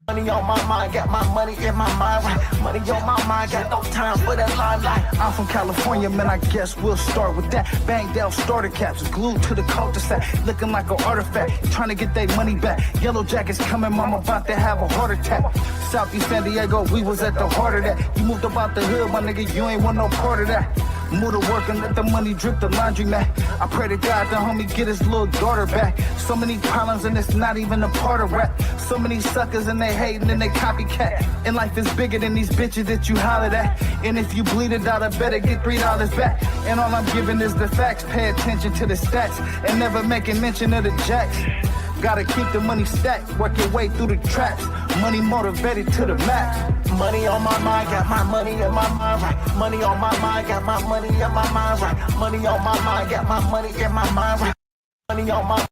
Money on my mind, got my money in my mind, right? Money on my mind, got no time for that limelight. I'm from California, man, I guess we'll start with that. Banged out starter caps, glued to the cul-de-sac, looking like an artifact, trying to get their money back. Yellow jackets coming, mama about to have a heart attack. Southeast San Diego, we was at the heart of that. You moved about the hood, my nigga, you ain't want no part of that. Move to work and let the money drip the laundry mat. I pray to God the homie get his little daughter back. So many problems and it's not even a part of rap. So many suckers and they hating and they copycat. And life is bigger than these bitches that you hollered at. And if you bleed it out, I better get $3 back. And all I'm giving is the facts. Pay attention to the stats and never making mention of the jacks. Gotta keep the money stacked, work your way through the traps. Money motivated to the max. Money on my mind, got my money in my mind, right? Money on my mind, got my money in my mind, right? Money on my mind, got my money in my mind, right? Money on my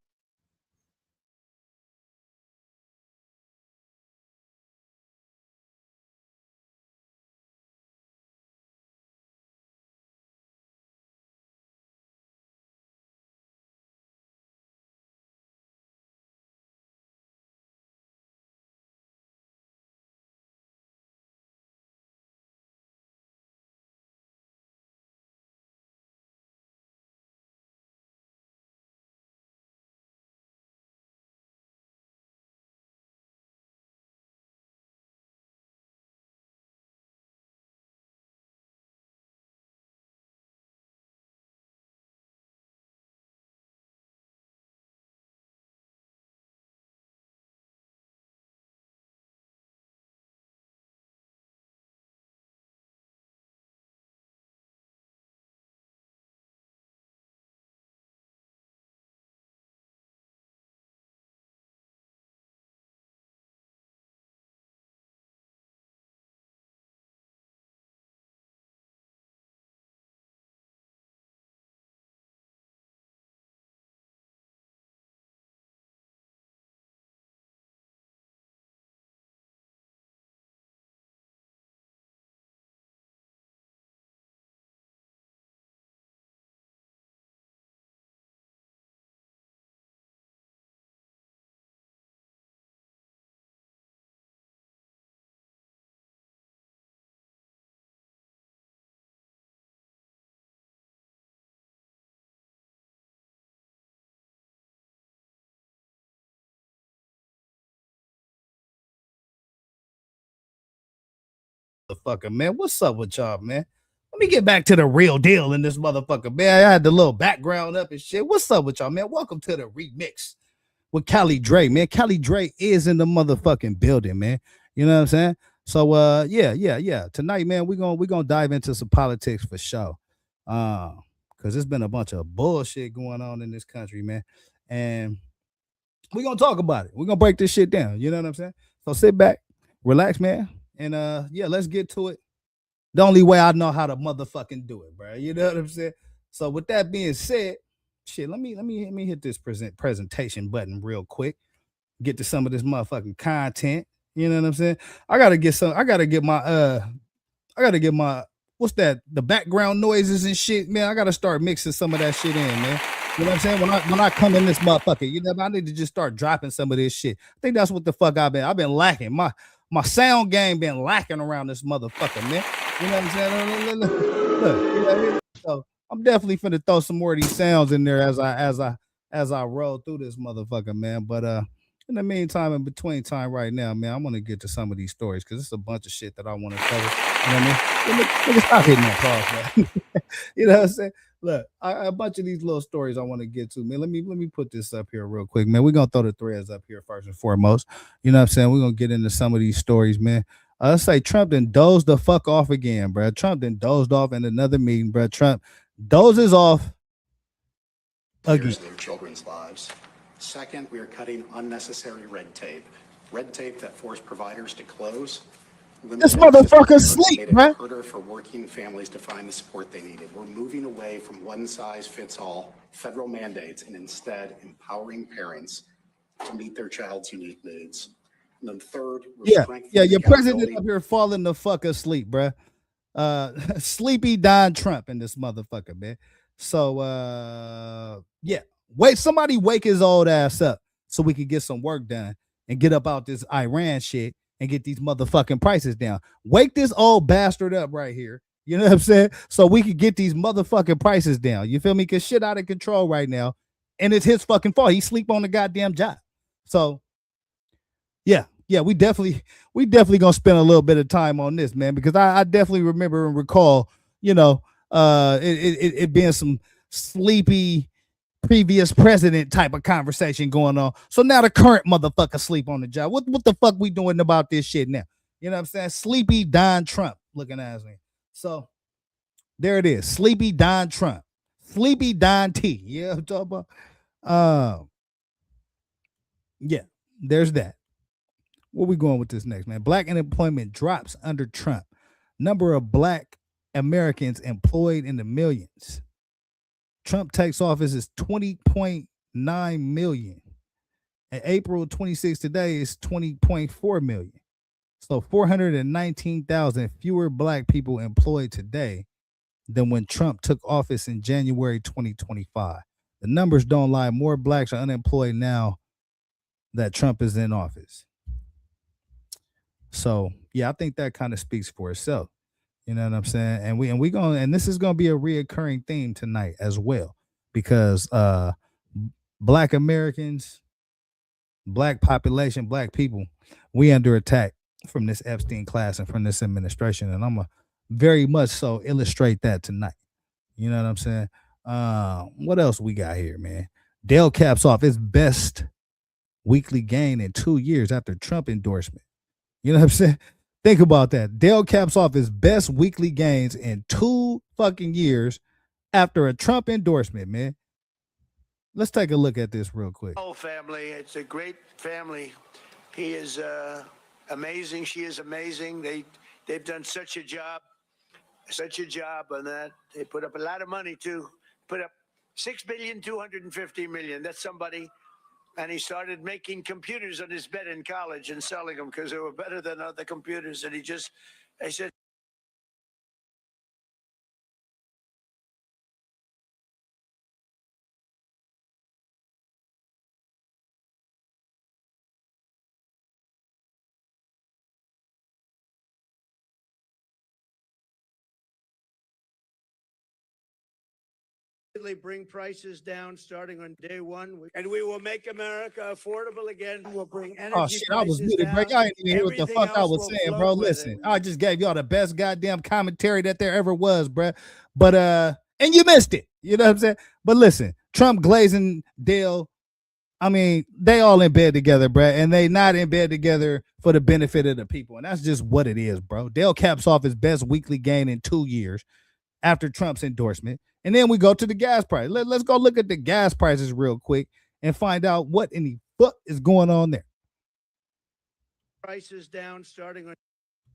Motherfucker, man. What's up with y'all, man? Let me get back to the real deal in this motherfucker, man. I had the little background up and shit. What's up with y'all, man? Welcome to the remix with Cali Dre, man. Cali Dre is in the motherfucking building, man. You know what I'm saying? So yeah. Tonight, man, we're gonna dive into some politics for sure. Because there's been a bunch of bullshit going on in this country, man. And we're gonna talk about it. We're gonna break this shit down. You know what I'm saying? So sit back, relax, man. And yeah, let's get to it the only way I know how to motherfucking do it, bro. You know what I'm saying? So with that being said, shit, let me hit this presentation button real quick. Get to some of this motherfucking content. You know what I'm saying? I gotta get my what's that? The background noises and shit, man. I gotta start mixing some of that shit in, man. You know what I'm saying? When I come in this motherfucker, you know, I need to just start dropping some of this shit. I think that's what the fuck I've been lacking. My sound game been lacking around this motherfucker, man. You know what I'm saying? Look, you know what I mean? So I'm definitely finna throw some more of these sounds in there as I roll through this motherfucker, man. But in the meantime, in between time right now, man, I'm gonna get to some of these stories because it's a bunch of shit that I want to cover. You know what I mean? Let me stop hitting that pause, man. You know what I'm saying? Look, a bunch of these little stories I want to get to, man. Let me put this up here real quick, man. We're gonna throw the threads up here first and foremost. You know what I'm saying? We're gonna get into some of these stories, man. Let's say Trump then dozed the fuck off again, bro. Trump then dozed off in another meeting, bro. Trump dozes off again. Their children's lives. Second, we are cutting unnecessary red tape that forced providers to close. This motherfucker sleep, man. Harder for working families to find the support they needed. We're moving away from one-size-fits-all federal mandates and instead empowering parents to meet their child's unique needs. And then third, your president up here falling the fuck asleep, bro. Sleepy Don Trump in this motherfucker, man. So yeah, somebody wake his old ass up so we can get some work done. and get up out this Iran shit and get these motherfucking prices down. Wake this old bastard up right here. You know what I'm saying? So we could get these motherfucking prices down. You feel me? Cause shit out of control right now. And it's his fucking fault. He sleep on the goddamn job. So yeah, we definitely gonna spend a little bit of time on this, man, because I definitely remember and recall, it being some sleepy previous president type of conversation going on. So now the current motherfucker sleep on the job. What the fuck we doing about this shit now? You know what I'm saying? Sleepy Don Trump looking at me. So there it is. Sleepy Don Trump. Sleepy Don T. Yeah, I'm talking about. Yeah, there's that. Where we going with this next, man? Black unemployment drops under Trump. Number of black Americans employed in the millions. Trump takes office is 20.9 million. And April 26 today is 20.4 million. So 419,000 fewer black people employed today than when Trump took office in January 2025. The numbers don't lie. More blacks are unemployed now that Trump is in office. So yeah, I think that kind of speaks for itself. You know what I'm saying? And this is gonna be a reoccurring theme tonight as well, because black Americans, black population, black people, we under attack from this Epstein class and from this administration. And I'm gonna very much so illustrate that tonight. You know what I'm saying? What else we got here, man? Dell caps off its best weekly gain in 2 years after Trump endorsement. You know what I'm saying? Think about that. Dell caps off his best weekly gains in 2 fucking years after a Trump endorsement, man. Let's take a look at this real quick. Oh, family. It's a great family. He is amazing. She is amazing. They've done such a job on that. They put up a lot of money, too. Put up $6,250,000,000. That's somebody. And he started making computers on his bed in college and selling them because they were better than other computers. And I said, bring prices down starting on day one, and we will make America affordable again. We'll bring energy. Oh shit, I was muted, bro. Y'all didn't even hear what the fuck I was saying, bro. Listen, I just gave y'all the best goddamn commentary that there ever was, bro. But and you missed it. You know what I'm saying? But listen, Trump, Glazing, Dale, I mean, they all in bed together, bro, and they not in bed together for the benefit of the people, and that's just what it is, bro. Dale caps off his best weekly gain in 2 years after Trump's endorsement. And then we go to the gas price. Let's go look at the gas prices real quick and find out what in the fuck is going on there. Prices down starting on.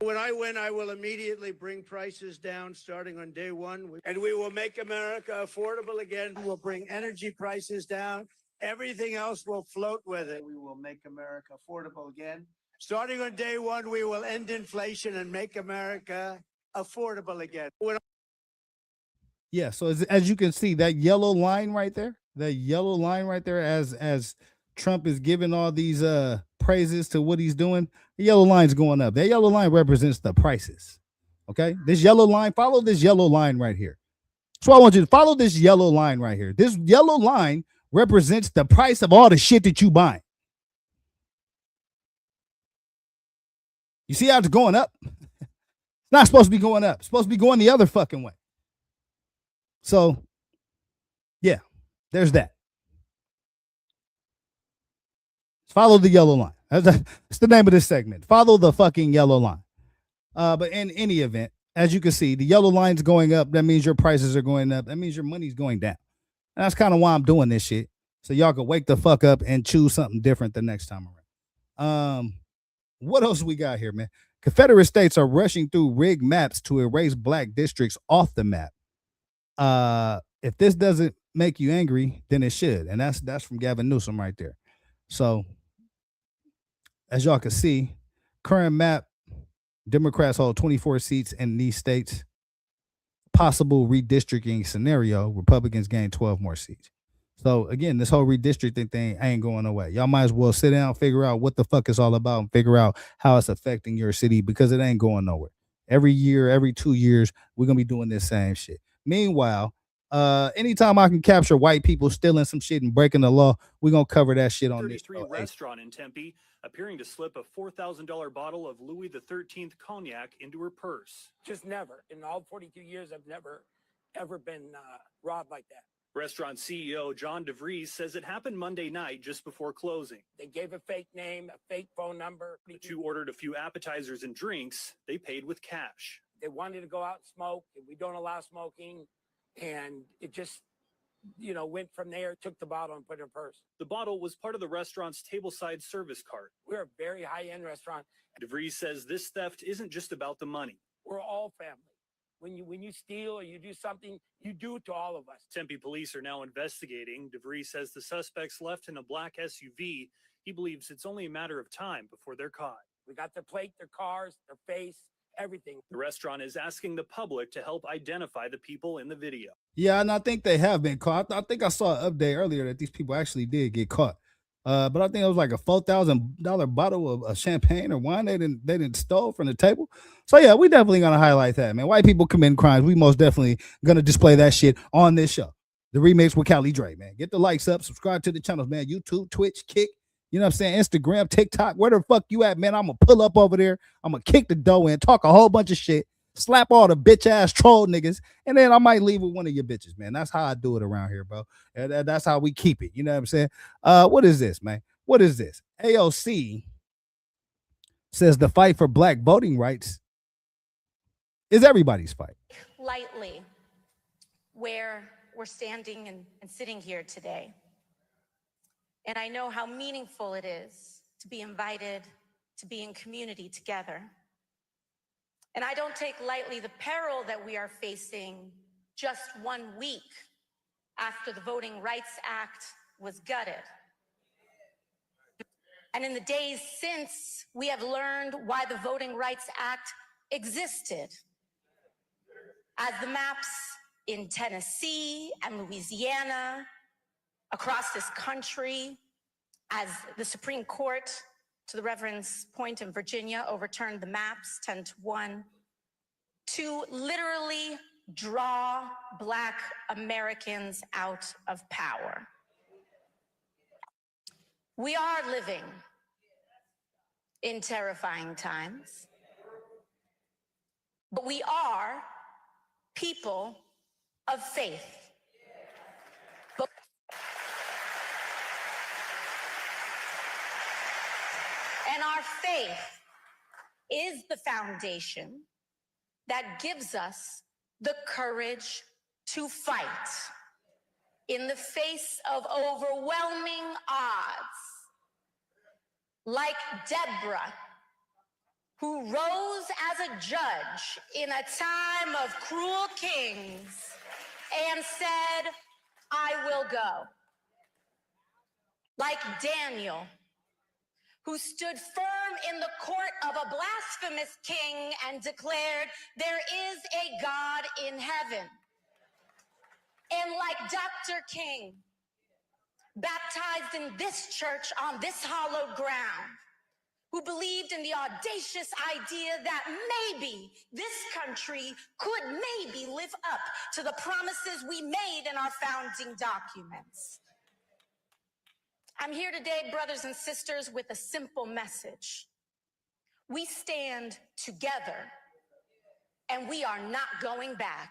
When I win, I will immediately bring prices down starting on day one. And we will make America affordable again. We'll bring energy prices down. Everything else will float with it. We will make America affordable again. Starting on day one, we will end inflation and make America affordable again. Yeah, so as you can see, that yellow line right there, as Trump is giving all these praises to what he's doing, the yellow line's going up. That yellow line represents the prices. Okay, this yellow line, follow this yellow line right here. So I want you to follow this yellow line right here. This yellow line represents the price of all the shit that you buy. You see how it's going up? It's not supposed to be going up. It's supposed to be going the other fucking way. So, yeah, there's that. Follow the yellow line. That's the name of this segment. Follow the fucking yellow line. But in any event, as you can see, the yellow line's going up. That means your prices are going up. That means your money's going down. And that's kind of why I'm doing this shit. So y'all can wake the fuck up and choose something different the next time around. What else we got here, man? Confederate states are rushing through rigged maps to erase black districts off the map. If this doesn't make you angry, then it should. And that's from Gavin Newsom right there. So as y'all can see, current map, Democrats hold 24 seats in these states. Possible redistricting scenario, Republicans gain 12 more seats. So again, this whole redistricting thing ain't going away. Y'all might as well sit down, figure out what the fuck it's all about, and figure out how it's affecting your city because it ain't going nowhere. Every year, every 2 years, we're gonna be doing this same shit. Meanwhile, anytime I can capture white people stealing some shit and breaking the law, we're gonna cover that shit on this 33 show. Hey, restaurant in Tempe appearing to slip a $4,000 bottle of Louis XIII cognac into her purse. Just never. In all 42 years, I've never, ever been robbed like that. Restaurant CEO John DeVries says it happened Monday night just before closing. They gave a fake name, a fake phone number. The two ordered a few appetizers and drinks. They paid with cash. They wanted to go out and smoke, and we don't allow smoking. And it just, went from there, took the bottle and put it in her purse. The bottle was part of the restaurant's tableside service cart. We're a very high-end restaurant. DeVries says this theft isn't just about the money. We're all family. When you steal or you do something, you do it to all of us. Tempe police are now investigating. DeVries says the suspects left in a black SUV. He believes it's only a matter of time before they're caught. We got their plate, their cars, their face, everything. The restaurant is asking the public to help identify the people in the video. Yeah, and I think they have been caught. I think I saw an update earlier that these people actually did get caught. But I think it was like a $4,000 bottle of champagne or wine they didn't stole from the table. So yeah, we definitely gonna highlight that, man. White people commit crimes. We most definitely gonna display that shit on this show. The remix with Cali Dre, man. Get the likes up, subscribe to the channels, man. YouTube, Twitch, Kick, you know what I'm saying? Instagram, TikTok, where the fuck you at, man? I'm gonna pull up over there. I'm gonna kick the dough in, talk a whole bunch of shit, slap all the bitch ass troll niggas, and then I might leave with one of your bitches, man. That's how I do it around here, bro. And that's how we keep it. You know what I'm saying? What is this, man? What is this? AOC says the fight for black voting rights is everybody's fight. Lightly where we're standing and sitting here today. And I know how meaningful it is to be invited to be in community together. And I don't take lightly the peril that we are facing just 1 week after the Voting Rights Act was gutted. And in the days since, we have learned why the Voting Rights Act existed. As the maps in Tennessee and Louisiana, across this country, as the Supreme Court, to the Reverend's point in Virginia, overturned the maps 10-1, to literally draw Black Americans out of power. We are living in terrifying times, but we are people of faith. And our faith is the foundation that gives us the courage to fight in the face of overwhelming odds. Like Deborah, who rose as a judge in a time of cruel kings and said, I will go. Like Daniel, who stood firm in the court of a blasphemous king and declared, there is a God in heaven. And like Dr. King, baptized in this church on this hallowed ground, who believed in the audacious idea that maybe this country could maybe live up to the promises we made in our founding documents. I'm here today, brothers and sisters, with a simple message. We stand together, and we are not going back.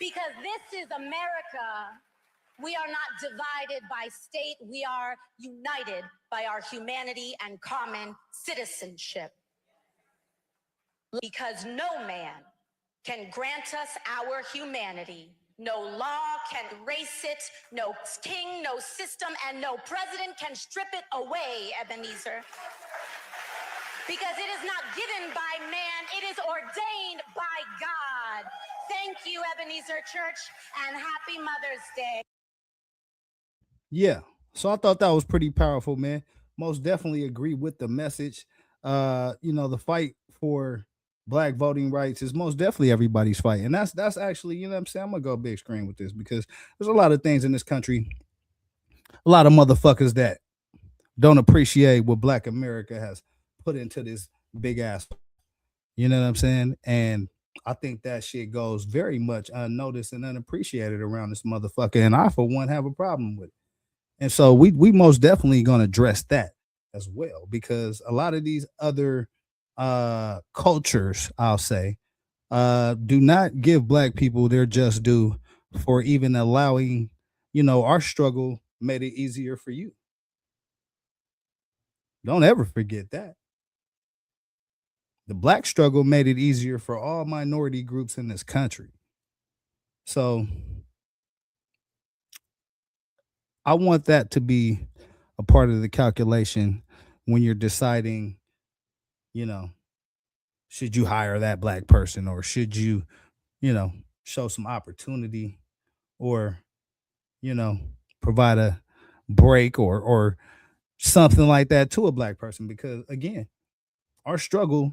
Because this is America. We are not divided by state. We are united by our humanity and common citizenship. Because no man can grant us our humanity. No law can erase it. No king, no system, and no president can strip it away, Ebenezer. Because it is not given by man, it is ordained by God. Thank you, Ebenezer Church, and happy Mother's Day. Yeah. So I thought that was pretty powerful, man. Most definitely agree with the message. The fight for black voting rights is most definitely everybody's fight. And that's actually, you know what I'm saying? I'm gonna go big screen with this because there's a lot of things in this country, a lot of motherfuckers that don't appreciate what black America has put into this big ass. You know what I'm saying? And I think that shit goes very much unnoticed and unappreciated around this motherfucker. And I, for one, have a problem with it. And so we most definitely gonna address that as well because a lot of these other cultures, I'll say, do not give black people their just due for even allowing, you know, our struggle made it easier for you. Don't ever forget that. The black struggle made it easier for all minority groups in this country. So I want that to be a part of the calculation when you're deciding, you know, should you hire that black person or should you, you know, show some opportunity or, you know, provide a break or something like that to a black person because again, our struggle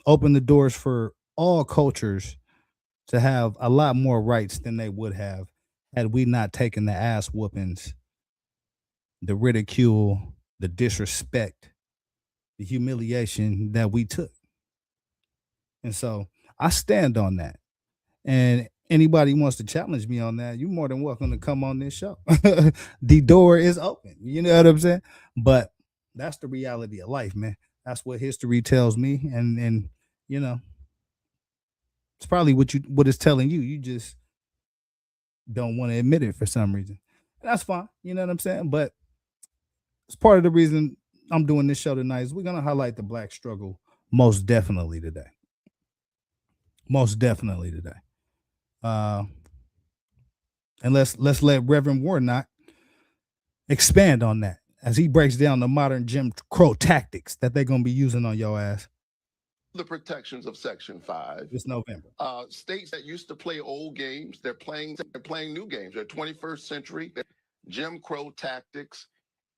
opened the doors for all cultures to have a lot more rights than they would have had we not taken the ass whoopings, the ridicule, the disrespect, the humiliation that we took. And so I stand on that. And anybody wants to challenge me on that, you're more than welcome to come on this show. The door is open. You know what I'm saying? But that's the reality of life, man. That's what history tells me. And you know, it's probably what it's telling you. You just don't want to admit it for some reason. And that's fine. You know what I'm saying? But it's part of the reason I'm doing this show tonight is we're gonna highlight the black struggle most definitely today. Most definitely today. Uh and let's let Reverend Warnock expand on that as he breaks down the modern Jim Crow tactics that they're gonna be using on your ass The protections of Section 5. this November. States that used to play old games, they're playing new games. They're 21st century Jim Crow tactics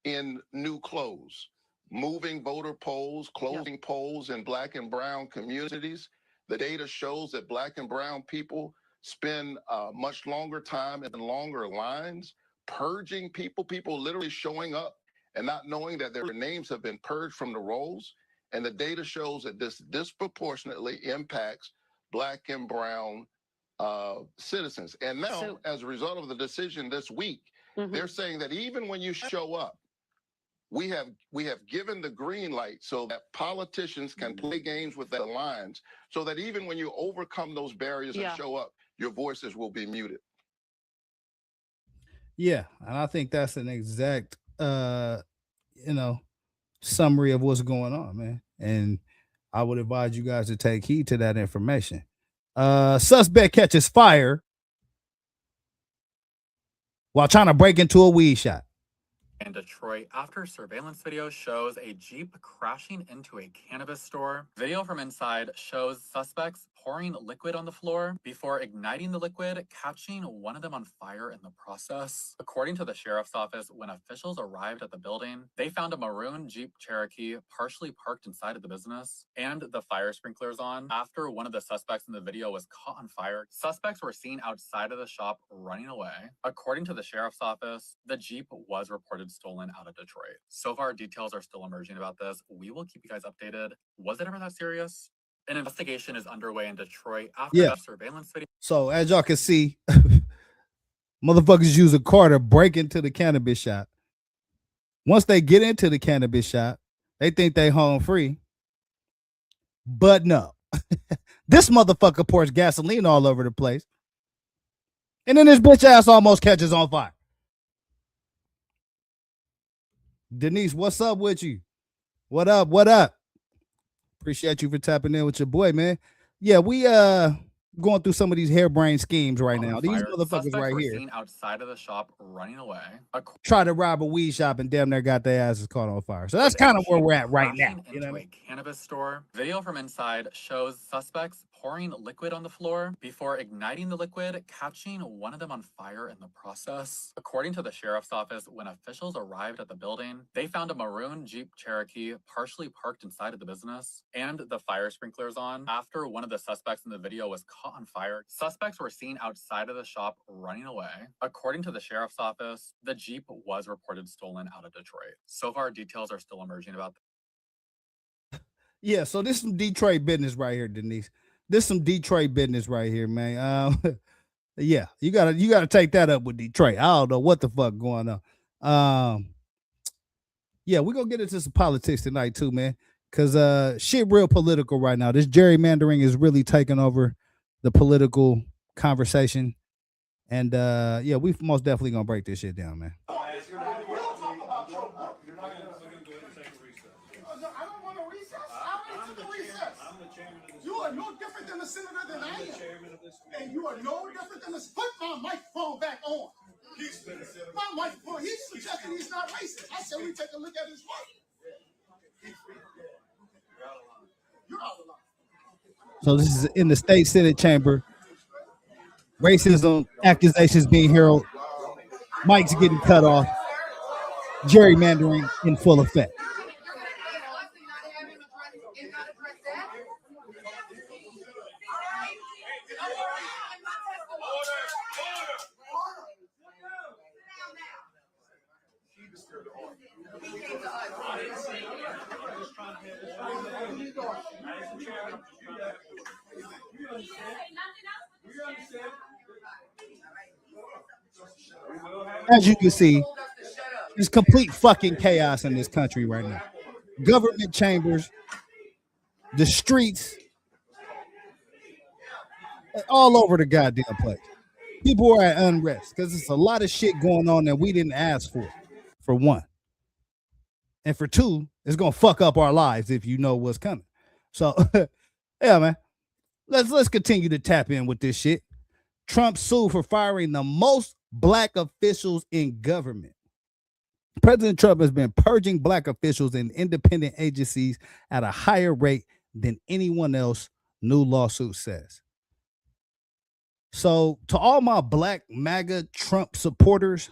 in new clothes. Moving voter polls, closing polls in black and brown communities. The data shows that black and brown people spend much longer time in longer lines, purging people literally showing up and not knowing that their names have been purged from the rolls. And the data shows that this disproportionately impacts black and brown citizens. And now, as a result of the decision this week, they're saying that even when you show up, we have given the green light so that politicians can play games with the lines, so that even when you overcome those barriers and show up, your voices will be muted. Yeah, and I think that's an exact you know, summary of what's going on, man. And I would advise you guys to take heed to that information. Suspect catches fire while trying to break into a weed shop in Detroit after surveillance video shows a Jeep crashing into a cannabis store. Video from inside shows suspects pouring liquid on the floor before igniting the liquid, catching one of them on fire in the process. According to the sheriff's office, when officials arrived at the building, they found a maroon Jeep Cherokee partially parked inside of the business and the fire sprinklers on. After one of the suspects in the video was caught on fire, suspects were seen outside of the shop running away. According to the sheriff's office, the Jeep was reported stolen out of Detroit. So far, details are still emerging about this. We will keep you guys updated. Was it ever that serious? An investigation is underway in Detroit after the surveillance video. So as y'all can see, motherfuckers use a car to break into the cannabis shop. Once they get into the cannabis shop, they think they home free. But no. This motherfucker pours gasoline all over the place. And then this bitch ass almost catches on fire. Denise, what's up with you? What up? What up? Appreciate you for tapping in with your boy, man. Yeah, we going through some of these harebrained schemes right on now. These fire. motherfuckers Suspects right were here seen outside of the shop running away. try to rob a weed shop and damn near got their asses caught on fire. So that's With a kind of where Jeep we're at right now. crashing You know into what I a cannabis store. Video from inside shows suspects pouring liquid on the floor before igniting the liquid, catching one of them on fire in the process. According to the sheriff's office, when officials arrived at the building, they found a maroon Jeep Cherokee partially parked inside of the business and the fire sprinklers on. After one of the suspects in the video was caught on fire, suspects were seen outside of the shop running away. According to the sheriff's office, the Jeep was reported stolen out of Detroit. So far, details are still emerging about Yeah, so this is some Detroit business right here, Denise. This is some Detroit business right here, man. Yeah, you gotta take that up with Detroit. I don't know what the fuck going on. Yeah, we're gonna get into some politics tonight too, man. Cause shit real political right now. This gerrymandering is really taking over the political conversation. And yeah, we most definitely gonna break this shit down, man. You are no different than a senator than I am. And you are no different than a... Put my microphone back on. My microphone, he's suggesting he's not racist. I said we take a look at his work. You're out of line. So this is in the state senate chamber. Racism accusations being heralded. Mike's getting cut off. Gerrymandering in full effect. As you can see, there's complete fucking chaos in this country right now. Government chambers, the streets, all over the goddamn place. People are at unrest because there's a lot of shit going on that we didn't ask for one. And for two, it's gonna fuck up our lives if you know what's coming. So yeah, man. Let's continue to tap in with this shit. Trump sued for firing the most black officials in government. President Trump has been purging black officials in independent agencies at a higher rate than anyone else, new lawsuit says. So, to all my black MAGA Trump supporters,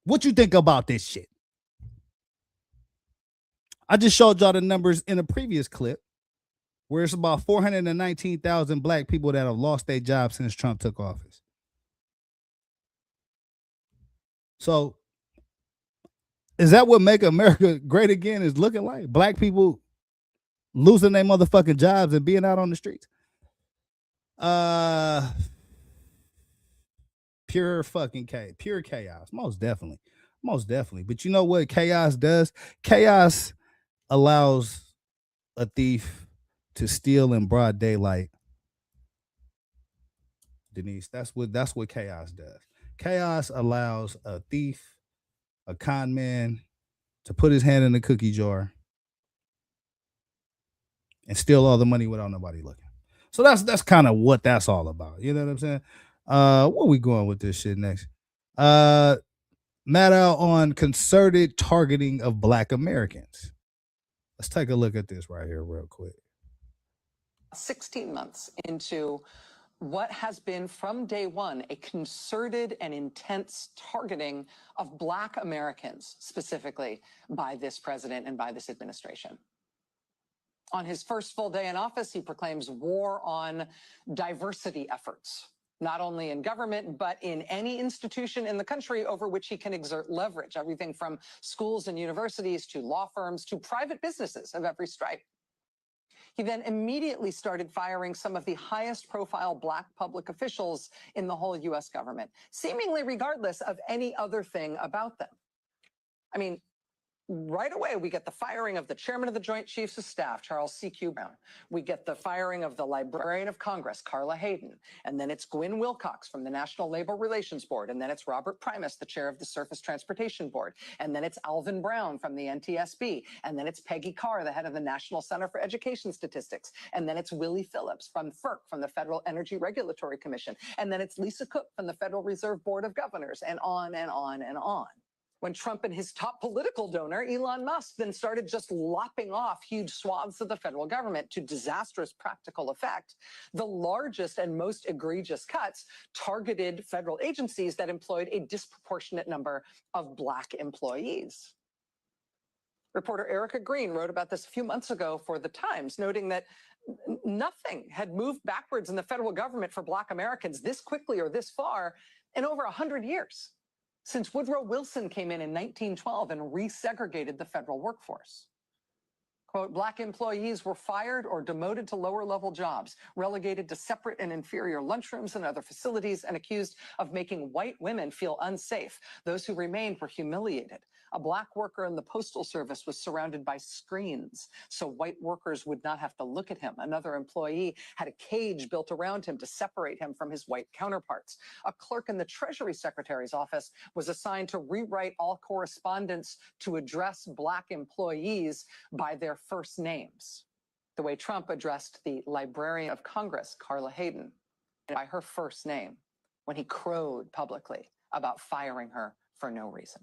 what you think about this shit? I just showed y'all the numbers in a previous clip where it's about 419,000 black people that have lost their jobs since Trump took office. So, is that what Make America Great Again is looking like? Black people losing their motherfucking jobs and being out on the streets? Pure fucking chaos. Pure chaos. Most definitely. But you know what chaos does? Chaos allows a thief to steal in broad daylight. Denise, that's what chaos does. Chaos allows a thief, a con man, to put his hand in the cookie jar and steal all the money without nobody looking. So that's kind of what that's all about. You know what I'm saying? Where we going with this shit next? Matter on concerted targeting of black Americans. Let's take a look at this right here real quick. 16 months into what has been from day one a concerted and intense targeting of black Americans, specifically by this president and by this administration. On his first full day in office, he proclaims war on diversity efforts, not only in government, but in any institution in the country over which he can exert leverage, everything from schools and universities to law firms to private businesses of every stripe. He then immediately started firing some of the highest profile black public officials in the whole U.S. government, seemingly regardless of any other thing about them. I mean, right away, we get the firing of the chairman of the Joint Chiefs of Staff, Charles C.Q. Brown. We get the firing of the Librarian of Congress, Carla Hayden. And then it's Gwynne Wilcox from the National Labor Relations Board. And then it's Robert Primus, the chair of the Surface Transportation Board. And then it's Alvin Brown from the NTSB. And then it's Peggy Carr, the head of the National Center for Education Statistics. And then it's Willie Phillips from FERC, from the Federal Energy Regulatory Commission. And then it's Lisa Cook from the Federal Reserve Board of Governors, and on and on and on. When Trump and his top political donor, Elon Musk, then started just lopping off huge swaths of the federal government to disastrous practical effect, the largest and most egregious cuts targeted federal agencies that employed a disproportionate number of Black employees. Reporter Erica Green wrote about this a few months ago for The Times, noting that nothing had moved backwards in the federal government for Black Americans this quickly or this far in over 100 years. Since Woodrow Wilson came in 1912 and resegregated the federal workforce. Quote, Black employees were fired or demoted to lower level jobs, relegated to separate and inferior lunchrooms and other facilities, and accused of making white women feel unsafe. Those who remained were humiliated. A Black worker in the Postal Service was surrounded by screens so white workers would not have to look at him. Another employee had a cage built around him to separate him from his white counterparts. A clerk in the Treasury Secretary's office was assigned to rewrite all correspondence to address Black employees by their first names, the way Trump addressed the Librarian of Congress, Carla Hayden, by her first name when he crowed publicly about firing her for no reason.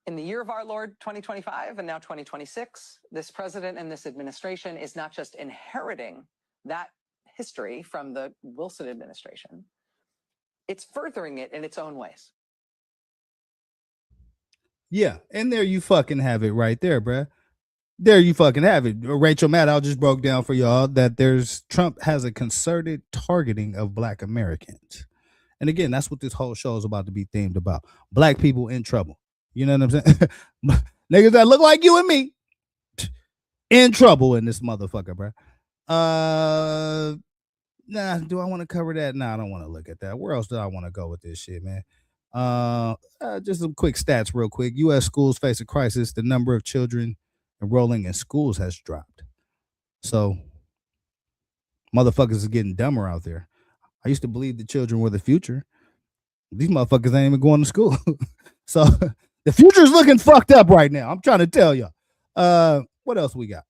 In the year of our Lord, 2025, and now 2026, this president and this administration is not just inheriting that history from the Wilson administration, it's furthering it in its own ways. Yeah, and there you fucking have it right there, bruh. There you fucking have it. Rachel Maddow just broke down for y'all that Trump has a concerted targeting of Black Americans. And again, that's what this whole show is about to be themed about. Black people in trouble. You know what I'm saying? Niggas that look like you and me in trouble in this motherfucker, bro. Nah, do I want to cover that? Nah, I don't want to look at that. Where else do I want to go with this shit, man? Just some quick stats real quick. U.S. schools face a crisis. The number of children enrolling in schools has dropped. So motherfuckers is getting dumber out there. I used to believe the children were the future. These motherfuckers ain't even going to school. So the future's looking fucked up right now. I'm trying to tell y'all. What else we got?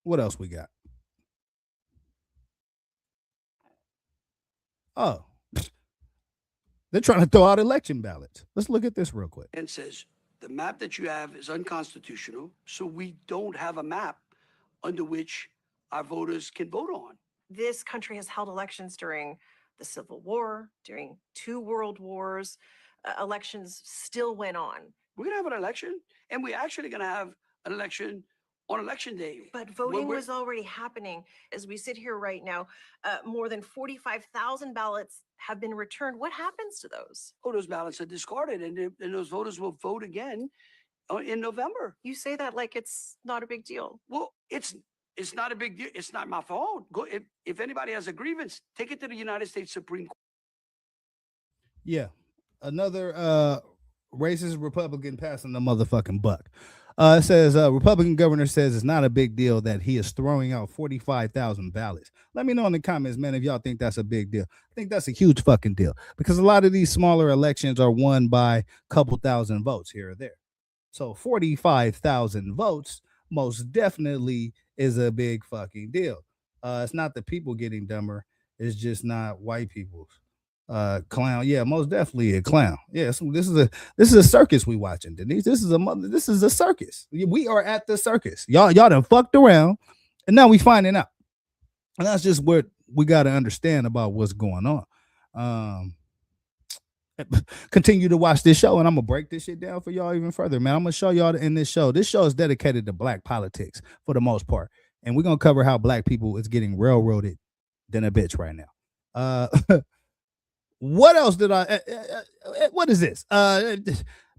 What else we got? Oh, they're trying to throw out election ballots. Let's look at this real quick. And says the map that you have is unconstitutional, so we don't have a map under which our voters can vote on. This country has held elections during the Civil War, during 2 world wars. Elections still went on. We're going to have an election, and we're actually going to have an election on election day. But voting was already happening. As we sit here right now, more than 45,000 ballots have been returned. What happens to those? Oh, those ballots are discarded, and those voters will vote again in November. You say that like it's not a big deal. Well, it's not a big deal. It's not my fault. Go if anybody has a grievance, take it to the United States Supreme Court. Yeah, another racist Republican passing the motherfucking buck. It says Republican governor says it's not a big deal that he is throwing out 45,000 ballots. Let me know in the comments, man, if y'all think that's a big deal. I think that's a huge fucking deal because a lot of these smaller elections are won by a couple thousand votes here or there. So 45,000 votes most definitely is a big fucking deal. It's not the people getting dumber. It's just not white people's clown. Yeah, most definitely a clown. Yeah, so this is a circus we watching, Denise. This is a circus. We are at the circus. Y'all done fucked around, and now we finding out. And that's just what we got to understand about what's going on. Continue to watch this show, and I'm gonna break this shit down for y'all even further, man. I'm gonna show y'all in this show. This show is dedicated to Black politics for the most part, and we're gonna cover how Black people is getting railroaded than a bitch right now. What else did what is this?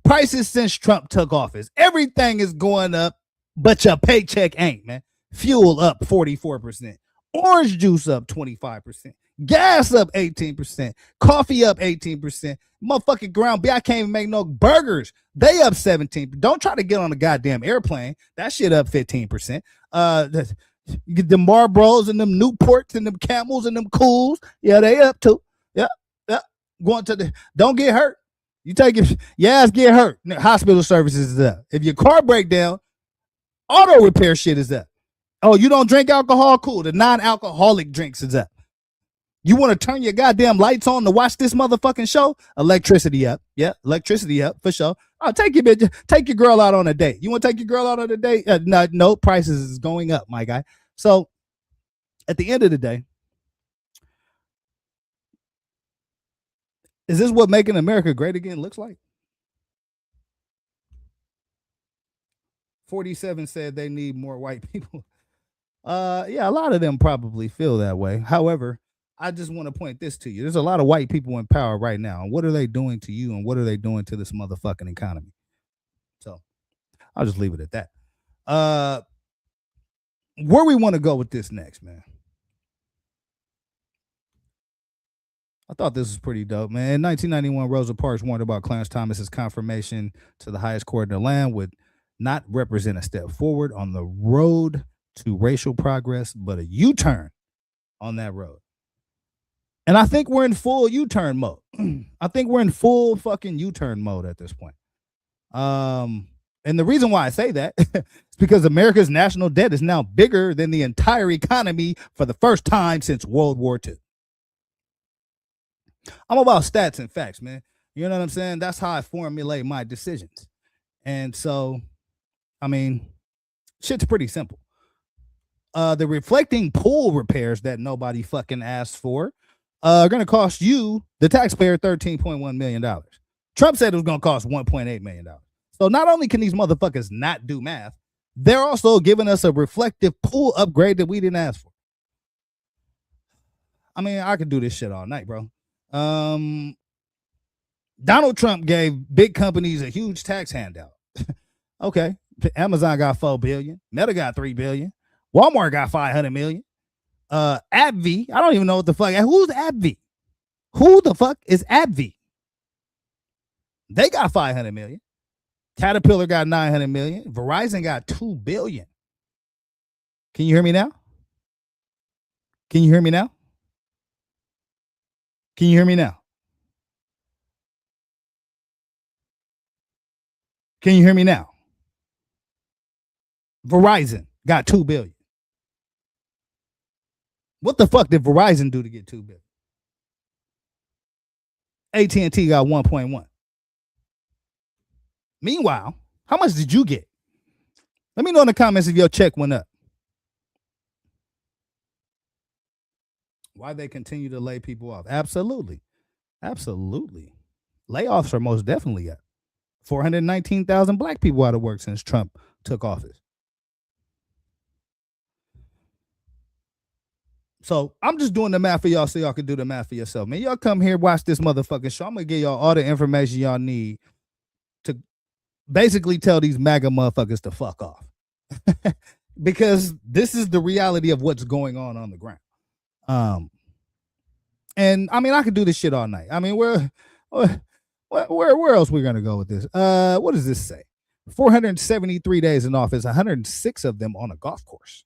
Prices since Trump took office. Everything is going up, but your paycheck ain't, man. Fuel up 44%. Orange juice up 25%. Gas up 18%. Coffee up 18%. Motherfucking ground beef. I can't even make no burgers. They up 17%. Don't try to get on a goddamn airplane. That shit up 15%. You get the Marlboros and them Newports and them Camels and them Cools. Yeah, they up too. Yeah. Going to the, don't get hurt. You take your ass get hurt. Hospital services is up. If your car break down, auto repair shit is up. Oh, you don't drink alcohol? Cool. The non-alcoholic drinks is up. You want to turn your goddamn lights on to watch this motherfucking show? Electricity up. Yeah, electricity up for sure. Oh, take your girl out on a date. You want to take your girl out on a date? No, prices is going up, my guy. So at the end of the day, is this what making America great again looks like? 47 said they need more white people. Yeah, a lot of them probably feel that way. However, I just want to point this to you. There's a lot of white people in power right now. And what are they doing to you? And what are they doing to this motherfucking economy? So I'll just leave it at that. Where we want to go with this next, man. I thought this was pretty dope, man. In 1991, Rosa Parks warned about Clarence Thomas's confirmation to the highest court in the land would not represent a step forward on the road to racial progress, but a U-turn on that road. And I think we're in full U-turn mode. I think we're in full fucking U-turn mode at this point. And the reason why I say that is because America's national debt is now bigger than the entire economy for the first time since World War II. I'm about stats and facts, man. You know what I'm saying? That's how I formulate my decisions. And so, I mean, shit's pretty simple. The reflecting pool repairs that nobody fucking asked for are going to cost you, the taxpayer, $13.1 million. Trump said it was going to cost $1.8 million. So not only can these motherfuckers not do math, they're also giving us a reflective pool upgrade that we didn't ask for. I mean, I could do this shit all night, bro. Donald Trump gave big companies a huge tax handout. Okay. Amazon got $4 billion. Meta got $3 billion. Walmart got $500 million. AbbVie, I don't even know what the fuck. Who's AbbVie? Who the fuck is AbbVie? They got $500 million. Caterpillar got $900 million. Verizon got $2 billion. Can you hear me now? Can you hear me now? Can you hear me now? Can you hear me now? Verizon got $2 billion. What the fuck did Verizon do to get $2 billion? AT&T got 1.1. Meanwhile, how much did you get? Let me know in the comments if your check went up. Why they continue to lay people off? Absolutely. Absolutely. Layoffs are most definitely up. 419,000 black people out of work since Trump took office. So I'm just doing the math for y'all so y'all can do the math for yourself. Man, y'all come here, watch this motherfucking show. I'm going to give y'all all the information y'all need to basically tell these MAGA motherfuckers to fuck off. Because this is the reality of what's going on the ground. And I mean, I could do this shit all night. I mean, where else we gonna go with this? What does this say? 473 days in office, 106 of them on a golf course.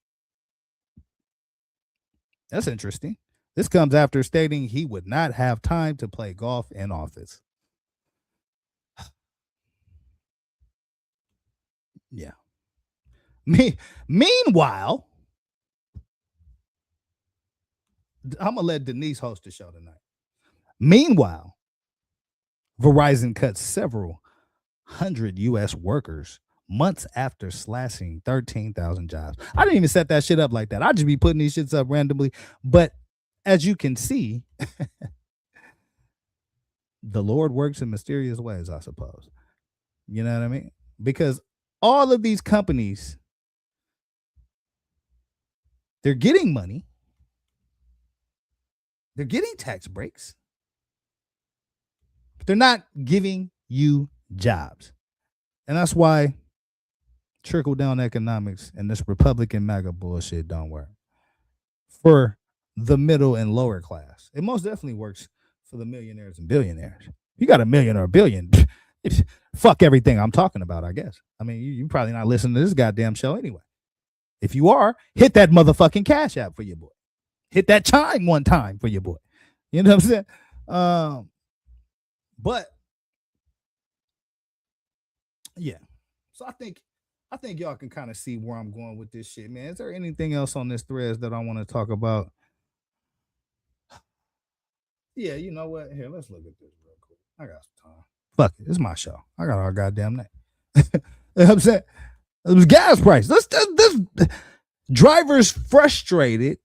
That's interesting. This comes after stating he would not have time to play golf in office. Yeah. Meanwhile, I'm going to let Denise host the show tonight. Meanwhile, Verizon cuts several hundred U.S. workers months after slashing 13,000 jobs. I didn't even set that shit up like that. I just be putting these shits up randomly. But as you can see, the Lord works in mysterious ways, I suppose. You know what I mean? Because all of these companies, they're getting money. They're getting tax breaks, but they're not giving you jobs. And that's why trickle-down economics and this Republican MAGA bullshit don't work for the middle and lower class. It most definitely works for the millionaires and billionaires. You got a million or a billion. Fuck everything I'm talking about, I guess. I mean, you probably not listening to this goddamn show anyway. If you are, hit that motherfucking Cash App for your boy. Hit that chime one time for your boy. You know what I'm saying? But yeah. So I think y'all can kind of see where I'm going with this shit, man. Is there anything else on this thread that I want to talk about? Yeah, you know what? Here, let's look at this real quick. I got some time. Fuck it. It's my show. I got our goddamn name. You know what I'm saying? It was gas price. This drivers frustrated.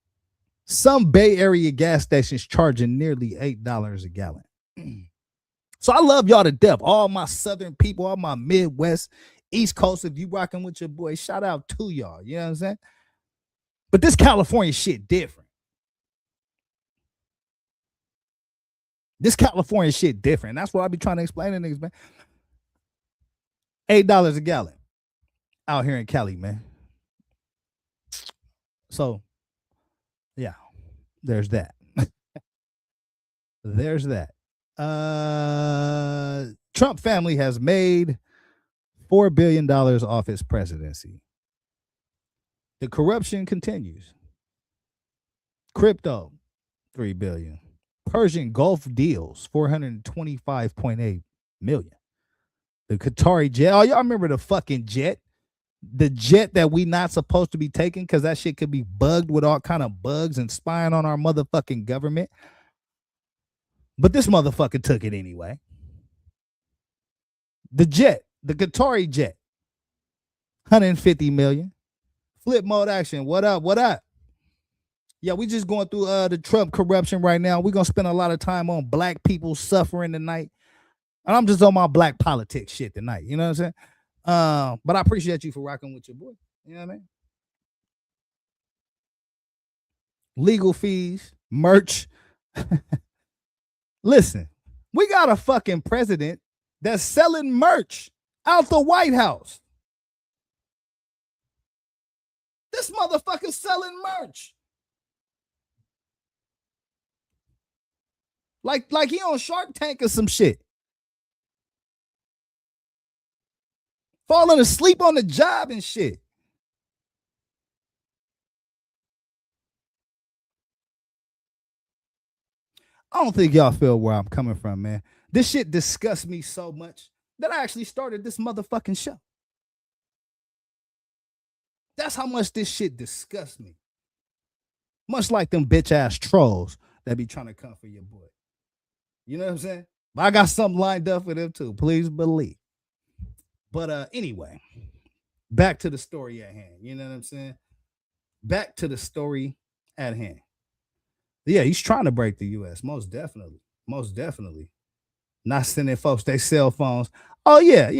Some Bay Area gas stations charging nearly $8 a gallon. So I love y'all to death. All my Southern people, all my Midwest, East Coast, if you rocking with your boy, shout out to y'all. You know what I'm saying? But this California shit different. This California shit different. That's what I be trying to explain to niggas, man. $8 a gallon out here in Cali, man. So, yeah, there's that. There's that. Trump family has made $4 billion off his presidency. The corruption continues. Crypto, $3 billion. Persian Gulf deals, $425.8 million. The Qatari jet. Oh, y'all remember the fucking jet? The jet that we not supposed to be taking because that shit could be bugged with all kind of bugs and spying on our motherfucking government. But this motherfucker took it anyway. The jet, the Qatari jet, $150 million. Flip mode action. What up? What up? Yeah, we just going through the Trump corruption right now. We're going to spend a lot of time on black people suffering tonight. And I'm just on my black politics shit tonight. You know what I'm saying? But I appreciate you for rocking with your boy. You know what I mean? Legal fees, merch. Listen, we got a fucking president that's selling merch out the White House. This motherfucker's selling merch. Like he on Shark Tank or some shit. Falling asleep on the job and shit. I don't think y'all feel where I'm coming from, man. This shit disgusts me so much that I actually started this motherfucking show. That's how much this shit disgusts me. Much like them bitch ass trolls that be trying to come for your boy. You know what I'm saying? But I got something lined up for them too. Please believe. But anyway, back to the story at hand. You know what I'm saying? Back to the story at hand. Yeah, he's trying to break the U.S. Most definitely. Most definitely. Not sending folks their cell phones. Oh, yeah.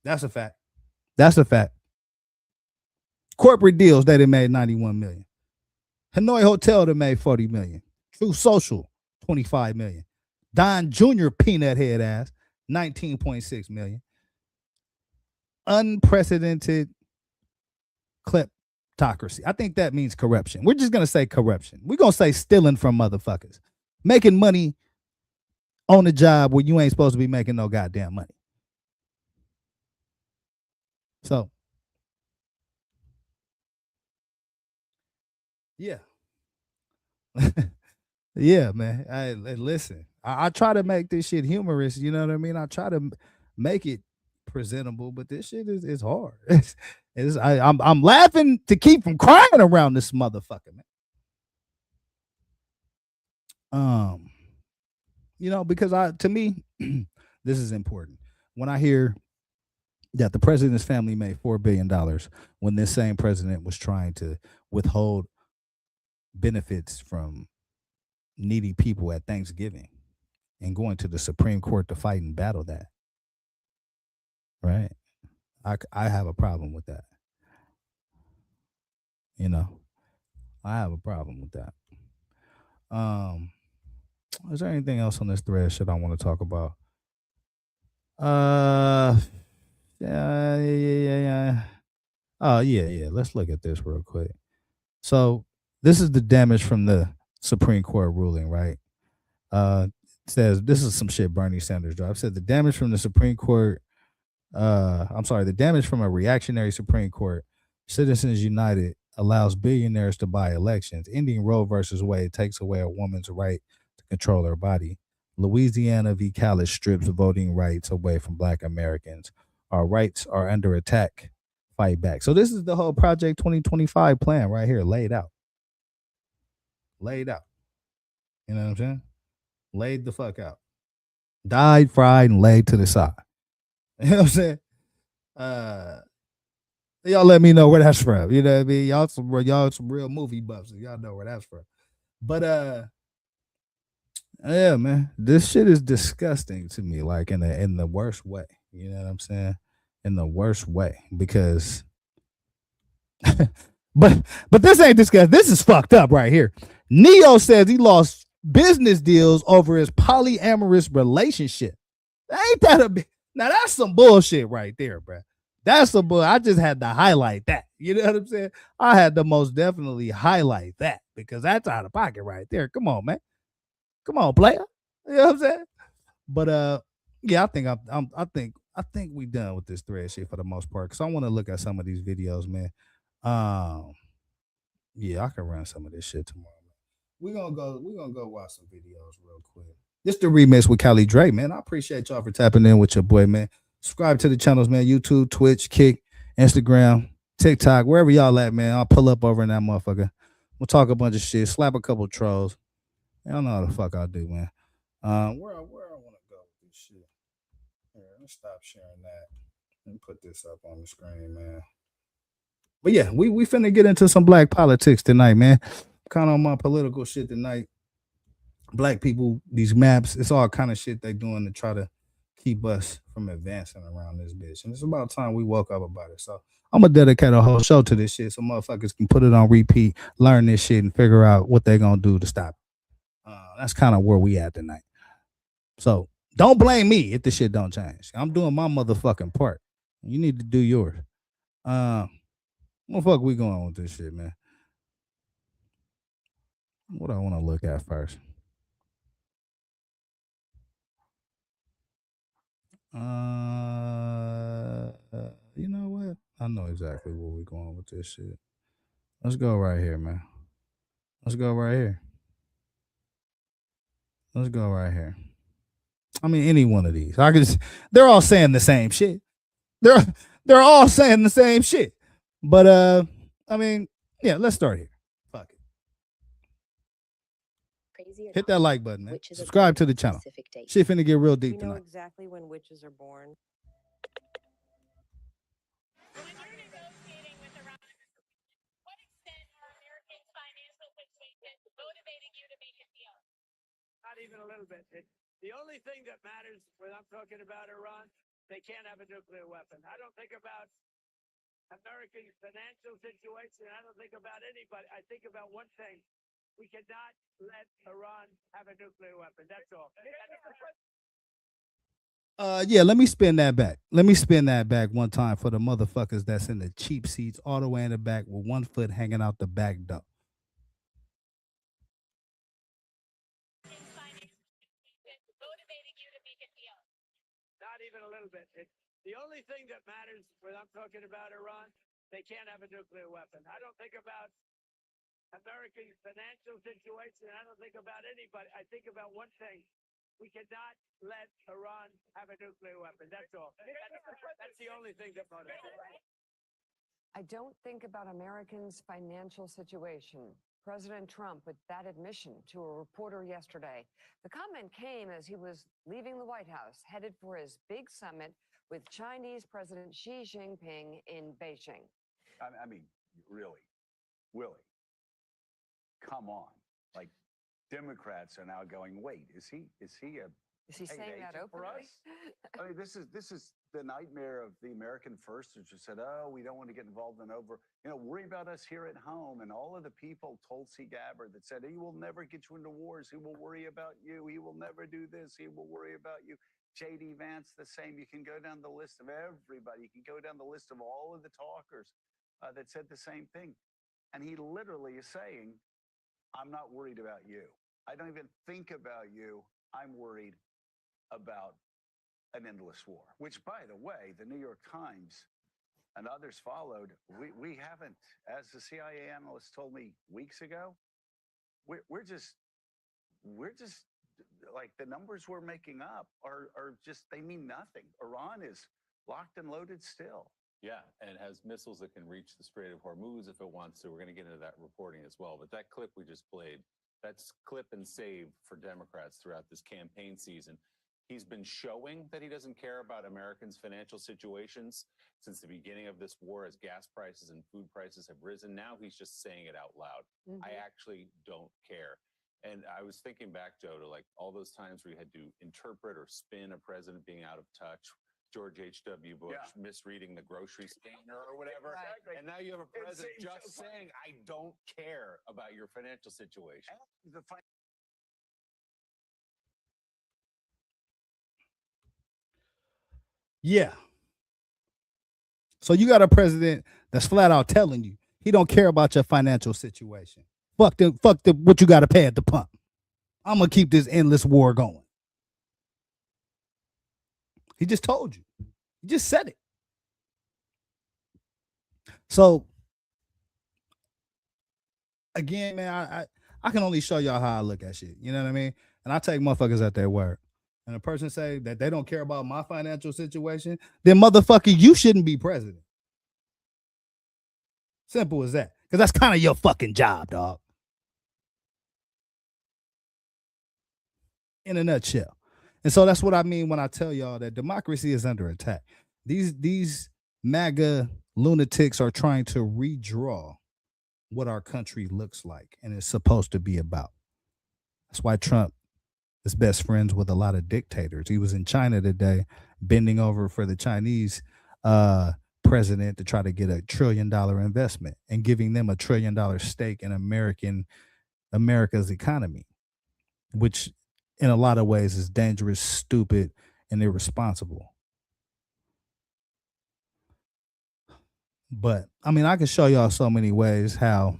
That's a fact. That's a fact. Corporate deals, they made $91 million. Hanoi Hotel, they made $40 million. True Social, $25 million. Don Jr. peanut head ass, $19.6 million. Unprecedented kleptocracy. I think that means corruption. We're just going to say corruption. We're going to say stealing from motherfuckers. Making money on a job where you ain't supposed to be making no goddamn money. So, yeah. Yeah, man. Listen, I try to make this shit humorous. You know what I mean? I try to make it presentable, but this shit is hard. I'm laughing to keep from crying around this motherfucker, man. You know, because to me, this is important. When I hear that the president's family made $4 billion when this same president was trying to withhold benefits from needy people at Thanksgiving and going to the Supreme Court to fight and battle that. Right? I have a problem with that. You know, I have a problem with that. Is there anything else on this thread shit I want to talk about? Yeah. Oh, yeah. Let's look at this real quick. So this is the damage from the Supreme Court ruling, right? Says this is some shit Bernie Sanders dropped. Said the damage from the Supreme Court. I'm sorry, the damage from a reactionary Supreme Court. Citizens United allows billionaires to buy elections. Ending Roe versus Wade takes away a woman's right to control her body. Louisiana v. Callis strips voting rights away from Black Americans. Our rights are under attack. Fight back. So this is the whole Project 2025 plan right here, laid out. Laid out. You know what I'm saying? Laid the fuck out. Dyed, fried, and laid to the side. You know what I'm saying? Y'all let me know where that's from. You know what I mean? Y'all some real movie buffs. Y'all know where that's from. But yeah, man, this shit is disgusting to me, like in the worst way. You know what I'm saying? In the worst way, because but this ain't disgusting. This is fucked up right here. Neo says he lost business deals over his polyamorous relationship. Ain't that a now? That's some bullshit right there, bro. That's some bull. I just had to highlight that. You know what I'm saying? I had to most definitely highlight that because that's out of pocket right there. Come on, man. Come on, player. You know what I'm saying? But yeah, I think I think we done with this thread shit for the most part. Cause I want to look at some of these videos, man. Yeah, I can run some of this shit tomorrow. We're gonna go watch some videos real quick. This the remix with Cali Dre, man. I appreciate y'all for tapping in with your boy, man. Subscribe to the channels, man. YouTube, Twitch, Kick, Instagram, TikTok, wherever y'all at, man. I'll pull up over in that motherfucker. We'll talk a bunch of shit, slap a couple trolls. Y'all know how the fuck I do, man. Where I want to go with this shit. Here, let's stop sharing that. Let me put this up on the screen, man. But yeah, we finna get into some black politics tonight, man. Kind of on my political shit tonight. Black people, these maps, it's all kind of shit they doing to try to keep us from advancing around this bitch. And it's about time we woke up about it. So I'm gonna dedicate a whole show to this shit so motherfuckers can put it on repeat, learn this shit, and figure out what they gonna do to stop it. That's kind of where we at tonight. So don't blame me if this shit don't change. I'm doing my motherfucking part. You need to do yours. What the fuck we going on with this shit, man? What I want to look at first. You know what? I know exactly where we're going with this shit. Let's go right here, man. Let's go right here. Let's go right here. I mean, any one of these. They're all saying the same shit. They're all saying the same shit. But I mean, yeah, let's start here. Fuck it. Hit that like button, man. Subscribe to the channel. Shit finna get real deep We know tonight. exactly when witches are born. Not even a little bit. The only thing that matters when I'm talking about Iran, they can't have a nuclear weapon. I don't think about America's financial situation. I don't think about anybody. I think about one thing. We cannot let Iran have a nuclear weapon. That's all. Yeah, let me spin that back. Let me spin that back one time for the motherfuckers that's in the cheap seats all the way in the back with one foot hanging out the back door. Not even a little bit. The only thing that matters when I'm talking about Iran, they can't have a nuclear weapon. I don't think about America's financial situation. I don't think about anybody. I think about one thing. We cannot let Iran have a nuclear weapon. That's all. That's the only thing that motivates. I don't think about Americans' financial situation. President Trump with that admission to a reporter yesterday. The comment came as he was leaving the White House, headed for his big summit with Chinese President Xi Jinping in Beijing. I mean, really, Willie, come on. Like, Democrats are now going, wait, is he a Is he paid saying that agent for openly? us? I mean, this is the nightmare of the American firsters who said, oh, we don't want to get involved in worry about us here at home. And all of the people told C. Gabbard that said, he will never get you into wars. He will worry about you. He will never do this. He will worry about you. J.D. Vance, the same. You can go down the list of everybody. You can go down the list of all of the talkers that said the same thing. And he literally is saying, I'm not worried about you. I don't even think about you. I'm worried about an endless war, which, by the way, the New York Times and others followed. We haven't, as the CIA analyst told me weeks ago, we're just like the numbers we're making up are just, they mean nothing. Iran is locked and loaded still. Yeah, and has missiles that can reach the Strait of Hormuz if it wants to. We're going to get into that reporting as well. But that clip we just played, that's clip and save for Democrats throughout this campaign season. He's been showing that he doesn't care about Americans' financial situations since the beginning of this war as gas prices and food prices have risen. Now he's just saying it out loud. I actually don't care. And I was thinking back, Joe, to like all those times where you had to interpret or spin a president being out of touch. George H.W. Bush misreading the grocery scanner or whatever. Exactly. And now you have a president just saying, I don't care about your financial situation. Yeah. So you got a president that's flat out telling you he don't care about your financial situation. Fuck the what you got to pay at the pump. I'm gonna keep this endless war going. He just told you. He just said it. So again, man, I can only show y'all how I look at shit. You know what I mean? And I take motherfuckers at their word. And a person say that they don't care about my financial situation, then motherfucker, you shouldn't be president. Simple as that. Because that's kind of your fucking job, dog. In a nutshell. And so that's what I mean when I tell y'all that democracy is under attack. These MAGA lunatics are trying to redraw what our country looks like and is supposed to be about. That's why Trump is best friends with a lot of dictators. He was in China today, bending over for the Chinese president to try to get $1 trillion investment and giving them $1 trillion stake in America's economy, which in a lot of ways is dangerous, stupid, and irresponsible. But I mean, I can show y'all so many ways how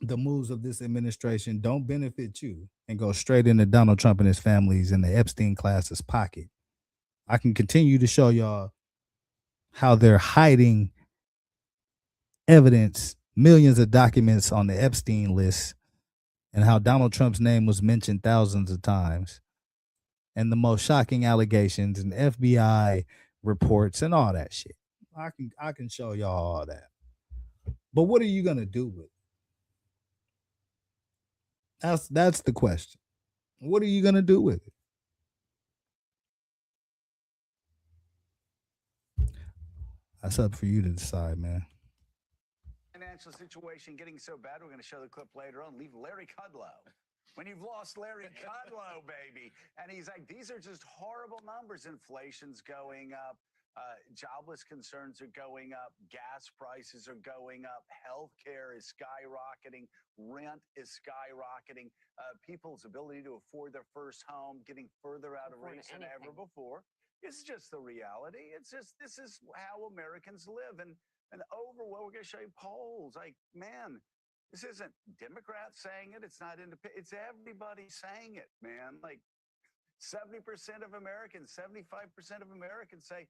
the moves of this administration don't benefit you and go straight into Donald Trump and his family's and the Epstein class's pocket. I can continue to show y'all how they're hiding evidence, millions of documents on the Epstein list, and how Donald Trump's name was mentioned thousands of times, and the most shocking allegations and FBI reports and all that shit. I can show y'all all that. But what are you gonna do with it? That's the question. What are you gonna do with it? That's up for you to decide, man. Financial situation getting so bad, we're going to show the clip later on. Leave Larry Kudlow. When you've lost Larry Kudlow, baby. And he's like, these are just horrible numbers. Inflation's going up. Jobless concerns are going up. Gas prices are going up. Healthcare is skyrocketing. Rent is skyrocketing. People's ability to afford their first home getting further out of reach than ever before. It's just the reality. It's just, this is how Americans live. And overall, we're going to show you polls. Like, man, this isn't Democrats saying it. It's not independent. It's everybody saying it, man. Like 70% of Americans, 75% of Americans say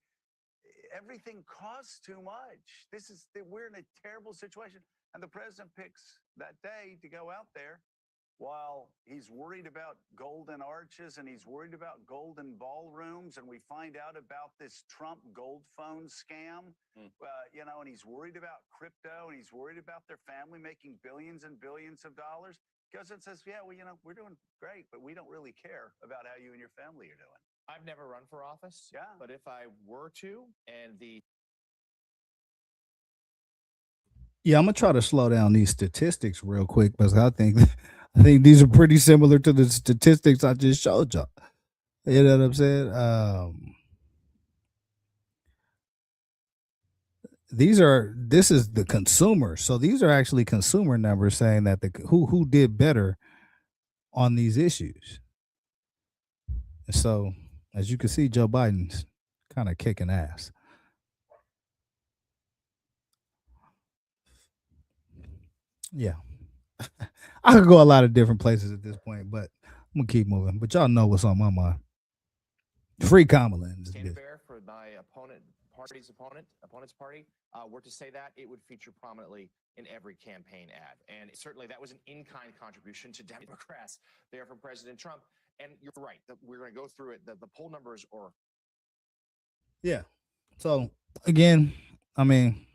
everything costs too much. We're in a terrible situation. And the president picks that day to go out there while he's worried about golden arches and he's worried about golden ballrooms. And we find out about this Trump gold phone scam, and he's worried about crypto and he's worried about their family making billions and billions of dollars. Goes and says, yeah, well, we're doing great, but we don't really care about how you and your family are doing. I've never run for office, but if I were to, and Yeah, I'm gonna try to slow down these statistics real quick because I think these are pretty similar to the statistics I just showed y'all. You know what I'm saying? This is the consumer. So these are actually consumer numbers saying that who did better on these issues. And so as you can see, Joe Biden's kind of kicking ass. Yeah. I could go a lot of different places at this point, but I'm gonna keep moving. But y'all know what's on my mind. Free Kamala in this Stand bitch. bear for my opponent's party, were to say that, it would feature prominently in every campaign ad. And certainly that was an in-kind contribution to Democrats there from President Trump. And you're right, we're going to go through it. The poll numbers are. Yeah. So again, I mean,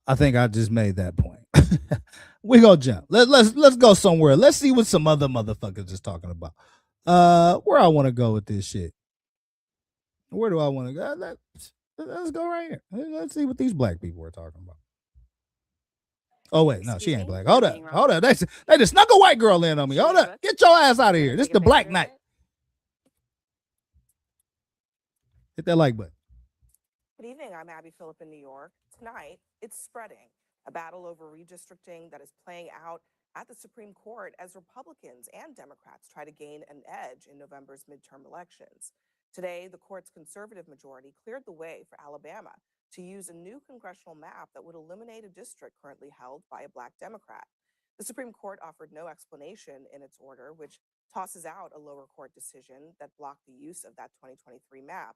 I think I just made that point. We gonna jump. Let's go somewhere. Let's see what some other motherfuckers is talking about. Where I want to go with this shit. Where do I want to go? Let's go right here. Let's see what these black people are talking about. Oh wait, no, she ain't black. Hold up. They just snuck a white girl in on me. Hold up, get your ass out of here. This is the Black Knight. Hit that like button. Good evening. I'm Abby Phillip in New York. Tonight, it's spreading. A battle over redistricting that is playing out at the Supreme Court as Republicans and Democrats try to gain an edge in November's midterm elections. Today, the court's conservative majority cleared the way for Alabama to use a new congressional map that would eliminate a district currently held by a Black Democrat. The Supreme Court offered no explanation in its order, which tosses out a lower court decision that blocked the use of that 2023 map.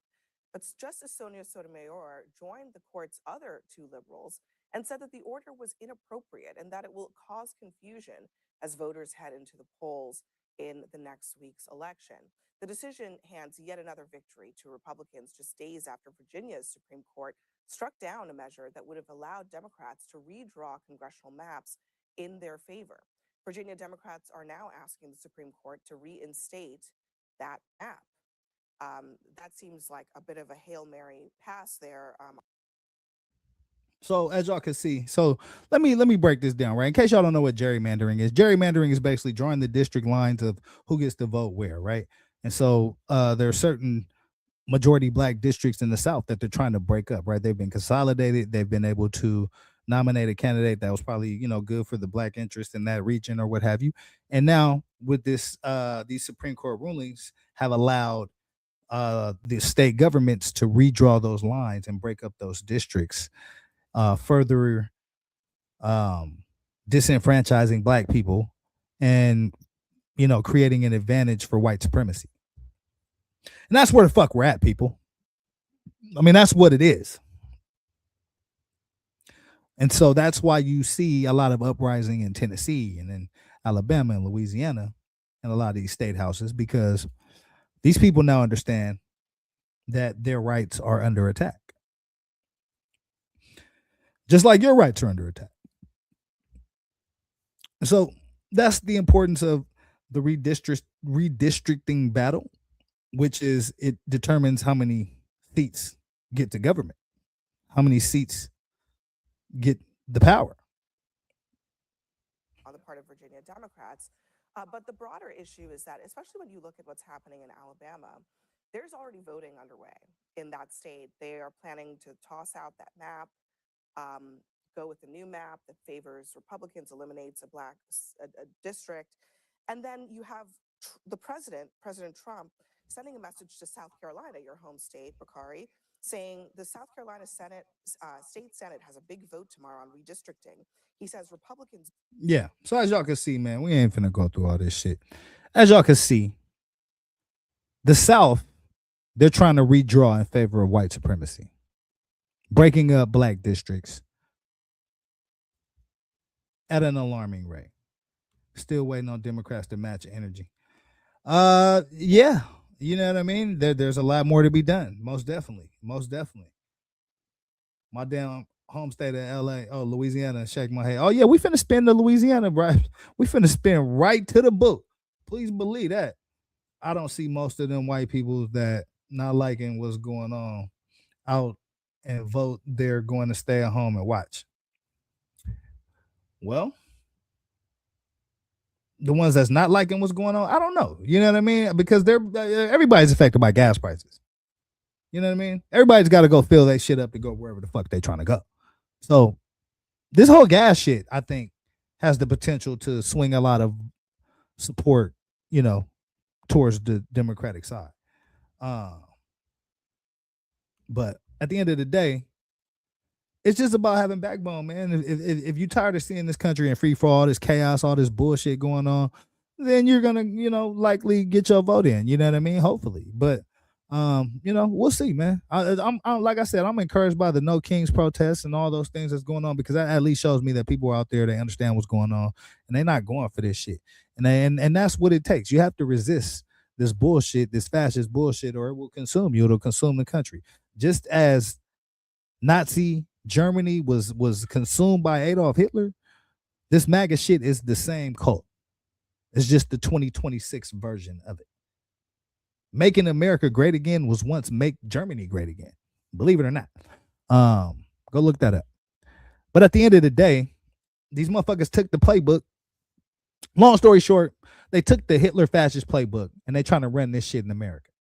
But Justice Sonia Sotomayor joined the court's other two liberals and said that the order was inappropriate and that it will cause confusion as voters head into the polls in the next week's election. The decision hands yet another victory to Republicans just days after Virginia's Supreme Court struck down a measure that would have allowed Democrats to redraw congressional maps in their favor. Virginia Democrats are now asking the Supreme Court to reinstate that map. That seems like a bit of a Hail Mary pass there. So as y'all can see, so let me break this down, right? In case y'all don't know what gerrymandering is basically drawing the district lines of who gets to vote where, right? And so there are certain majority Black districts in the South that they're trying to break up, right? They've been consolidated. They've been able to nominate a candidate that was probably, good for the Black interest in that region or what have you. And now with this, these Supreme Court rulings have allowed the state governments to redraw those lines and break up those districts, further disenfranchising Black people and creating an advantage for white supremacy. And that's where the fuck we're at, people. I mean, that's what it is. And so that's why you see a lot of uprising in Tennessee and in Alabama and Louisiana and a lot of these state houses, because these people now understand that their rights are under attack. Just like your rights are under attack. So that's the importance of the redistricting battle, which is it determines how many seats get to government, how many seats get the power. On the part of Virginia Democrats. But the broader issue is that, especially when you look at what's happening in Alabama, there's already voting underway in that state. They are planning to toss out that map, go with a new map that favors Republicans, eliminates a Black district. And then you have the President Trump, sending a message to South Carolina, your home state, Bakari, saying the South Carolina State Senate has a big vote tomorrow on redistricting. He says Republicans. Yeah. So as y'all can see, man, we ain't finna go through all this shit. As y'all can see, the South, they're trying to redraw in favor of white supremacy, breaking up Black districts at an alarming rate. Still waiting on Democrats to match energy. Yeah. You know what I mean? There's a lot more to be done. Most definitely. My damn home state of LA. Oh, Louisiana, shake my head. Oh, yeah, we finna spin to Louisiana, bro. We finna spin right to the book. Please believe that. I don't see most of them white people that not liking what's going on out and vote. They're going to stay at home and watch. Well, the ones that's not liking what's going on, I don't know. You know what I mean? Because everybody's affected by gas prices. You know what I mean? Everybody's got to go fill that shit up to go wherever the fuck they trying to go. So this whole gas shit, I think, has the potential to swing a lot of support, towards the Democratic side. But at the end of the day, it's just about having backbone, man. If you're tired of seeing this country in free for all this chaos, all this bullshit going on, then you're gonna, likely get your vote in. You know what I mean? Hopefully, but we'll see, man. I'm like I said, I'm encouraged by the No Kings protests and all those things that's going on, because that at least shows me that people are out there, they understand what's going on, and they're not going for this shit. And that's what it takes. You have to resist this bullshit, this fascist bullshit, or it will consume you. It'll consume the country, just as Nazi Germany was consumed by Adolf Hitler. This MAGA shit is the same cult. It's just the 2026 version of it. Making America great again was once make Germany great again. Believe it or not. Go look that up. But at the end of the day, these motherfuckers took the playbook. Long story short, they took the Hitler fascist playbook and they trying to run this shit in America.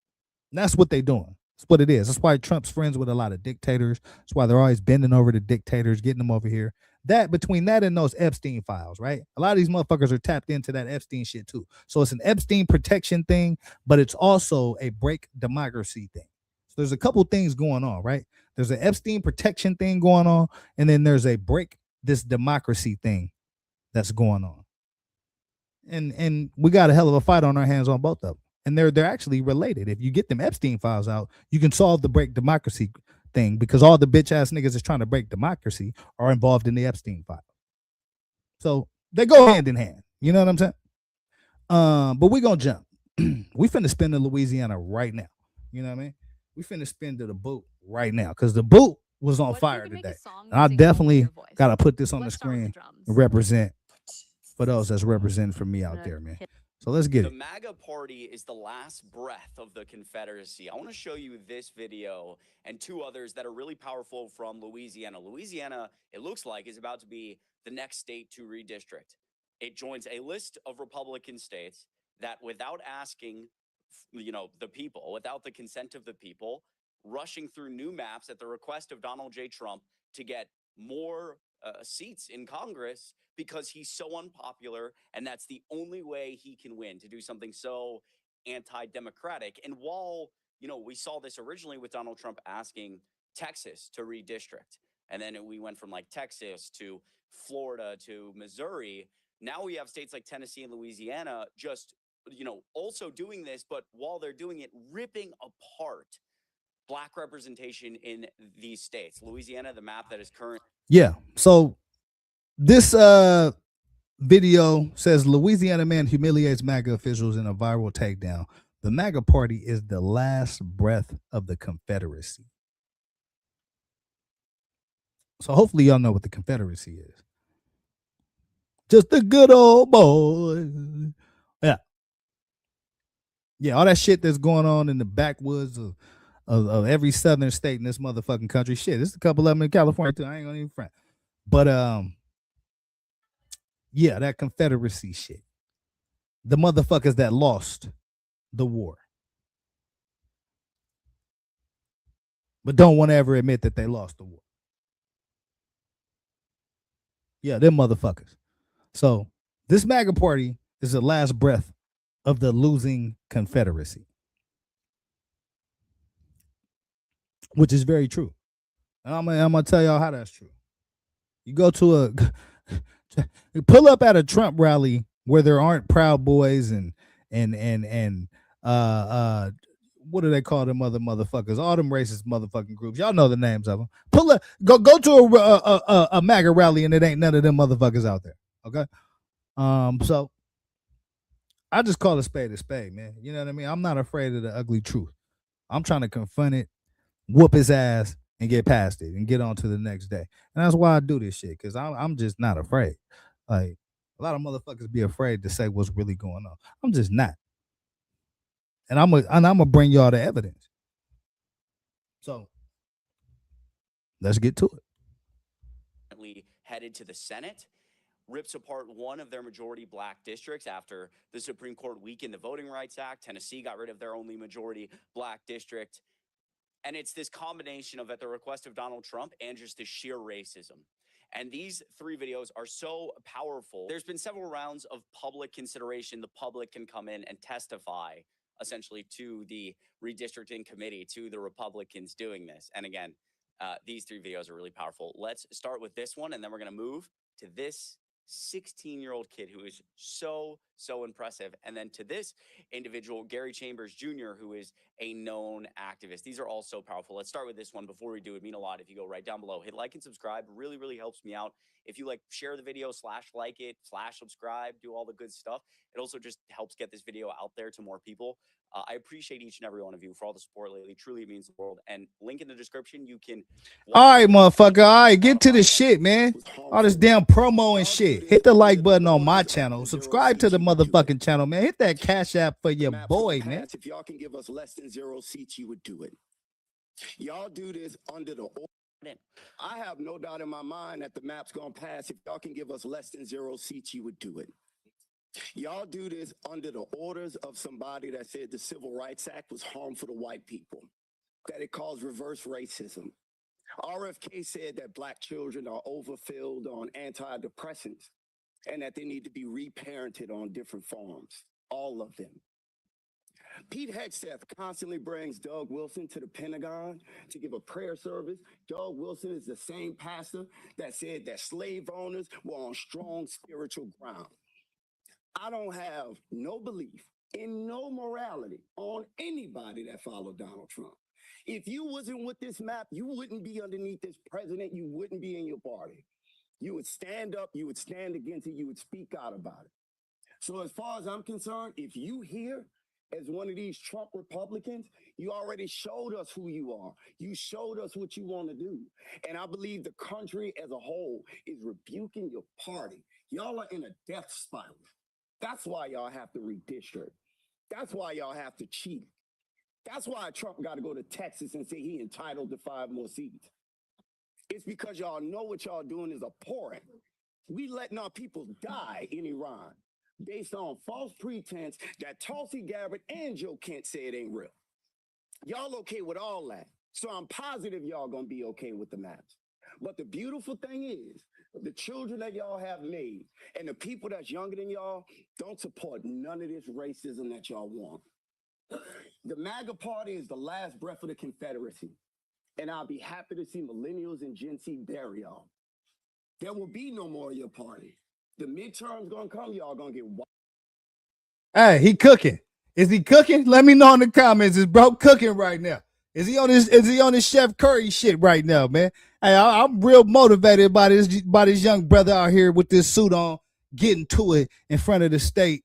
And that's what they doing. That's what it is. That's why Trump's friends with a lot of dictators. That's why they're always bending over to dictators, getting them over here. That between that and those Epstein files, right? A lot of these motherfuckers are tapped into that Epstein shit too. So it's an Epstein protection thing, but it's also a break democracy thing. So there's a couple things going on, right? There's an Epstein protection thing going on, and then there's a break this democracy thing that's going on. And we got a hell of a fight on our hands on both of them. And they're actually related. If you get them Epstein files out, you can solve the break democracy thing, because all the bitch ass niggas is trying to break democracy are involved in the Epstein file. So they go hand in hand. You know what I'm saying? But we gonna jump. We finna spin to Louisiana right now. You know what I mean? We finna spin to the boot right now, because the boot was on fire today. And I definitely gotta put this on the screen and represent for those that's representing for me out there, man. So let's get it. The MAGA party is the last breath of the Confederacy. I want to show you this video and two others that are really powerful from Louisiana. Louisiana, it looks like, is about to be the next state to redistrict. It joins a list of Republican states that, without asking, the people, without the consent of the people, rushing through new maps at the request of Donald J. Trump to get more seats in Congress, because he's so unpopular, and that's the only way he can win, to do something so anti-democratic. And while, we saw this originally with Donald Trump asking Texas to redistrict, and then we went from like Texas to Florida to Missouri, now we have states like Tennessee and Louisiana just, also doing this, but while they're doing it, ripping apart Black representation in these states. Louisiana, the map that is current. Yeah. So this video says Louisiana man humiliates MAGA officials in a viral takedown. The MAGA party is the last breath of the Confederacy. So hopefully y'all know what the Confederacy is. Just a good old boy. Yeah. Yeah, all that shit that's going on in the backwoods of every southern state in this motherfucking country. Shit, there's a couple of them in California too. I ain't gonna even front. But yeah, that Confederacy shit. The motherfuckers that lost the war, but don't want to ever admit that they lost the war. Yeah, them motherfuckers. So this MAGA party is the last breath of the losing Confederacy, which is very true. And I'm gonna tell y'all how that's true. You go to pull up at a Trump rally where there aren't Proud Boys and what do they call them other motherfuckers? All them racist motherfucking groups. Y'all know the names of them. Go to a MAGA rally and it ain't none of them motherfuckers out there. Okay. So I just call a spade, man. You know what I mean? I'm not afraid of the ugly truth. I'm trying to confront it, whoop his ass, and get past it and get on to the next day. And that's why I do this shit, because I'm just not afraid. Like, a lot of motherfuckers be afraid to say what's really going on. I'm just not. And I'm gonna bring y'all the evidence. So let's get to it. Headed to the Senate, rips apart one of their majority Black districts after the Supreme Court weakened the Voting Rights Act. Tennessee got rid of their only majority Black district. And it's this combination of, at the request of Donald Trump, and just the sheer racism. And these three videos are so powerful. There's been several rounds of public consideration. The public can come in and testify, essentially, to the redistricting committee, to the Republicans doing this. And again, These 3 videos are really powerful. Let's start with this one, and then we're going to move to this 16-year-old kid who is so impressive. And then to this individual, Gary Chambers Jr., who is a known activist. These are all so powerful. Let's start with this one. Before we do, it'd mean a lot if you go right down below, hit like and subscribe. Really helps me out. If you like, share the video, /like it, /subscribe, do all the good stuff. It also just helps get this video out there to more people. I appreciate each and every one of you for all the support lately. Truly means the world. And link in the description. You can. All right, motherfucker. All right, get to the shit, man. All this damn promo and shit. Hit the like button on my channel. Subscribe to the motherfucking channel, man. Hit that Cash App for your boy, man. If y'all can give us less than 0 seats, you would do it. Y'all do this under the order. I have no doubt in my mind that the map's gonna pass. If y'all can give us less than 0 seats, you would do it. Y'all do this under the orders of somebody that said the Civil Rights Act was harmful to white people, that it caused reverse racism. RFK said that black children are overfilled on antidepressants and that they need to be reparented on different forms, all of them. Pete Hegseth constantly brings Doug Wilson to the Pentagon to give a prayer service. Doug Wilson is the same pastor that said that slave owners were on strong spiritual ground. I don't have no belief in no morality on anybody that followed Donald Trump. If you wasn't with this map, you wouldn't be underneath this president. You wouldn't be in your party. You would stand up, you would stand against it, you would speak out about it. So as far as I'm concerned, if you here as one of these Trump Republicans, you already showed us who you are. You showed us what you want to do. And I believe the country as a whole is rebuking your party. Y'all are in a death spiral. That's why y'all have to redistrict. That's why y'all have to cheat. That's why Trump got to go to Texas and say he entitled to 5 more seats. It's because y'all know what y'all doing is abhorrent. We letting our people die in Iran based on false pretense that Tulsi Gabbard and Joe Kent said ain't real. Y'all okay with all that. So I'm positive y'all gonna be okay with the maps. But the beautiful thing is, the children that y'all have made and the people that's younger than y'all don't support none of this racism that y'all want. The MAGA party is the last breath of the Confederacy. And I'll be happy to see millennials and Gen Z bury y'all. There will be no more of your party. The midterms gonna come, y'all gonna get wild. Hey, he cooking. Is he cooking? Let me know in the comments. Is bro cooking right now? Is he on his Chef Curry shit right now, man? Hey, I'm real motivated by this young brother out here with this suit on, getting to it in front of the state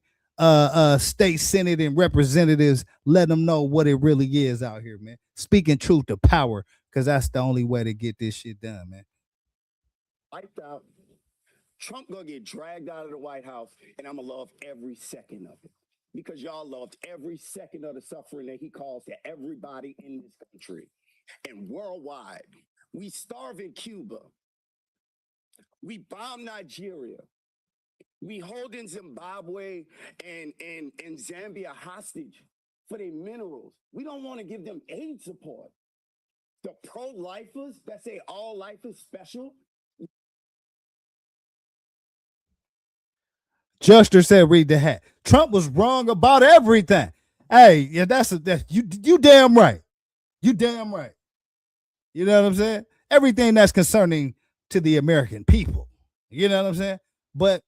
Senate and representatives, letting them know what it really is out here, man. Speaking truth to power, because that's the only way to get this shit done, man. Wiped out. Trump gonna get dragged out of the White House, and I'm gonna love every second of it. Because y'all loved every second of the suffering that he caused to everybody in this country. And worldwide, we starve in Cuba. We bomb Nigeria. We hold in Zimbabwe and Zambia hostage for their minerals. We don't want to give them aid support. The pro-lifers that say all life is special. Juster said, read the hat. Trump was wrong about everything. Hey, yeah, that's you damn right. You damn right. You know what I'm saying? Everything that's concerning to the American people. You know what I'm saying? But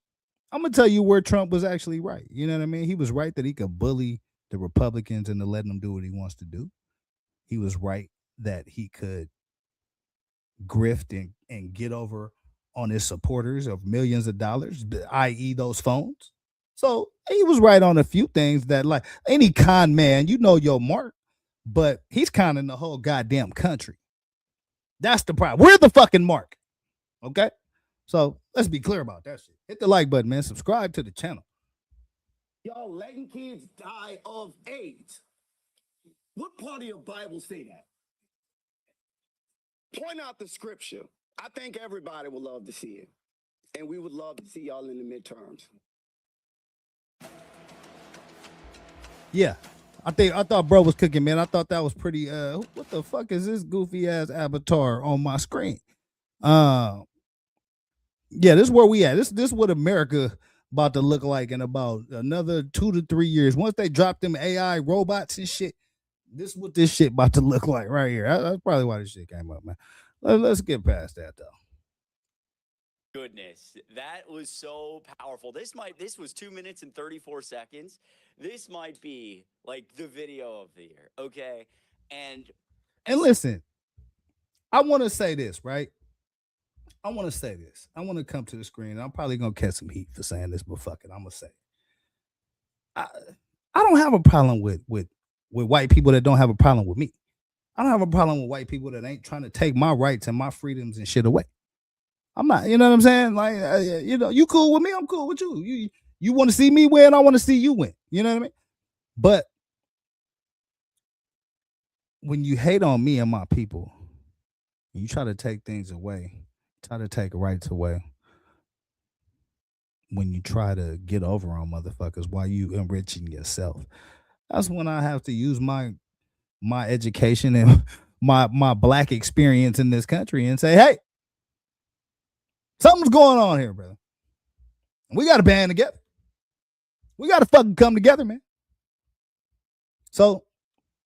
I'm going to tell you where Trump was actually right. You know what I mean? He was right that he could bully the Republicans into letting them do what he wants to do. He was right that he could grift and get over on his supporters of millions of dollars, i.e. those phones. So he was right on a few things that, like any con man, you know your mark, but he's conning the whole goddamn country. That's the problem. We're the fucking mark. Okay? So let's be clear about that shit. Hit the like button, man. Subscribe to the channel. Y'all letting kids die of AIDS. What part of your Bible say that? Point out the scripture. I think everybody would love to see it. And we would love to see y'all in the midterms. Yeah. I thought bro was cooking, man. I thought that was pretty what the fuck is this goofy ass avatar on my screen? Yeah, this is where we at. This is what America about to look like in about another 2 to 3 years. Once they drop them AI robots and shit, this is what this shit about to look like right here. That's probably why this shit came up, man. Let's get past that though. Goodness, that was so powerful. This was 2 minutes and 34 seconds. This might be like the video of the year, okay? And listen, I want to say this, right? I want to say this. I want to come to the screen. I'm probably gonna catch some heat for saying this, but fuck it, I'm gonna say it. I don't have a problem with white people that don't have a problem with me. I don't have a problem with white people that ain't trying to take my rights and my freedoms and shit away. I'm not, you know what I'm saying? Like, you cool with me, I'm cool with you. You want to see me win, I want to see you win. You know what I mean? But when you hate on me and my people, you try to take things away, try to take rights away, when you try to get over on motherfuckers while you enriching yourself, that's when I have to use my education and my black experience in this country and say, hey, something's going on here, brother. We got to band together. We got to fucking come together, man. So,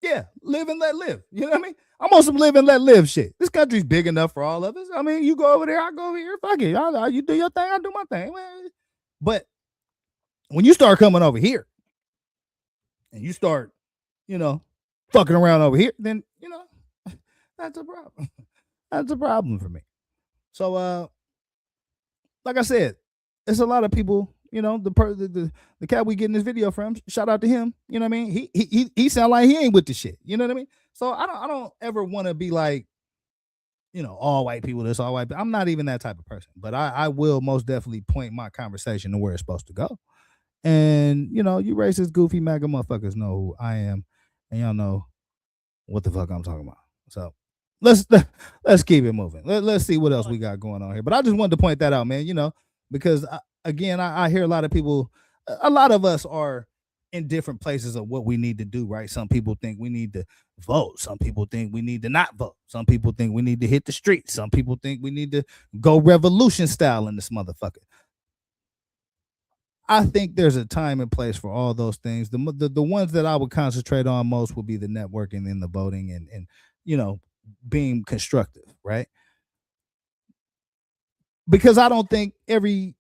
yeah, live and let live. You know what I mean? I'm on some live and let live shit. This country's big enough for all of us. I mean, you go over there, I go over here. Fuck it. You do your thing, I do my thing. But when you start coming over here and you start, fucking around over here, then, that's a problem. That's a problem for me. So, like I said, it's a lot of people. The cat we getting this video from. Shout out to him. You know what I mean? He sound like he ain't with the shit. You know what I mean? So I don't ever want to be like, all white people. This all white. I'm not even that type of person. But I will most definitely point my conversation to where it's supposed to go. And you racist, goofy, MAGA motherfuckers know who I am, and y'all know what the fuck I'm talking about. So let's keep it moving. Let's see what else we got going on here. But I just wanted to point that out, man. Because I hear a lot of people, a lot of us are in different places of what we need to do, right? Some people think we need to vote. Some people think we need to not vote. Some people think we need to hit the streets. Some people think we need to go revolution style in this motherfucker. I think there's a time and place for all those things. The ones that I would concentrate on most would be the networking and the voting and being constructive, right? Because I don't think every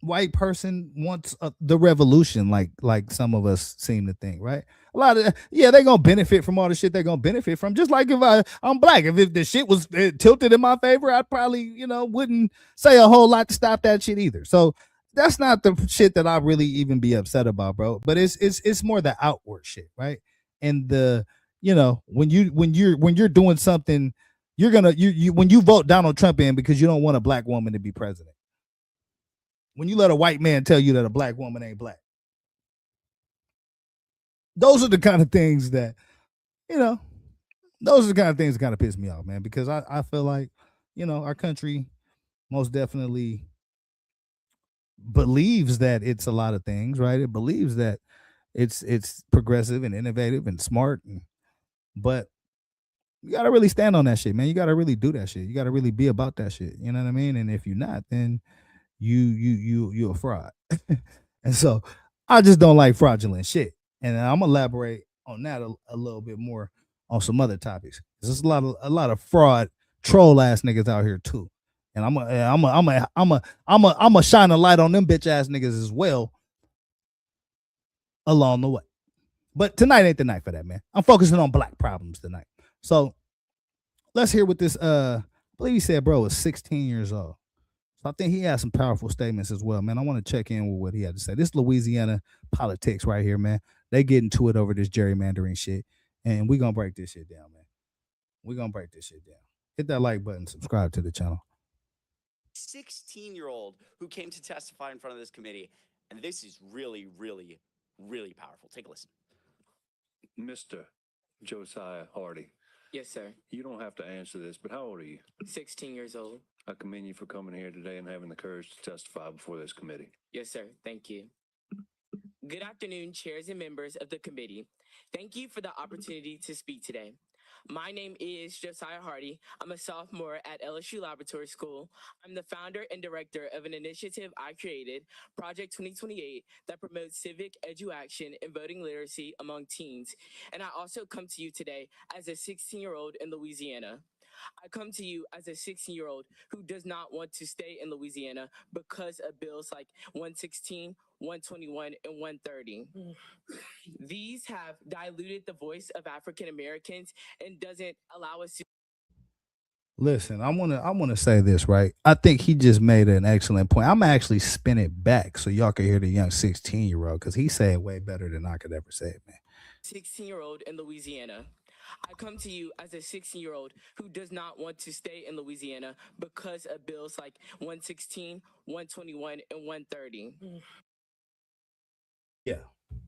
white person wants the revolution like some of us seem to think, right? A lot of they're gonna benefit from all the shit they're gonna benefit from. Just like if I'm black, if the shit was tilted in my favor, I probably wouldn't say a whole lot to stop that shit either. So that's not the shit that I really even be upset about, bro. But it's more the outward shit, right? And the when you're doing something, you're gonna when you vote Donald Trump in because you don't want a black woman to be president. When you let a white man tell you that a black woman ain't black. Those are the kind of things that, those are the kind of things that kind of piss me off, man, because I feel like, our country most definitely believes that it's a lot of things, right? It believes that it's progressive and innovative and smart, but you got to really stand on that shit, man. You got to really do that shit. You got to really be about that shit. You know what I mean? And if you're not, then you're a fraud. And so I just don't like fraudulent shit. And I'm gonna elaborate on that a little bit more on some other topics. There's a lot of fraud troll ass niggas out here too. And I'm a shine a light on them bitch ass niggas as well along the way. But tonight ain't the night for that, man. I'm focusing on black problems tonight. So let's hear what this I believe he said bro was 16 years old. So I think he had some powerful statements as well, man. I want to check in with what he had to say. This Louisiana politics right here, man. They get into it over this gerrymandering shit. And we're going to break this shit down, man. We're going to break this shit down. Hit that like button. Subscribe to the channel. 16-year-old who came to testify in front of this committee. And this is really, really, really powerful. Take a listen. Mr. Josiah Hardy. Yes, sir. You don't have to answer this, but how old are you? 16 years old. I commend you for coming here today and having the courage to testify before this committee. Yes, sir. Thank you. Good afternoon, chairs and members of the committee. Thank you for the opportunity to speak today. My name is Josiah Hardy. I'm a sophomore at LSU Laboratory School. I'm the founder and director of an initiative I created, Project 2028, that promotes civic education and voting literacy among teens. And I also come to you today as a 16-year-old in Louisiana. I come to you as a 16-year-old who does not want to stay in Louisiana because of bills like 116, 121, and 130. These have diluted the voice of African Americans and doesn't allow us to. Listen, I wanna say this, right? I think he just made an excellent point. I'm actually spin it back so y'all can hear the young 16-year-old because he said it way better than I could ever say it, man. 16-year-old in Louisiana. I come to you as a 16-year-old who does not want to stay in Louisiana because of bills like 116, 121, and 130. Yeah.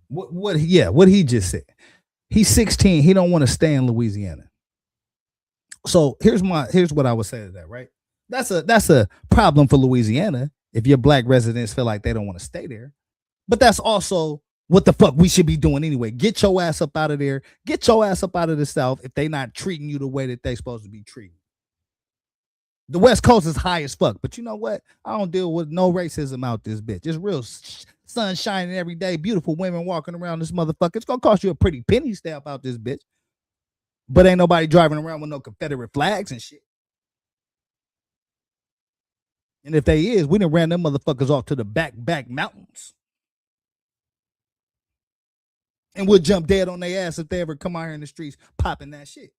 What he just said. He's 16, he don't want to stay in Louisiana. So here's what I would say to that, right? That's a problem for Louisiana if your black residents feel like they don't want to stay there. But that's also what the fuck we should be doing anyway. Get your ass up out of there. Get your ass up out of the South if they not treating you the way that they supposed to be treated. The West Coast is high as fuck, but you know what? I don't deal with no racism out this bitch. It's real sun shining every day, beautiful women walking around this motherfucker. It's gonna cost you a pretty penny to stay up out this bitch. But ain't nobody driving around with no Confederate flags and shit. And if they is, we done ran them motherfuckers off to the back mountains. And we'll jump dead on their ass if they ever come out here in the streets popping that shit.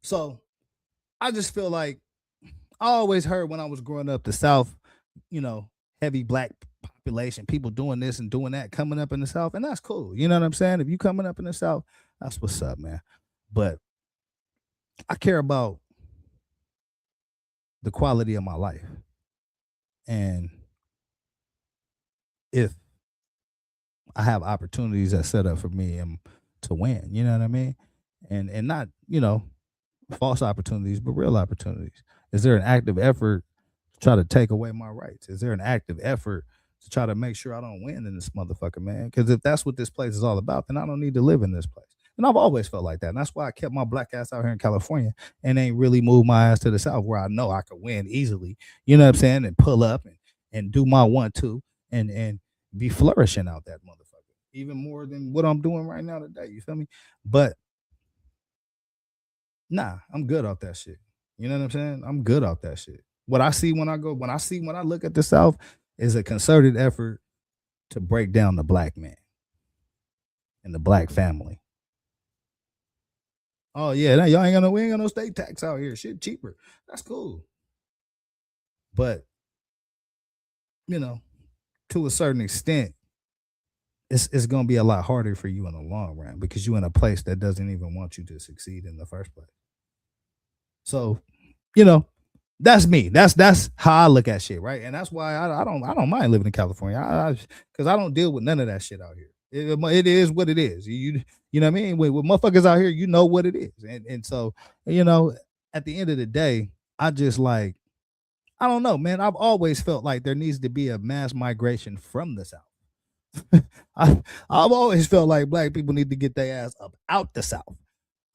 So I just feel like I always heard when I was growing up, the South, heavy black population, people doing this and doing that, coming up in the South, and that's cool. You know what I'm saying? If you coming up in the South, that's what's up, man. But I care about the quality of my life. And if I have opportunities that set up for me and to win, you know what I mean? And not, false opportunities, but real opportunities. Is there an active effort to try to take away my rights? Is there an active effort to try to make sure I don't win in this motherfucker, man? Because if that's what this place is all about, then I don't need to live in this place. And I've always felt like that. And that's why I kept my black ass out here in California and ain't really moved my ass to the South where I know I could win easily. You know what I'm saying? And pull up and do my 1-2 and be flourishing out that motherfucker. Even more than what I'm doing right now today. You feel me? But nah, I'm good off that shit. You know what I'm saying? I'm good off that shit. What I see when I look at the South is a concerted effort to break down the black man and the black family. Oh yeah, we ain't got no state tax out here. Shit cheaper. That's cool. But to a certain extent, it's gonna be a lot harder for you in the long run because you're in a place that doesn't even want you to succeed in the first place. So, that's me. That's how I look at shit, right? And that's why I don't mind living in California. Because I don't deal with none of that shit out here. It is what it is. You know what I mean? With motherfuckers out here, you know what it is. And so, at the end of the day, I just like, I don't know, man. I've always felt like there needs to be a mass migration from the South. I've always felt like black people need to get their ass up out the South.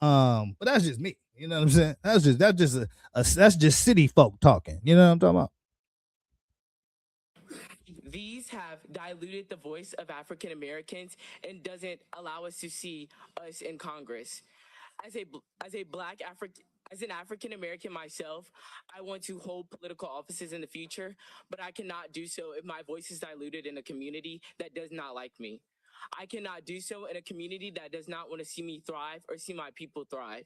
But that's just me. You know what I'm saying? That's just city folk talking. You know what I'm talking about? These have diluted the voice of African Americans and doesn't allow us to see us in Congress. As an African American myself, I want to hold political offices in the future, but I cannot do so if my voice is diluted in a community that does not like me. I cannot do so in a community that does not want to see me thrive or see my people thrive.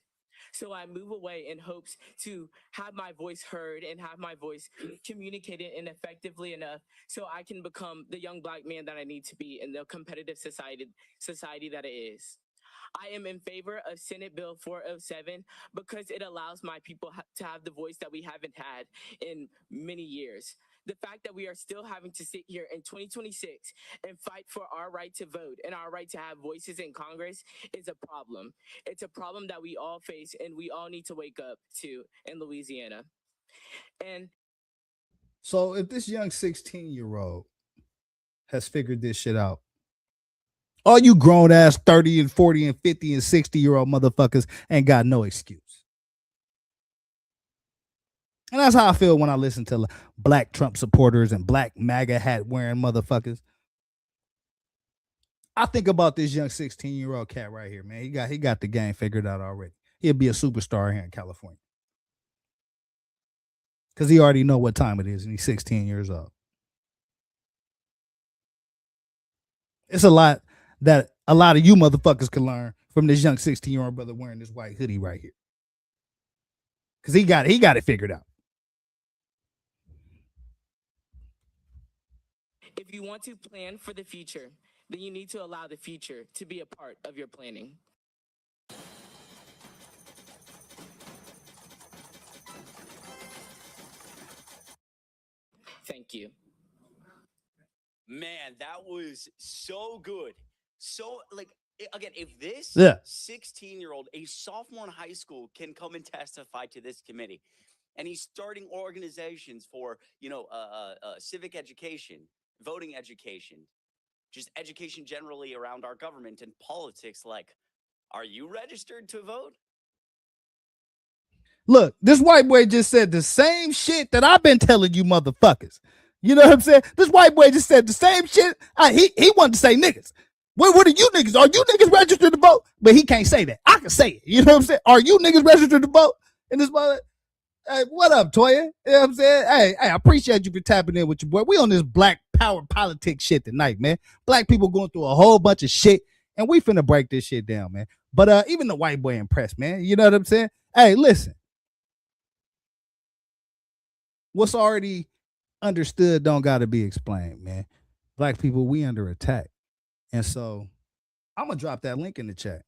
So I move away in hopes to have my voice heard and have my voice communicated and effectively enough so I can become the young black man that I need to be in the competitive society that it is. I am in favor of Senate Bill 407 because it allows my people to have the voice that we haven't had in many years. The fact that we are still having to sit here in 2026 and fight for our right to vote and our right to have voices in Congress is a problem. It's a problem that we all face and we all need to wake up to in Louisiana. And so if this young 16-year-old has figured this shit out, All you grown ass 30 and 40 and 50 and 60-year-old motherfuckers ain't got no excuse. And that's how I feel when I listen to black Trump supporters and black MAGA hat wearing motherfuckers. I think about this young 16-year-old cat right here, man. He got the game figured out already. He'll be a superstar here in California. Because he already know what time it is and he's 16 years old. It's a lot that a lot of you motherfuckers can learn from this young 16-year-old brother wearing this white hoodie right here. Because he got it figured out. If you want to plan for the future, then you need to allow the future to be a part of your planning. Thank you. Man, that was so good. So, like, again, if this Yeah. 16-year-old, a sophomore in high school, can come and testify to this committee, and he's starting organizations for, civic education, voting education, just education generally around our government and politics, like, are you registered to vote? Look, this white boy just said the same shit that I've been telling you motherfuckers. You know what I'm saying? This white boy just said the same shit. He wanted to say niggas. What are you niggas? Are you niggas registered to vote? But he can't say that. I can say it. You know what I'm saying? Are you niggas registered to vote? In this mother, hey, what up, Toya? You know what I'm saying? Hey, I appreciate you for tapping in with your boy. We on this black power politics shit tonight, man. Black people going through a whole bunch of shit, and we finna break this shit down, man. But even the white boy impressed, man. You know what I'm saying? Hey, listen. What's already understood don't got to be explained, man. Black people, we under attack. And so I'm going to drop that link in the chat.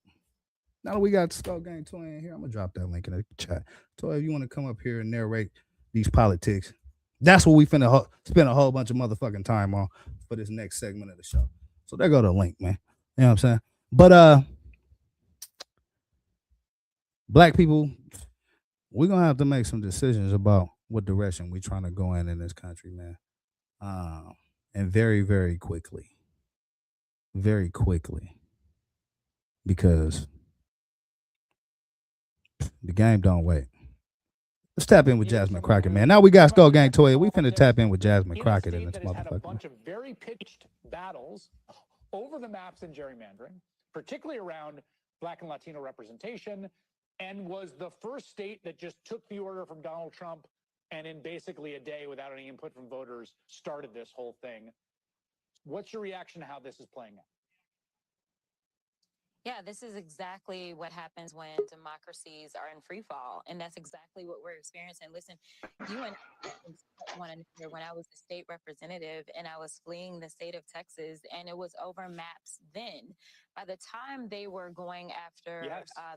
Now that we got Skull Gang Toy in here, I'm going to drop that link in the chat. Toy, if you want to come up here and narrate these politics, that's what we finna spend a whole bunch of motherfucking time on for this next segment of the show. So there go the link, man. You know what I'm saying? But black people, we're going to have to make some decisions about what direction we're trying to go in this country, man. And very, very quickly. Very quickly. Because the game don't wait. Let's tap in with Jasmine Crockett, man. Now we got Skull Gang Toy. We finna tap in with Jasmine Crockett in this motherfucker. Had a bunch of very pitched battles over the maps and gerrymandering, particularly around Black and Latino representation, and was the first state that just took the order from Donald Trump and in basically a day without any input from voters started this whole thing. What's your reaction to how this is playing out? Yeah, this is exactly what happens when democracies are in free fall. And that's exactly what we're experiencing. Listen, you and one another when I was a state representative and I was fleeing the state of Texas, and it was over maps then. By the time they were going after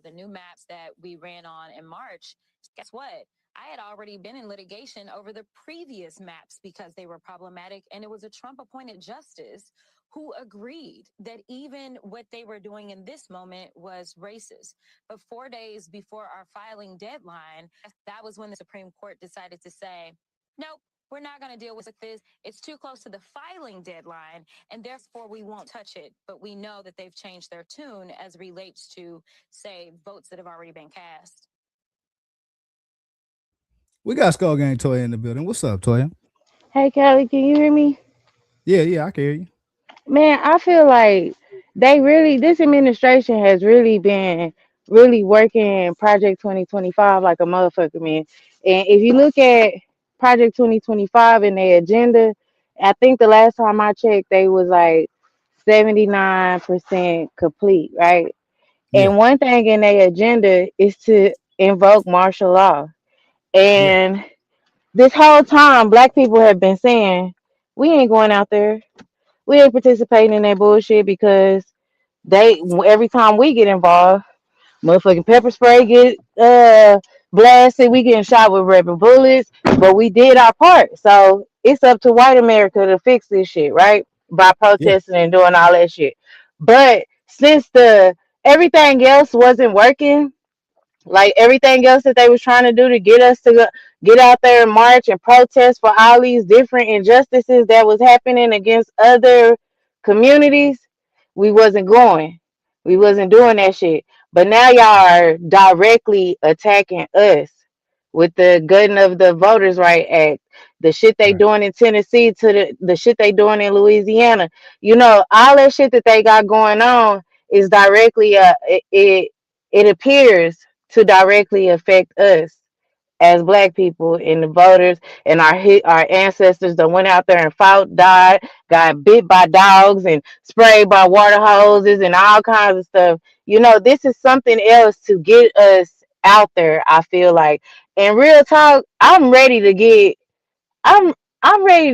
the new maps that we ran on in March, guess what? I had already been in litigation over the previous maps because they were problematic. And it was a Trump appointed justice who agreed that even what they were doing in this moment was racist. But 4 days before our filing deadline, that was when the Supreme Court decided to say, nope, we're not going to deal with this. It's too close to the filing deadline, and therefore we won't touch it. But we know that they've changed their tune as relates to, say, votes that have already been cast. We got Skull Gang Toya in the building. What's up, Toya? Hey, Kelly, can you hear me? Yeah, I can hear you. Man, I feel like this administration has really been really working Project 2025 like a motherfucker, man. And if you look at Project 2025 and their agenda, I think the last time I checked, they was like 79% complete, right? Yeah. And one thing in their agenda is to invoke martial law. And this whole time, Black people have been saying, we ain't going out there. We ain't participating in that bullshit because every time we get involved, motherfucking pepper spray get blasted. We getting shot with rubber bullets, but we did our part. So it's up to white America to fix this shit, right? By protesting and doing all that shit. But since everything else wasn't working, like everything else that they was trying to do to get us to get out there and march and protest for all these different injustices that was happening against other communities, we wasn't going. We wasn't doing that shit. But now y'all are directly attacking us with the gutting of the Voters' Right Act, the shit they Right. doing in Tennessee to the shit they doing in Louisiana. You know, all that shit that they got going on is directly it appears to directly affect us as black people and the voters and our ancestors that went out there and fought, died, got bit by dogs and sprayed by water hoses and all kinds of stuff. You know, this is something else to get us out there, I feel like. And real talk, I'm I'm ready to You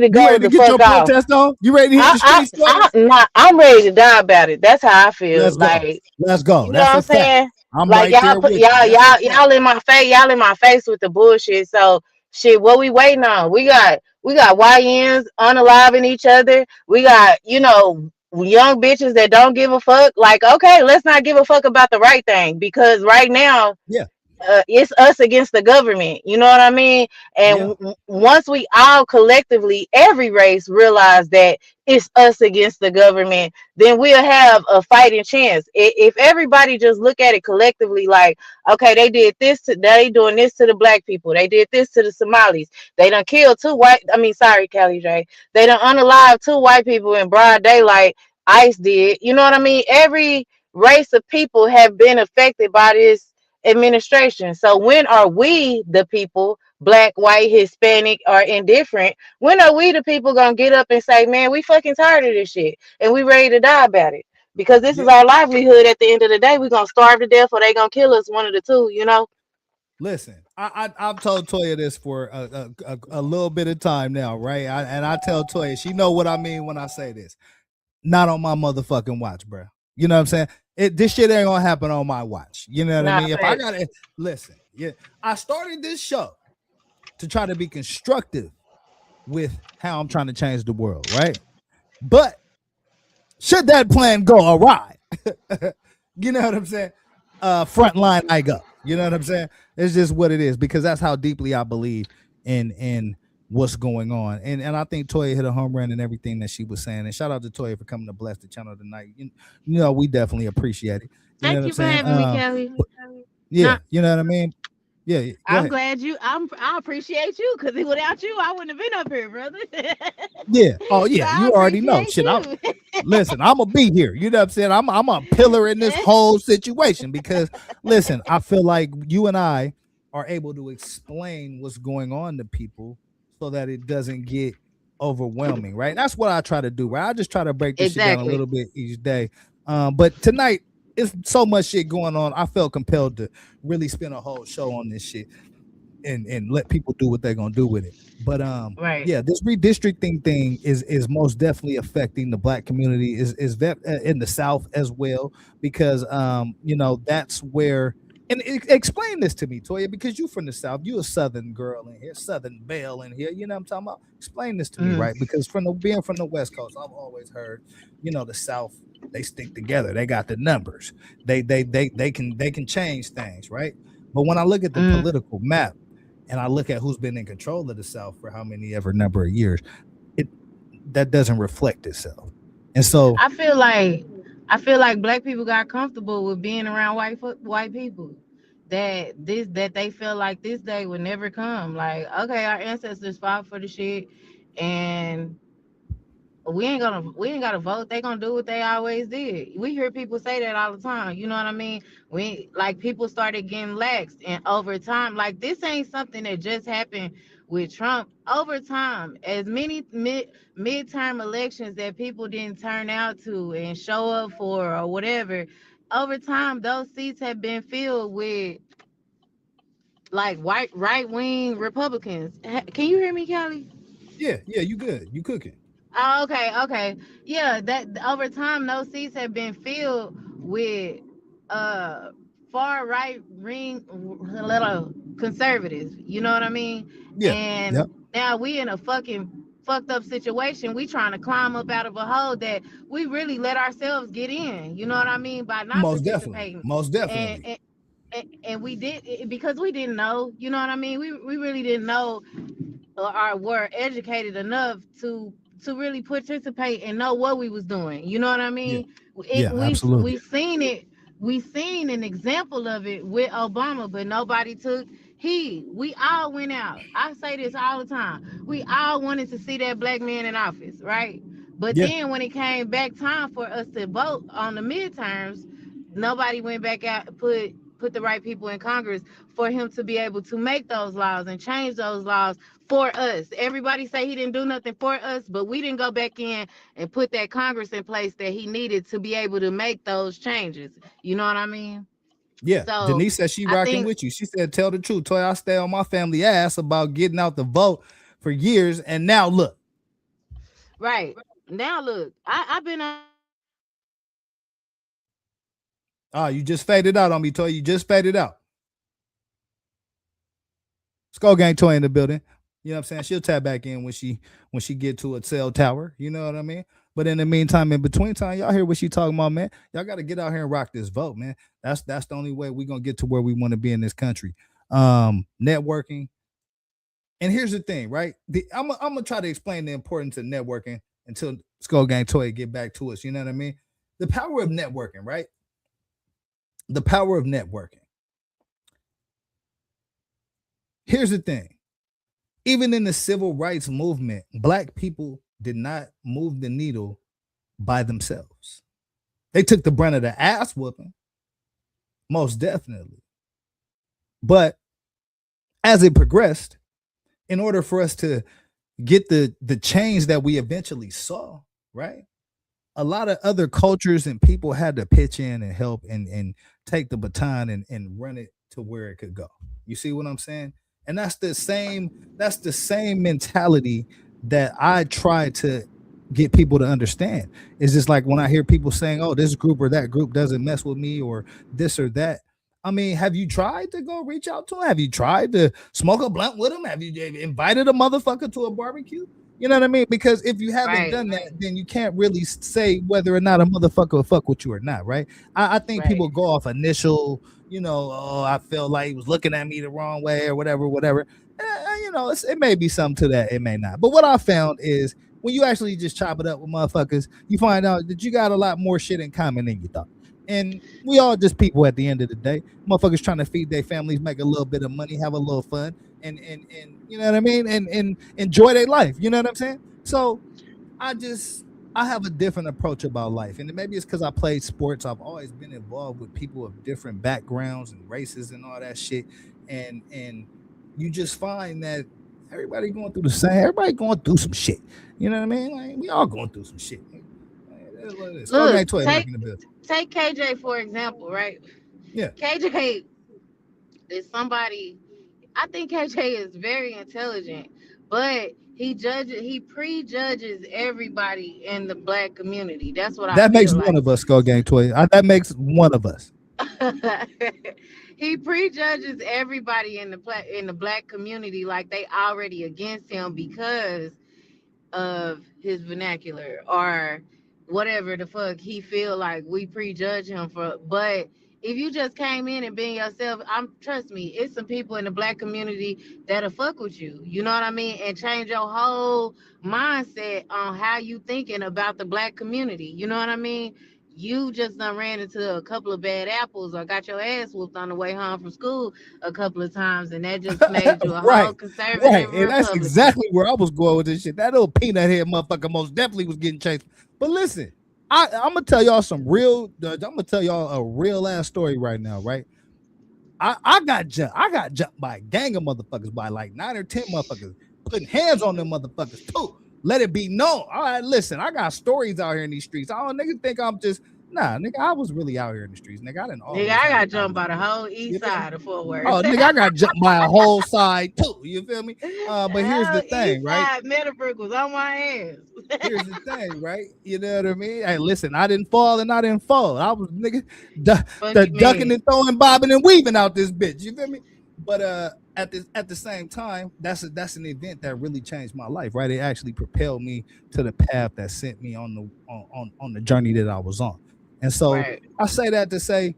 go ready to the get your fuck off. protest on? You ready to hit the streets, Shorty? I'm ready to die about it. That's how I feel. Let's go. Like, Let's go. you know what That's I'm a fact. saying? I'm Like right there with you. That's a fact. y'all in my face, with the bullshit. So shit, what we waiting on? We got YNs unaliving each other. We got, young bitches that don't give a fuck. Like, okay, let's not give a fuck about the right thing, because right now Yeah. it's us against the government. You know what I mean? And Yeah. once we all collectively, every race, realize that it's us against the government, then we'll have a fighting chance. If everybody just look at it collectively, like, okay, they doing this to the black people, they did this to the Somalis, they done killed Callie J, they done unalive 2 white people in broad daylight. ICE did. You know what I mean? Every race of people have been affected by this administration. So when are we the people, black, white, Hispanic, or indifferent, when are we the people gonna get up and say, man, we fucking tired of this shit and we ready to die about it? Because this is Yeah. our livelihood. At the end of the day, we gonna starve to death or they gonna kill us, one of the two, you know? Listen, I've told Toya this for a little bit of time now, right? And I tell Toya, she know what I mean when I say this. Not on my motherfucking watch, bro. You know what I'm saying? This shit ain't gonna happen on my watch. You know what I Nah, mean? If I facts. gotta listen, yeah, I started this show to try to be constructive with how I'm trying to change the world, right? But should that plan go awry, you know what I'm saying? Front line I go. You know what I'm saying? It's just what it is, because that's how deeply I believe in what's going on. And I think Toya hit a home run in everything that she was saying. And shout out to Toya for coming to bless the channel tonight. We definitely appreciate it. You know Thank what I'm you for saying? having me, Kelly. Yeah, Not, you know what I mean? Yeah, go I'm ahead. glad I appreciate you, because without you, I wouldn't have been up here, brother. Yeah. Oh So yeah, I you already know. appreciate Shit, you. listen, I'm gonna be here. You know what I'm saying? I'm a pillar in this whole situation, because listen, I feel like you and I are able to explain what's going on to people so that it doesn't get overwhelming, right? That's what I try to do, right? I just try to break this shit down a Exactly. little bit each day. But tonight it's so much shit going on. I felt compelled to really spend a whole show on this shit and let people do what they're gonna do with it. But Right. yeah, this redistricting thing is most definitely affecting the black community, in the South as well, because that's where. And explain this to me, Toya, because you from the South, you a Southern girl in here, Southern belle in here. You know what I'm talking about? Explain this to me, Mm. right? Because being from the West Coast, I've always heard, the South, they stick together. They got the numbers. They can change things, right? But when I look at the Mm. political map, and I look at who's been in control of the South for how many ever number of years, it that doesn't reflect itself. And so, I feel like I feel like black people got comfortable with being around white people. That they feel like this day would never come. Like, okay, our ancestors fought for the shit, and we ain't gotta vote. They gonna do what they always did. We hear people say that all the time. You know what I mean? We like people started getting lax, and over time, like this ain't something that just happened with Trump. Over time, as many midterm elections that people didn't turn out to and show up for or whatever, over time those seats have been filled with like white right wing Republicans. Can you hear me, Kelly? yeah, you good, you cooking. Oh, okay. Yeah, that over time those seats have been filled with uh far right ring little conservatives. You know what I mean? Yeah, yep, And now we in a fucking fucked up situation. We trying to climb up out of a hole that we really let ourselves get in. You know what I mean? By not most definitely, participating. most And definitely. and we did because we didn't know. You know what I mean? We really didn't know or were educated enough to to really participate and know what we was doing. You know what I Yeah. mean? Yeah, absolutely. We seen it. We seen an example of it with Obama, but nobody took heed. We all went out. I say this all the time. We all wanted to see that black man in office, right? But Yeah. then when it came back time for us to vote on the midterms, nobody went back out put the right people in Congress for him to be able to make those laws and change those laws for us. Everybody say he didn't do nothing for us, but we didn't go back in and put that Congress in place that he needed to be able to make those changes. You know what I mean? Yeah. So Denise said she I rocking think with you. She said, tell the truth. Toy, I stay on my family ass about getting out the vote for years. And now look. right now, look, I've been on. Ah, you just faded out on me, Toy. You just faded out. Skull Gang Toy in the building. You know what I'm saying? She'll tap back in when she get to a cell tower. You know what I mean? But in the meantime, in between time, y'all hear what she talking about, man. Y'all got to get out here and rock this vote, man. That's the only way we're gonna get to where we want to be in this country. Networking. And here's the thing, right? I'm gonna try to explain the importance of networking until Skull Gang Toy get back to us. You know what I mean? The power of networking, right? The power of networking. Here's the thing. Even in the civil rights movement, black people did not move the needle by themselves. They took the brunt of the ass whooping, most definitely. But as it progressed, in order for us to get the change that we eventually saw, right? A lot of other cultures and people had to pitch in and help and take the baton and run it to where it could go. You see what I'm saying? And that's the same mentality that I try to get people to understand. It's just like when I hear people saying, "Oh, this group or that group doesn't mess with me," or this or that. I mean, have you tried to go reach out to them? Have you tried to smoke a blunt with them? Have you invited a motherfucker to a barbecue? You know what I mean? Because if you haven't Right, done that, then you can't really say whether or not a motherfucker will fuck with you or not, right? I think right. people go off initial, oh, I felt like he was looking at me the wrong way or whatever, whatever. It may be something to that, it may not. But what I found is when you actually just chop it up with motherfuckers, you find out that you got a lot more shit in common than you thought. And we all just people at the end of the day. Motherfuckers trying to feed their families, make a little bit of money, have a little fun, and you know what I mean, and enjoy their life. You know what I'm saying? So I have a different approach about life, and maybe it's because I played sports. I've always been involved with people of different backgrounds and races and all that shit, and you just find that everybody going through the same. Everybody going through some shit. You know what I mean? Like we all going through some shit. Skull Gang Look, Toy back in the building. take KJ for example, right? Yeah. KJ is somebody. I think KJ is very intelligent, but he prejudges everybody in the black community. That's what I That makes feel one like. of us, Skull Gang Toy. That makes one of us. He prejudges everybody in the black community like they already against him because of his vernacular or whatever the fuck he feel like we prejudge him for. But if you just came in and being yourself, trust me, it's some people in the black community that'll fuck with you. You know what I mean? And change your whole mindset on how you thinking about the black community. You know what I mean? You just done ran into a couple of bad apples or got your ass whooped on the way home from school a couple of times, and that just made you a whole Right. Right. conservative And that's Republican. exactly where I was going with this shit. That little peanut head motherfucker most definitely was getting chased. But listen, I'm gonna tell y'all I'm gonna tell y'all a real ass story right now, right? I got jumped. I got jumped by a gang of motherfuckers, by like 9 or 10 motherfuckers, putting hands on them motherfuckers too. Let it be known. All right, listen, I got stories out here in these streets. I don't niggas think I'm just nigga. I was really out here in the streets, nigga. I didn't Nigga, always I have a got jumped problem. by the whole You east feel me? side of Fort Worth. Oh, nigga, I got jumped by a whole side too. You feel me? The But here's the whole thing, east right? side Meadowbrook was on my ass. Here's the thing, right? You know what I mean? Hey, listen, I didn't fall and I didn't fall. I was nigga Fuck the you, ducking man. and throwing, bobbing and weaving out this bitch. You feel me? But at the same time, that's an event that really changed my life, right? It actually propelled me to the path that sent me on the journey that I was on. And so Right. I say that to say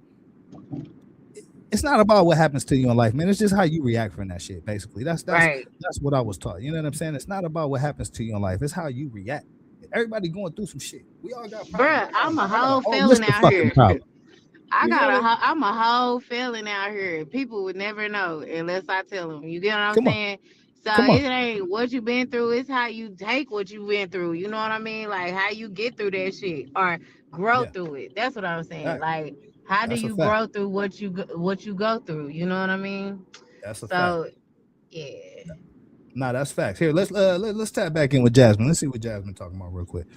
it's not about what happens to you in life, man. It's just how you react from that shit. Basically, Right. that's what I was taught. You know what I'm saying? It's not about what happens to you in life. It's how you react. Everybody going through some shit. We all got problems. Bruh, I'm a I got a whole whole felon list of out fucking here. problems. I You feel got me? I'm a whole felon out here. People would never know unless I tell them. You get what I'm Come on, saying? So come on. it ain't what you been through. It's how you take what you been through. You know what I mean? Like how you get through that shit or grow Yeah, through it. That's what I'm saying. fact. Like how do That's a you fact. grow through what you go through? You know what I mean? That's a fact. So yeah. Nah, that's facts. Here, let's tap back in with Jasmine. Let's see what Jasmine talking about real quick.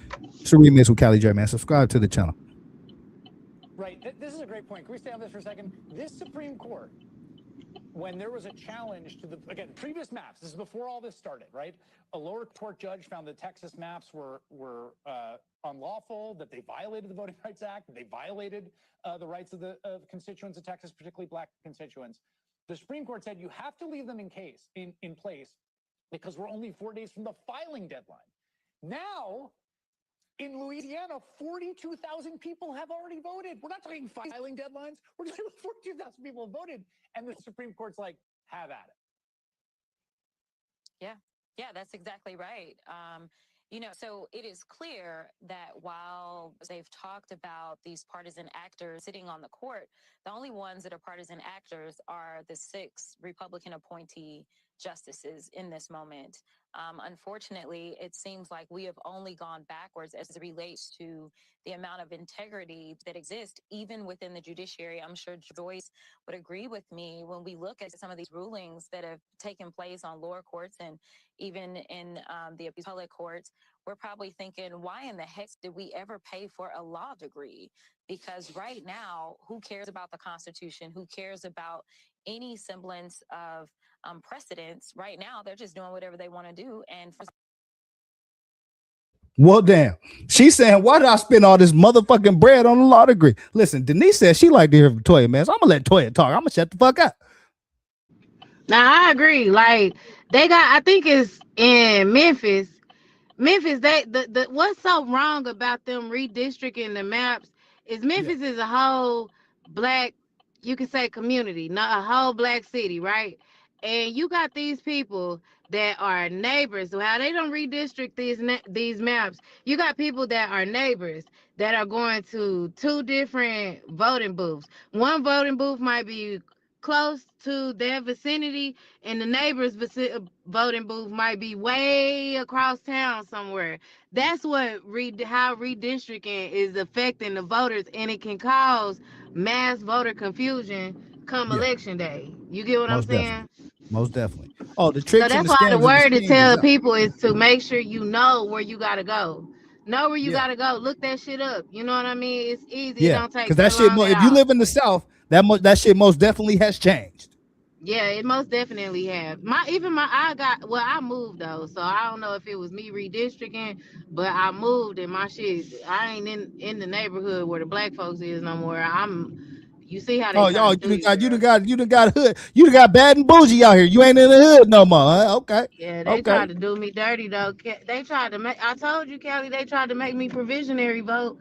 It's a remix with Cali J, man. Subscribe to the channel. Right. This is a great point. Can we stay on this for a second? This Supreme Court, when there was a challenge to the, again, previous maps, this is before all this started, right? A lower court judge found the Texas maps were unlawful, that they violated the Voting Rights Act, that they violated the rights of the constituents of Texas, particularly black constituents. The Supreme Court said you have to leave them in place because we're only 4 days from the filing deadline. Now, in Louisiana, 42,000 people have already voted. We're not talking filing deadlines. We're talking about 42,000 people have voted. And the Supreme Court's like, have at it. Yeah, that's exactly right. So it is clear that while they've talked about these partisan actors sitting on the court, the only ones that are partisan actors are the 6 Republican appointee justices in this moment. Unfortunately, it seems like we have only gone backwards as it relates to the amount of integrity that exists even within the judiciary. I'm sure Joyce would agree with me when we look at some of these rulings that have taken place on lower courts and even in the appellate courts. We're probably thinking, why in the heck did we ever pay for a law degree? Because right now, who cares about the Constitution? Who cares about any semblance of precedence? Right now, they're just doing whatever they want to do. And Well, damn. She's saying, why did I spend all this motherfucking bread on a law degree? Listen, Denise says she like to hear from Toya, man. So I'm gonna let Toya talk. I'm gonna shut the fuck up. Now I agree. Like they got I think it's in Memphis. Memphis, the what's so wrong about them redistricting the maps is Yeah, Memphis is a whole black, you can say community, not a whole black city, right? And you got these people that are neighbors. So how they don't redistrict these maps, you got people that are neighbors that are going to 2 different voting booths. One voting booth might be close to their vicinity, and the neighbor's voting booth might be way across town somewhere. That's what how redistricting is affecting the voters, and it can cause mass voter confusion come yeah, election day. You get what I'm most saying? definitely. Most definitely. Oh, the So tricks and that's the why the scams and the word to schemes is tell out. people is to make sure you know where you gotta go. Know where you Yeah, gotta go. Look that shit up. You know what I mean? It's easy. It yeah. don't take Because that that shit, long at if you all. live in the South, that shit most definitely has changed. Yeah, it most definitely have. I moved though, so I don't know if it was me redistricting, but I moved and my shit I ain't in the neighborhood where the black folks is no more. You see how they Oh, try y'all, to do you, girl. you done got hood, you done got bad and bougie out here. You ain't in the hood no more. Huh? Okay, Yeah, they okay. tried to do me dirty though. They tried to make. I told you, Kelly. They tried to make me provisionary vote.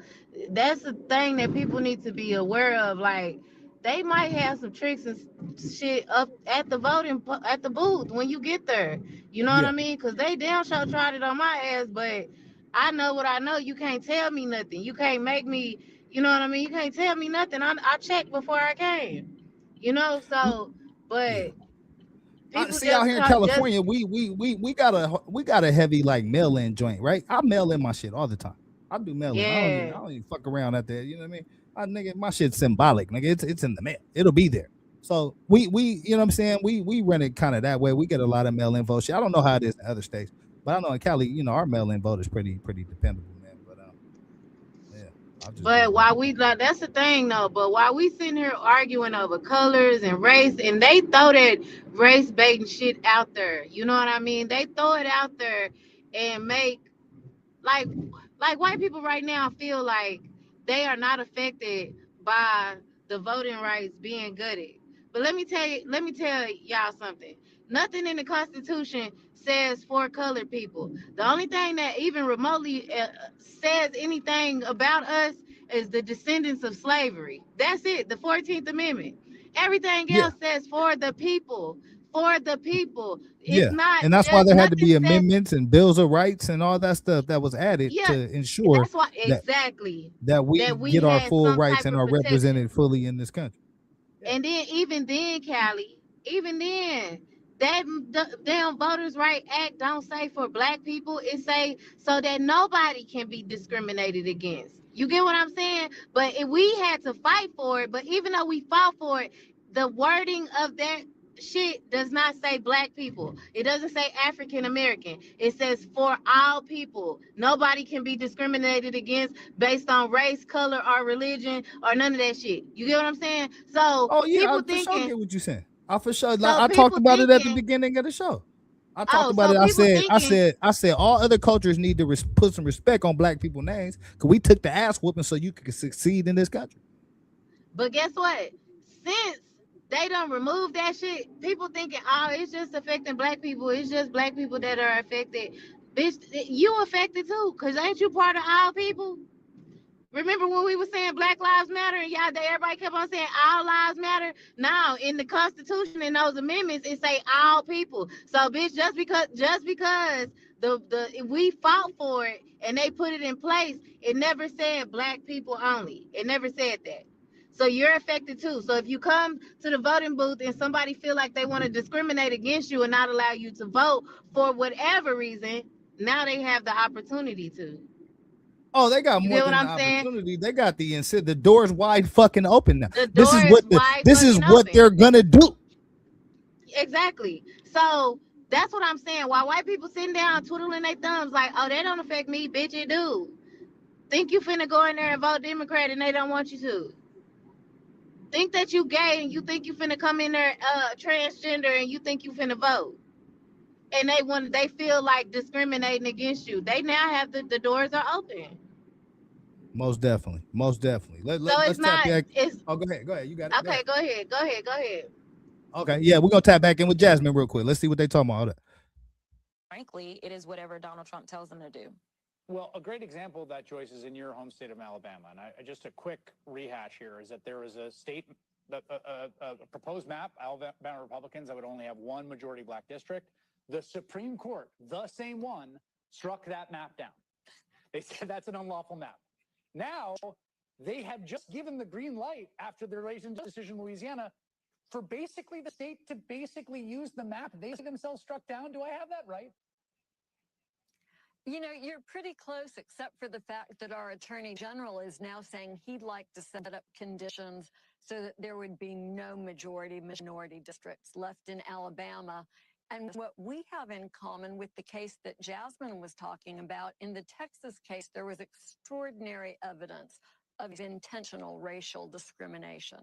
That's the thing that people need to be aware of. Like, they might have some tricks and shit up at the at the booth when you get there. You know what I Yeah, mean? Cause they damn sure tried it on my ass. But I know what I know. You can't tell me nothing. You can't make me. You know what I mean? You can't tell me nothing. I checked before I came. You know. So, yeah. but I people see out just here in come just. California, we got a heavy like mail in joint, right? I mail in my shit all the time. I do mail in. Yeah. I don't even fuck around out there. You know what I mean? Nigga, my shit's symbolic, nigga. It's in the mail. It'll be there. So we you know what I'm saying? We run it kind of that way. We get a lot of mail in vote shit. I don't know how it is in other states, but I know in Cali, our mail in vote is pretty dependable, man. But yeah, I'll just do But it like while we like, that's the thing though. But while we sitting here arguing over colors and race, and they throw that race baiting shit out there, you know what I mean? They throw it out there and make like white people right now feel like they are not affected by the voting rights being gutted. But let me tell y'all something. Nothing in the Constitution says for colored people. The only thing that even remotely says anything about us is the descendants of slavery. That's it, the 14th Amendment. Everything Yeah, else says for the people. For the people. It's yeah, not and that's why just there had to nothing be says, amendments and bills of rights and all that stuff that was added yeah, to ensure that's why that exactly we that we get our had full some rights type and of are protection. represented fully in this country. And then even then, Callie, even then, that damn Voters' Right Act don't say for black people. It say so that nobody can be discriminated against. You get what I'm saying? But if we had to fight for it, but even though we fought for it, the wording of that shit does not say black people. It doesn't say African American. It says for all people. Nobody can be discriminated against based on race, color, or religion, or none of that shit. You get what I'm saying? So Oh yeah, I people for sure thinking, get what you're saying. I for sure, like, so I talked people about it at the thinking, beginning of the show. I talked oh, about so it. people thinking, I said, all other cultures need to put some respect on black people's names because we took the ass whooping so you could succeed in this country. but guess what? Since they don't remove that shit, people thinking, oh, it's just affecting black people. It's just black people that are affected. Bitch, you affected too, cause ain't you part of all people? Remember when we were saying Black Lives Matter and y'all, everybody kept on saying all lives matter? Now in the Constitution and those amendments, it say all people. So bitch, just because the we fought for it and they put it in place, it never said black people only. It never said that. So you're affected too. So if you come to the voting booth and somebody feel like they want to discriminate against you and not allow you to vote for whatever reason, now they have the opportunity to. Oh, they got You more get what than the I'm saying? opportunity. They got the incentive. The door's wide fucking open now. The door is wide This is fucking what open. they're gonna do. Exactly. So that's what I'm saying. While white people sitting down twiddling their thumbs like, oh, that don't affect me, bitch, it do. Think you finna go in there and vote Democrat and they don't want you to. Think that you gay and you think you finna come in there transgender and you think you finna vote. And they feel like discriminating against you. They now have the doors are open. Most definitely. Most definitely. So it's Let's tap not back. it's Oh, go ahead. Go ahead. You got it. Go okay, ahead. go ahead. Okay. Yeah, we're gonna tap back in with Jasmine real quick. Let's see what they talking about. Hold up. Frankly, it is whatever Donald Trump tells them to do. Well, a great example of that, Joyce, is in your home state of Alabama. And just a quick rehash here is that there was a state, a proposed map, Alabama Republicans, that would only have one majority black district. The Supreme Court, the same one, struck that map down. They said that's an unlawful map. Now, they have just given the green light after their recent decision in Louisiana for basically the state to basically use the map they themselves struck down. Do I have that right? You know, you're pretty close, except for the fact that our attorney general is now saying he'd like to set up conditions so that there would be no majority minority districts left in Alabama. And what we have in common with the case that Jasmine was talking about, in the Texas case, there was extraordinary evidence of intentional racial discrimination.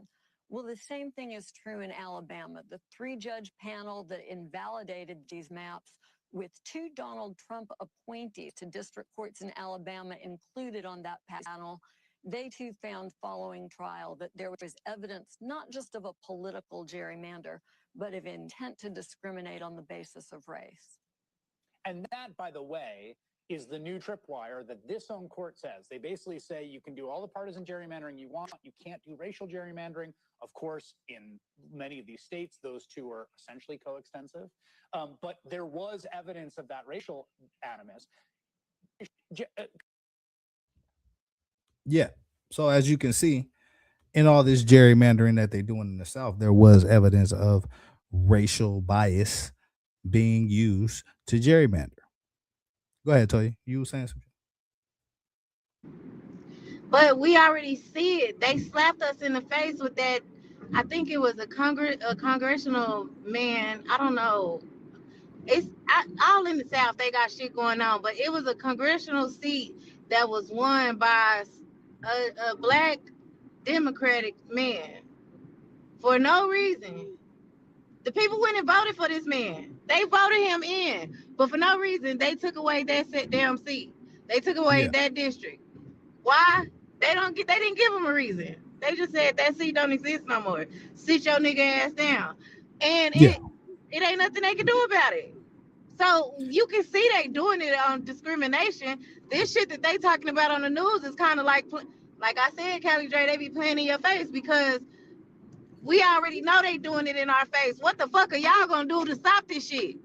Well, the same thing is true in Alabama. The 3-judge panel that invalidated these maps, with 2 Donald Trump appointees to district courts in Alabama included on that panel, they too found following trial that there was evidence not just of a political gerrymander, but of intent to discriminate on the basis of race. And that, by the way, is the new tripwire that this own court says. They basically say you can do all the partisan gerrymandering you want. You can't do racial gerrymandering. Of course, in many of these states, those two are essentially coextensive. But there was evidence of that racial animus. Yeah. So as you can see, in all this gerrymandering that they're doing in the South, there was evidence of racial bias being used to gerrymander. Go ahead, Toya. You were saying something. But we already see it. They slapped us in the face with that. I think it was a congressional man. I don't know. All in the South. They got shit going on. But it was a congressional seat that was won by a black Democratic man for no reason. The people went and voted for this man. They voted him in, but for no reason they took away that damn seat. They took away that district. Why? They didn't give him a reason. They just said that seat don't exist no more. Sit your nigga ass down. And it ain't nothing they can do about it. So you can see they doing it on discrimination. This shit that they talking about on the news is kind of like I said, Callie Dre, they be playing in your face because We already know they doing it in our face. What the fuck are y'all gonna do to stop this shit?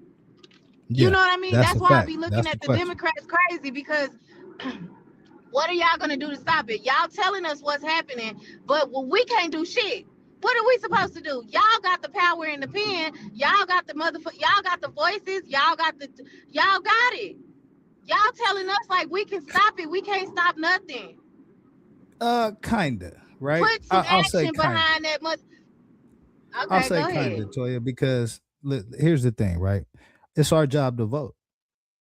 You Yeah, know what I mean? that's That's a why I fact. be That's looking the at the question. Democrats crazy, because what are y'all gonna do to stop it? Y'all telling us what's happening, but we can't do shit. What are we supposed to do? Y'all got the power in the pen. Y'all got the y'all got the voices. Y'all got it. Y'all telling us like we can stop it. We can't stop nothing. Kinda, right? Put some I'll say action kinda. behind that much. I'll Okay, say go kinda, ahead. Toya, because here's the thing, right? It's our job to vote.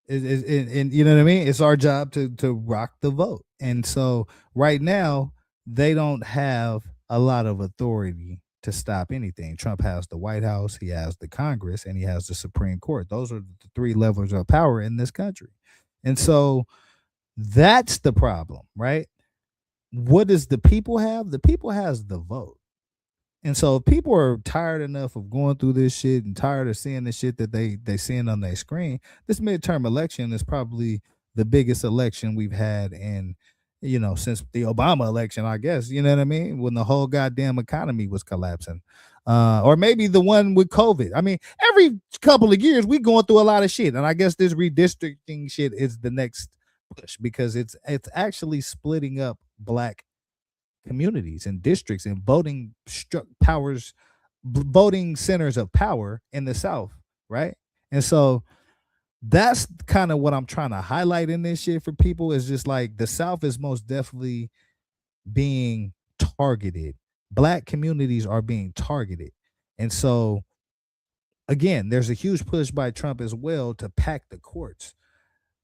And you know what I mean? It's our job to rock the vote. And so right now, they don't have a lot of authority to stop anything. Trump has the White House, he has the Congress, and he has the Supreme Court. Those are the three levels of power in this country. And so that's the problem, right? What does the people have? The people has the vote. And so if people are tired enough of going through this shit and tired of seeing the shit that they seeing on their screen, this midterm election is probably the biggest election we've had in, since the Obama election, I guess. You know what I mean? When the whole goddamn economy was collapsing. Or maybe the one with COVID. I mean, every couple of years we going through a lot of shit. And I guess this redistricting shit is the next push, because it's actually splitting up black communities and districts and voting centers of power in the South, right? And so that's kind of what I'm trying to highlight in this shit for people, is just like the South is most definitely being targeted. Black communities are being targeted. And so again, there's a huge push by Trump as well to pack the courts,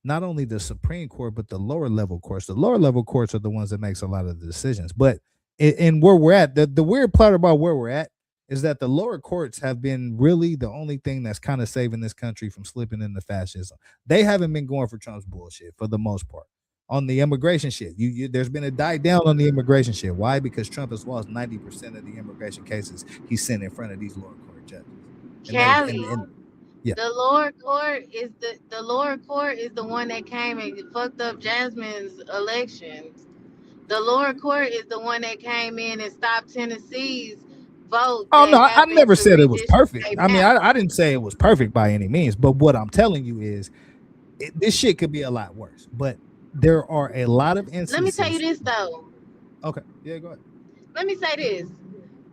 not only the Supreme Court, but the lower level courts. The lower level courts are the ones that makes a lot of the decisions. But in where we're at, the weird part about where we're at is that the lower courts have been really the only thing that's kind of saving this country from slipping into fascism. They haven't been going for Trump's bullshit for the most part. On the immigration shit, there's been a die down on the immigration shit. Why? Because Trump has lost 90% of the immigration cases he's sent in front of these lower court judges. And they've Cali, yeah. the lower court is the lower court is the one that came and fucked up Jasmine's elections. The lower court is the one that came in and stopped Tennessee's vote Oh no, that I happened never to said it was redistrict perfect. a I mean, map. I didn't say it was perfect by any means, but what I'm telling you is this shit could be a lot worse. But there are a lot of Let me tell you instances. this though. Okay, yeah, go ahead. Let me say this.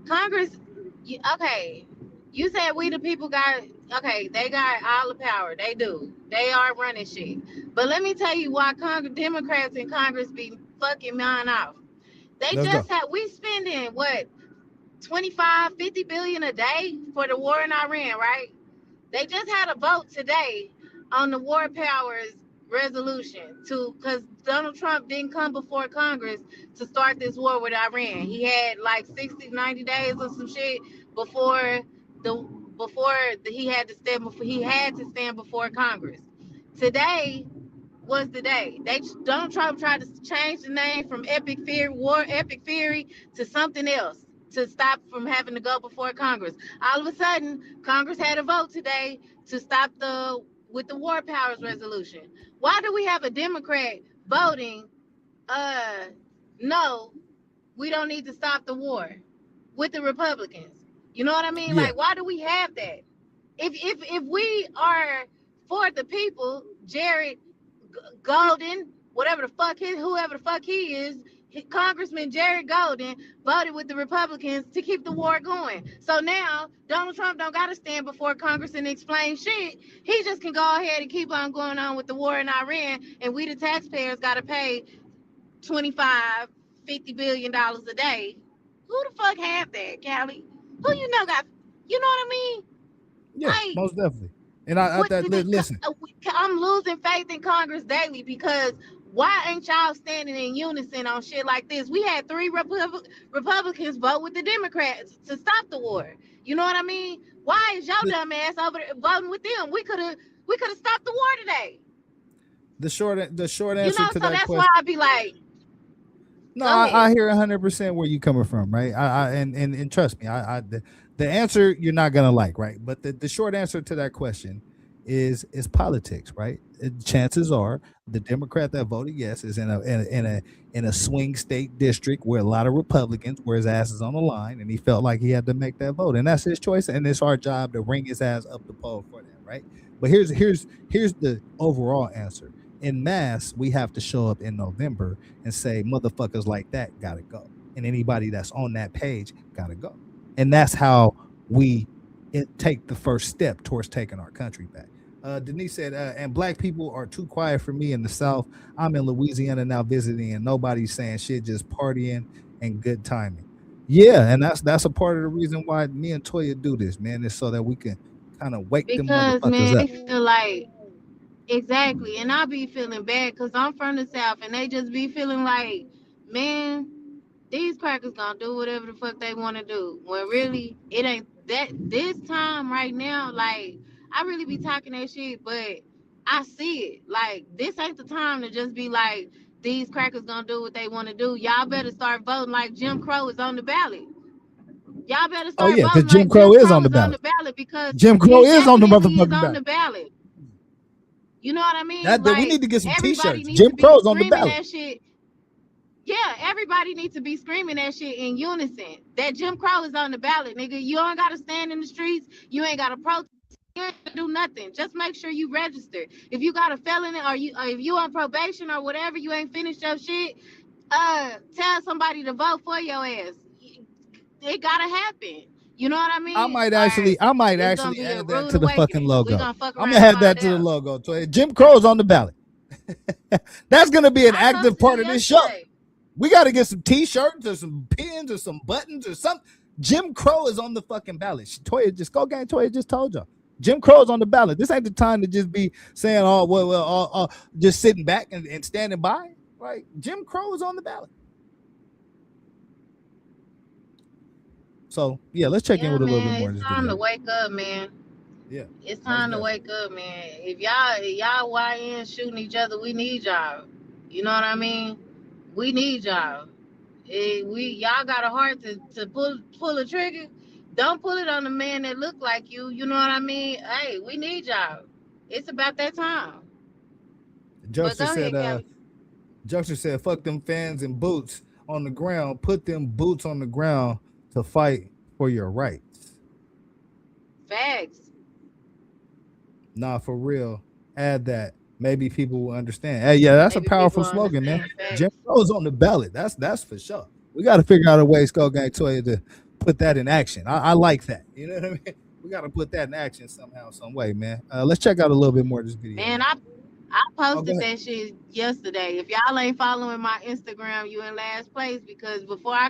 Congress, okay, you said we the people got, okay, they got all the power. They do. They are running shit. But let me tell you why Democrats in Congress be fucking mine off. They Let's go. just had, we spending what, 25, 50 billion a day for the war in Iran, right? They just had a vote today on the war powers resolution because Donald Trump didn't come before Congress to start this war with Iran. He had like 60, 90 days or some shit before he had to stand before Congress. Today was the day. Donald Trump tried to change the name from Epic Fury to something else to stop from having to go before Congress. All of a sudden, Congress had a vote today to stop with the war powers resolution. Why do we have a Democrat voting no, we don't need to stop the war with the Republicans? You know what I mean? Yeah. Like, why do we have that? If we are for the people, Jared Golden, whoever the fuck he is, Congressman Jared Golden voted with the Republicans to keep the war going. So now Donald Trump don't got to stand before Congress and explain shit. He just can go ahead and keep on going on with the war in Iran, and we the taxpayers got to pay 25, $50 billion a day. Who the fuck have that, Callie? Who you know got? You know what I mean? Yeah, Like, most definitely. And I listen. I'm losing faith in Congress daily because why ain't y'all standing in unison on shit like this? We had three Republicans vote with the Democrats to stop the war. You know what I mean? Why is your dumb ass over there voting with them? We could have stopped the war today. The short You answer know, to so that that's why question. I be like, No, go ahead. I hear 100% where you coming from, right? And trust me, the answer you're not gonna like, right? But the short answer to that question is politics, right? Chances are the Democrat that voted yes is in a swing state district where a lot of Republicans where his ass is on the line, and he felt like he had to make that vote, and that's his choice, and it's our job to ring his ass up the pole for that, right? But here's the overall answer. In mass, we have to show up in November and say motherfuckers like that gotta go, and anybody that's on that page gotta go, and that's how we take the first step towards taking our country back. Denise said, and black people are too quiet for me in the South. I'm in Louisiana now visiting, and nobody's saying shit, just partying and good timing. Yeah, and that's a part of the reason why me and Toya do this, man, is so that we can kind of wake them Because motherfuckers man, up. they feel like exactly, and I be feeling bad because I'm from the South, and they just be feeling like, man, these crackers gonna do whatever the fuck they want to do. When really it ain't that this time right now. Like I really be talking that shit, but I see it. Like this ain't the time to just be like these crackers gonna do what they want to do. Y'all better start voting like Jim Crow is on the ballot. Y'all better Oh start yeah, because voting Jim like Crow Jim is on Crow the is on ballot. the ballot because Jim Crow he is on the definitely is motherfucking on ballot. the ballot. You know what I mean? That we Like need to get some everybody T-shirts. needs Jim to be Crow's on the screaming ballot. that shit. Yeah, everybody needs to be screaming that shit in unison. That Jim Crow is on the ballot, nigga. You don't gotta stand in the streets. You ain't gotta protest. You ain't gotta do nothing. Just make sure you register. If you got a felony or if you on probation or whatever, you ain't finished your shit. Tell somebody to vote for your ass. It gotta happen. You know what I I mean? might Or actually, I might it's gonna actually be a add that rude to the fucking awakening. We logo. gonna fuck I'm gonna around and add that find to the out. logo. Jim Crow's on the ballot. That's gonna be an I active posted it part of this show. yesterday. We got to get some T-shirts or some pins or some buttons or something. Jim Crow is on the fucking ballot. Toya just go gang. Toya just told y'all. Jim Crow is on the ballot. This ain't the time to just be saying, "Oh, well, just sitting back and standing by." Like Jim Crow is on the ballot. So yeah, let's check in Yeah, with a little bit man, more it's of this time to video. wake up, man. Yeah, It's most time to definitely. wake up, man. If y'all YN shooting each other, we need y'all. You know what I mean? We need y'all. We y'all got a heart to pull a trigger. Don't pull it on the man that look like you. You know what I mean? Hey, we need y'all. It's about that time. But Juxter go said, ahead, Callie. Juxter said, fuck them fans and boots on the ground. Put them boots on the ground to fight for your rights. Facts. Nah, for real. Add that. Maybe people will understand. Hey, yeah, that's a Maybe people powerful slogan, man. understand. Jim Facts. Crow's on the ballot. That's for sure. We got to figure out a way, Skull Gang Toy, to put that in action. I like that. You know what I mean? We got to put that in action somehow, some way, man. Let's check out a little bit more of this video, Man, man. I Oh, go posted ahead. that shit yesterday. If y'all ain't following my Instagram, you in last place because before I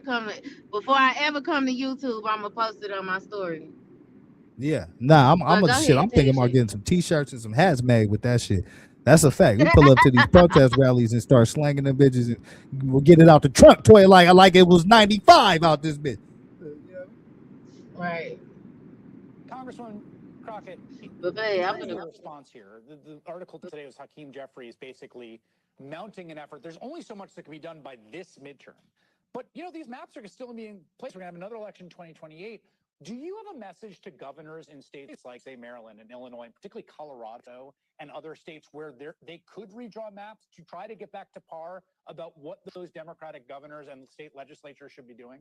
ever come to YouTube, I'ma post it on my story. Yeah, nah, I'm But a go shit. ahead, I'm tell thinking your about shit. getting some T-shirts and some hats made with that shit. That's a fact. We pull up to these protest rallies and start slanging them bitches, and we'll get it out the trunk, toy like it was '95 out this bitch. Right. Congresswoman Crockett, But babe, I'm hearing gonna your response here, the article today was Hakeem Jeffries basically mounting an effort. There's only so much that can be done by this midterm. But, these maps are still being in place. We're going to have another election in 2028. Do you have a message to governors in states like, say, Maryland and Illinois, and particularly Colorado and other states where they could redraw maps to try to get back to par about what those Democratic governors and state legislatures should be doing?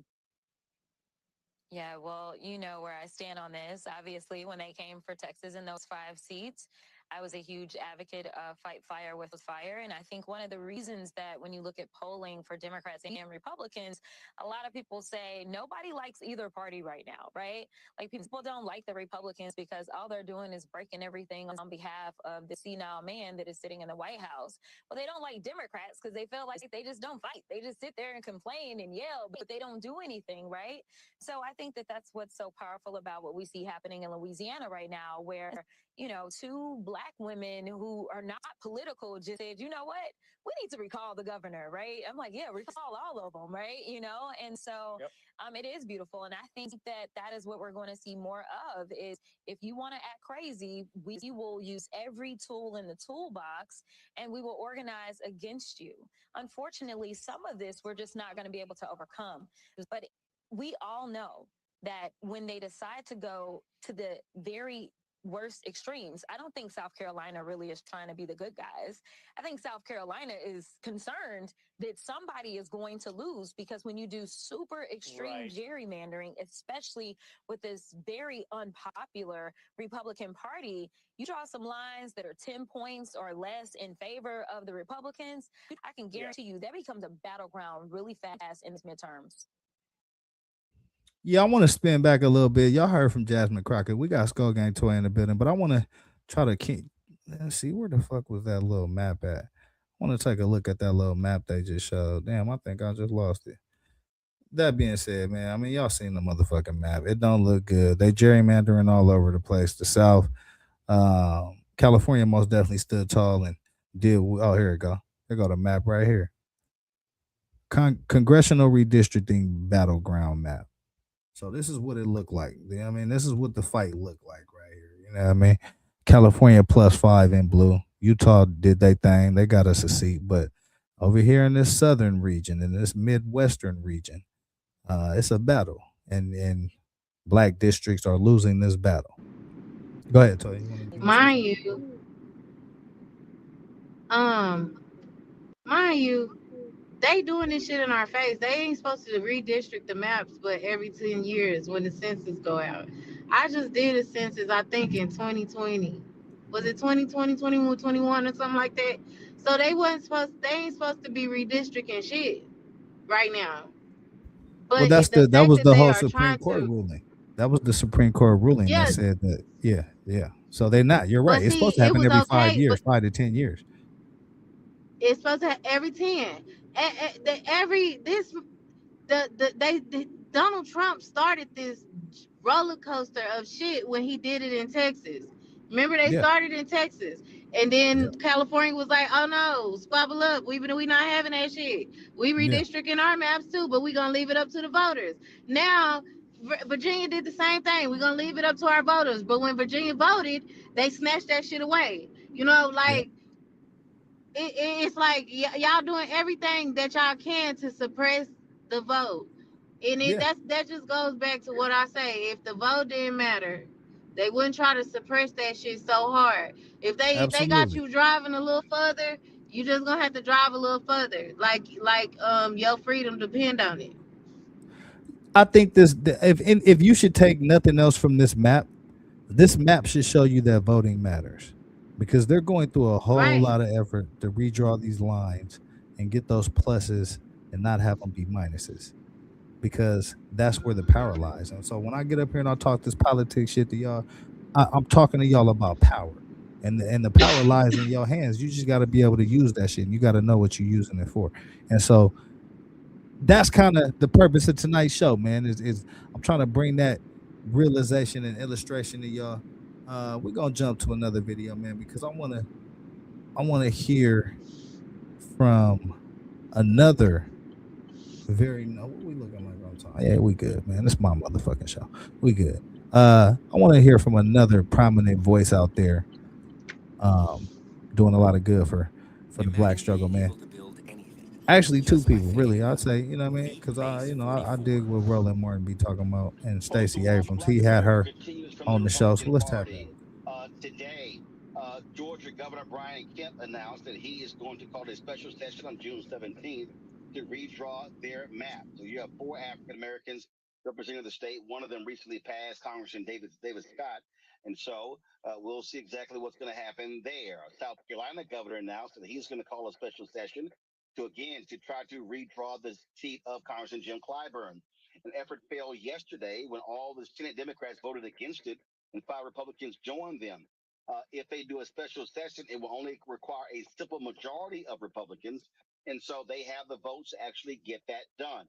Yeah, well, you know where I stand on this. Obviously, when they came for Texas in those 5 seats, I was a huge advocate of fight fire with fire. And I think one of the reasons that when you look at polling for Democrats and Republicans, a lot of people say nobody likes either party right now, right? Like people don't like the Republicans because all they're doing is breaking everything on behalf of the senile man that is sitting in the White House. Well, they don't like Democrats because they feel like they just don't fight. They just sit there and complain and yell, but they don't do anything, right? So I think that that's what's so powerful about what we see happening in Louisiana right now, where, two black women who are not political just said, you know what? We need to recall the governor, right? I'm like, yeah, recall all of them, right? And so it is beautiful. And I think that that is what we're going to see more of is if you want to act crazy, we will use every tool in the toolbox and we will organize against you. Unfortunately, some of this we're just not going to be able to overcome. But we all know that when they decide to go to the very worst extremes. I don't think South Carolina really is trying to be the good guys. I think South Carolina is concerned that somebody is going to lose, because when you do super extreme gerrymandering, especially with this very unpopular Republican Party, you draw some lines that are 10 points or less in favor of the Republicans, I can guarantee you that becomes a battleground really fast in the midterms. Yeah, I want to spin back a little bit. Y'all heard from Jasmine Crockett. We got Skull Gang Toy in the building, but I want to try to keep. Let's see, where the fuck was that little map at? I want to take a look at that little map they just showed. Damn, I think I just lost it. That being said, man, I mean, y'all seen the motherfucking map. It don't look good. They gerrymandering all over the place. The South, California most definitely stood tall and did. Oh, here it go. Here go the map right here. Congressional redistricting battleground map. So this is what it looked like. You know what I mean, this is what the fight looked like right here. You know what I mean? California +5 in blue. Utah did their thing. They got us a seat. But over here in this southern region, in this midwestern region, it's a battle. And black districts are losing this battle. Go ahead, Toy. Mind you, they doing this shit in our face. They ain't supposed to redistrict the maps, but every 10 years when the census go out. I just did a census, I think in 2020. Was it 2020, 21, 21 or something like that? So they ain't supposed to be redistricting shit right now. Well, But that was that the they whole are Supreme trying Court to, ruling. That was the Supreme Court ruling that yeah, said that. Yeah. So they're not. You're right. but It's see, supposed to it happen was every 5 okay, years, but 5 to 10 years. it's supposed to have every 10. Donald Trump started this roller coaster of shit when he did it in Texas. Remember, they Yeah. started in Texas, and then California was like, "Oh no, squabble up. We not having that shit. We Yeah. redistricting our maps too, but we gonna leave it up to the voters." Now, Virginia did the same thing. We're gonna leave it up to our voters, but when Virginia voted, they snatched that shit away. You know, like. It's like y'all doing everything that y'all can to suppress the vote, and that just goes back to what I say. If the vote didn't matter, they wouldn't try to suppress that shit so hard. If they got Absolutely. you driving a little further, you just gonna have to drive a little further. Like your freedom depend on it. I think if you should take nothing else from this map should show you that voting matters, because they're going through a whole lot of effort to redraw these lines and get those pluses and not have them be minuses, because that's where the power lies. And so when I get up here and I talk this politics shit to y'all, I'm talking to y'all about power, and the power lies in your hands. You just got to be able to use that shit, and you got to know what you're using it for. And so that's kind of the purpose of tonight's show, man. Is I'm trying to bring that realization and illustration to y'all. We're gonna jump to another video, man, because I wanna hear from another what we looking like on time? Yeah, we good, man. This is my motherfucking show. We good. I want to hear from another prominent voice out there, doing a lot of good for the black struggle, man. Actually, two people, really. I'd say, you know what I mean? Because I dig what Roland Martin be talking about, and Stacey Abrams. He had her on the show, so let's tap in. Today, Georgia Governor Brian Kemp announced that he is going to call a special session on June 17th to redraw their map. So you have 4 African Americans representing the state. One of them recently passed, Congressman David Scott. And so we'll see exactly what's going to happen there. South Carolina governor announced that he's going to call a special session to try to redraw the seat of Congressman Jim Clyburn. An effort failed yesterday when all the Senate Democrats voted against it and 5 Republicans joined them. If they do a special session, it will only require a simple majority of Republicans. And so they have the votes to actually get that done.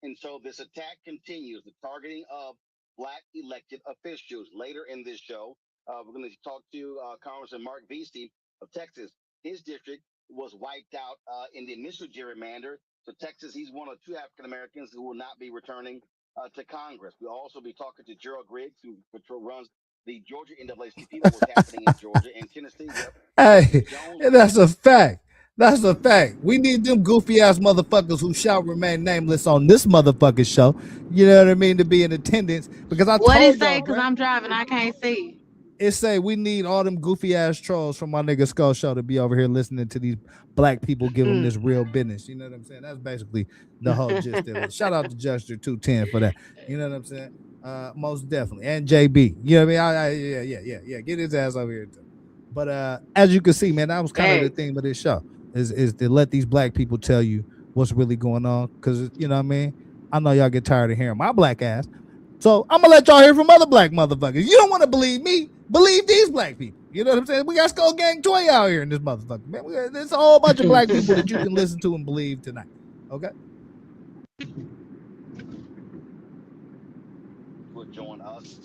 And so this attack continues, the targeting of black elected officials. Later in this show, we're going to talk to Congressman Mark Vesey of Texas. His district was wiped out in the initial gerrymander. So Texas, he's one of 2 African Americans who will not be returning to Congress. We'll also be talking to Gerald Griggs, who runs the Georgia NAACP, that was happening in Georgia and Tennessee. Hey, that's a fact. That's a fact. We need them goofy ass motherfuckers who shall remain nameless on this motherfucking show. You know what I mean? To be in attendance, because I What he told say? y'all, Because right? I'm driving, I can't see. It say we need all them goofy ass trolls from my nigga Skull Show to be over here listening to these black people give them this real business. You know what I'm saying? That's basically the whole gist of it. Shout out to Jester 210 for that. You know what I'm saying? Most definitely. And JB. You know what I mean? Yeah. Get his ass over here too. But as you can see, man, that was kind of the Facts. theme of this show is to let these black people tell you what's really going on. Cause you know what I mean? I know y'all get tired of hearing my black ass. So I'm gonna let y'all hear from other black motherfuckers. You don't want to believe me, believe these black people. You know what I'm saying? We got Skull Gang Toy out here in this motherfucker, man. There's a whole bunch of black people that you can listen to and believe tonight. Okay. Will join us.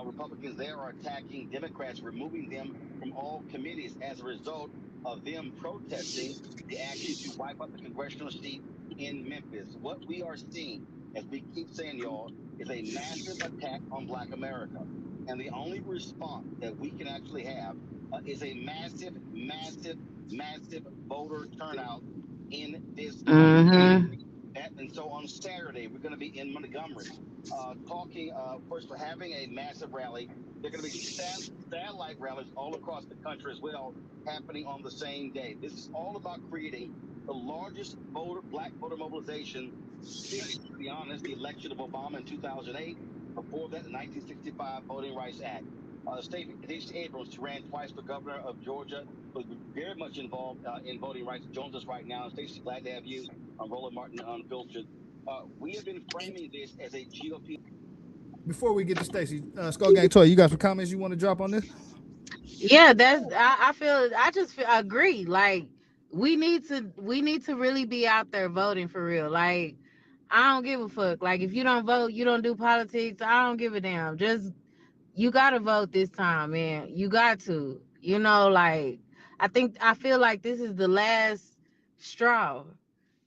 Republicans there are attacking Democrats, removing them from all committees as a result of them protesting the action to wipe out the congressional seat in Memphis. What we are seeing, as we keep saying, y'all, is a massive attack on Black America. And the only response that we can actually have is a massive voter turnout in this country. And so on Saturday, we're going to be in Montgomery talking, first, for having a massive rally. There are going to be satellite rallies all across the country as well, happening on the same day. This is all about creating the largest black voter mobilization since, to be honest, the election of Obama in 2008. Before that, the 1965 Voting Rights Act. Stacey Abrams, who ran twice for governor of Georgia, was very much involved in voting rights, joins us right now. Stacey, glad to have you on Roland Martin Unfiltered. We have been framing this as a GOP. Before we get to Stacey, Skull Gang Toy, you got some comments you want to drop on this? Yeah, I feel I agree. Like we need to really be out there voting for real. Like I don't give a fuck. Like if you don't vote, you don't do politics. I don't give a damn. Just you gotta vote this time, man. You got to. You know, like I feel like this is the last straw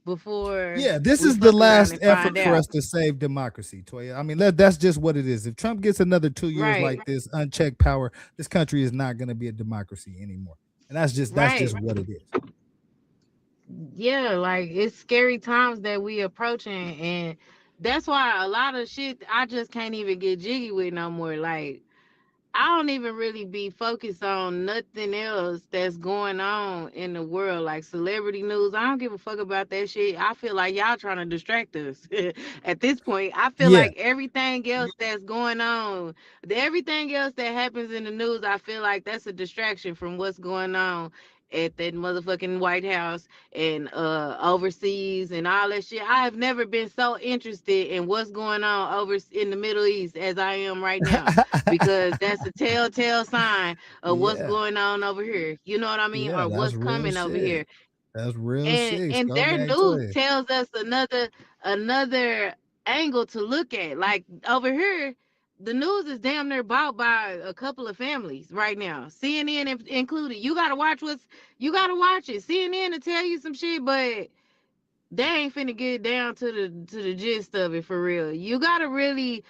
before Yeah, this we is the fuck around last and effort find for out. us to save democracy, Toya. I mean, that's just what it is. If Trump gets another 2 years Right. like this, unchecked power, this country is not going to be a democracy anymore. And that's just Right. what it is. Yeah, like it's scary times that we approaching, and that's why a lot of shit I just can't even get jiggy with no more. Like I don't even really be focused on nothing else that's going on in the world, like celebrity news. I don't give a fuck about that shit. I feel like y'all trying to distract us. At this point, I feel Yeah. like everything else that's going on, everything else that happens in the news, I feel like that's a distraction from what's going on at that motherfucking White House and overseas and all that shit. I have never been so interested in what's going on over in the Middle East as I am right now, because that's a telltale sign of what's Yeah. going on over here. You know what I mean? Yeah, Or that's what's real coming over shit. here. That's real And shit. and Skull their Gang news Toya. tells us another angle to look at. Like over here, the news is damn near bought by a couple of families right now, CNN included. You gotta watch it. CNN to tell you some shit, but they ain't finna get down to the gist of it for real. You gotta really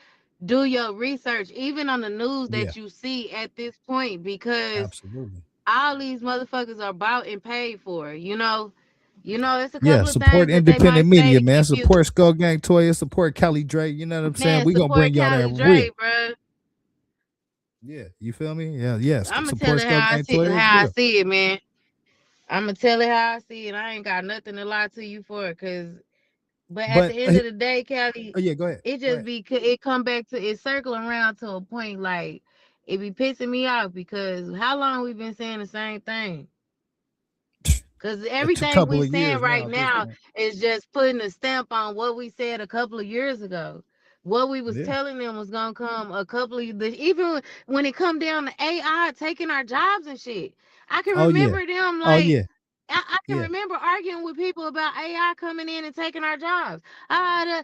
do your research, even on the news Yeah, that you see at this point, because absolutely. all these motherfuckers are bought and paid for. It's a Yeah, couple of support things that they independent might say media, to man. keep you. Support Skull Gang Toya. Support Kelly Drake. You know what I'm saying? Man, We gonna support bring y'all that Cali real. Dre, bro. Yeah, you feel me? Yeah, yes. I'm gonna tell Support it Skull how I Gang see Toya is how I real. see it, man. I'm gonna tell it how I see it. I ain't got nothing to lie to you for, but at But the end of the day, Callie, oh yeah, go ahead. it Go just ahead. it come back to it circling around to a point like it be pissing me off because how long we been saying the same thing? Because A everything couple we of saying years right now at this now point. is just putting a stamp on what we said a couple of years ago. What we was Yeah. telling them was gonna come a couple of even when it come down to AI taking our jobs and shit. I can Oh yeah. remember them Oh like yeah. I can Yeah. remember arguing with people about AI coming in and taking our jobs. Yeah.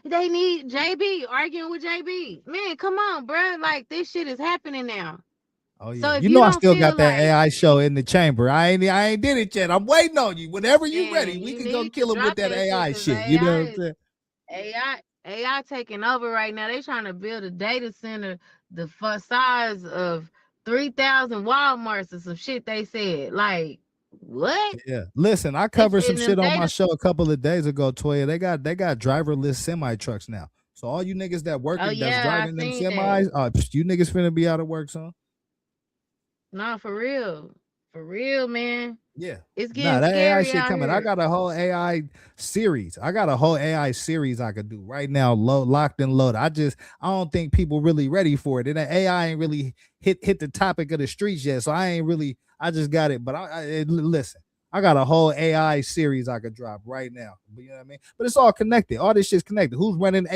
They need JB arguing with JB. Man, come on, bro. Like this shit is happening now. Oh yeah. So if You you know I don't still feel got that like, AI show in the chamber. I ain't did it yet. I'm waiting on you. Whenever you ready, man, we you can go need to kill him with drop that that shit AI because shit. You know what I'm saying? AI taking over right now. They trying to build a data center size of 3,000 Walmarts or some shit they said. Like, what? Yeah. Listen, I They covered some putting them shit on my data. show a couple of days ago, Toya. They got driverless semi trucks now. So all you niggas that Oh working that's yeah, I driving them seen that. semis, you niggas finna be out of work, son. Nah, for real, man. Yeah. It's Nah, getting that AI scary shit out coming. I here. got a whole AI series. I got a whole AI series I could do right now, locked and loaded. I don't think people really ready for it. And the AI ain't really hit the topic of the streets yet. So I ain't really, I just got it. But listen, I got a whole AI series I could drop right now. But you know what I mean? But it's all connected. All this shit's connected. Who's running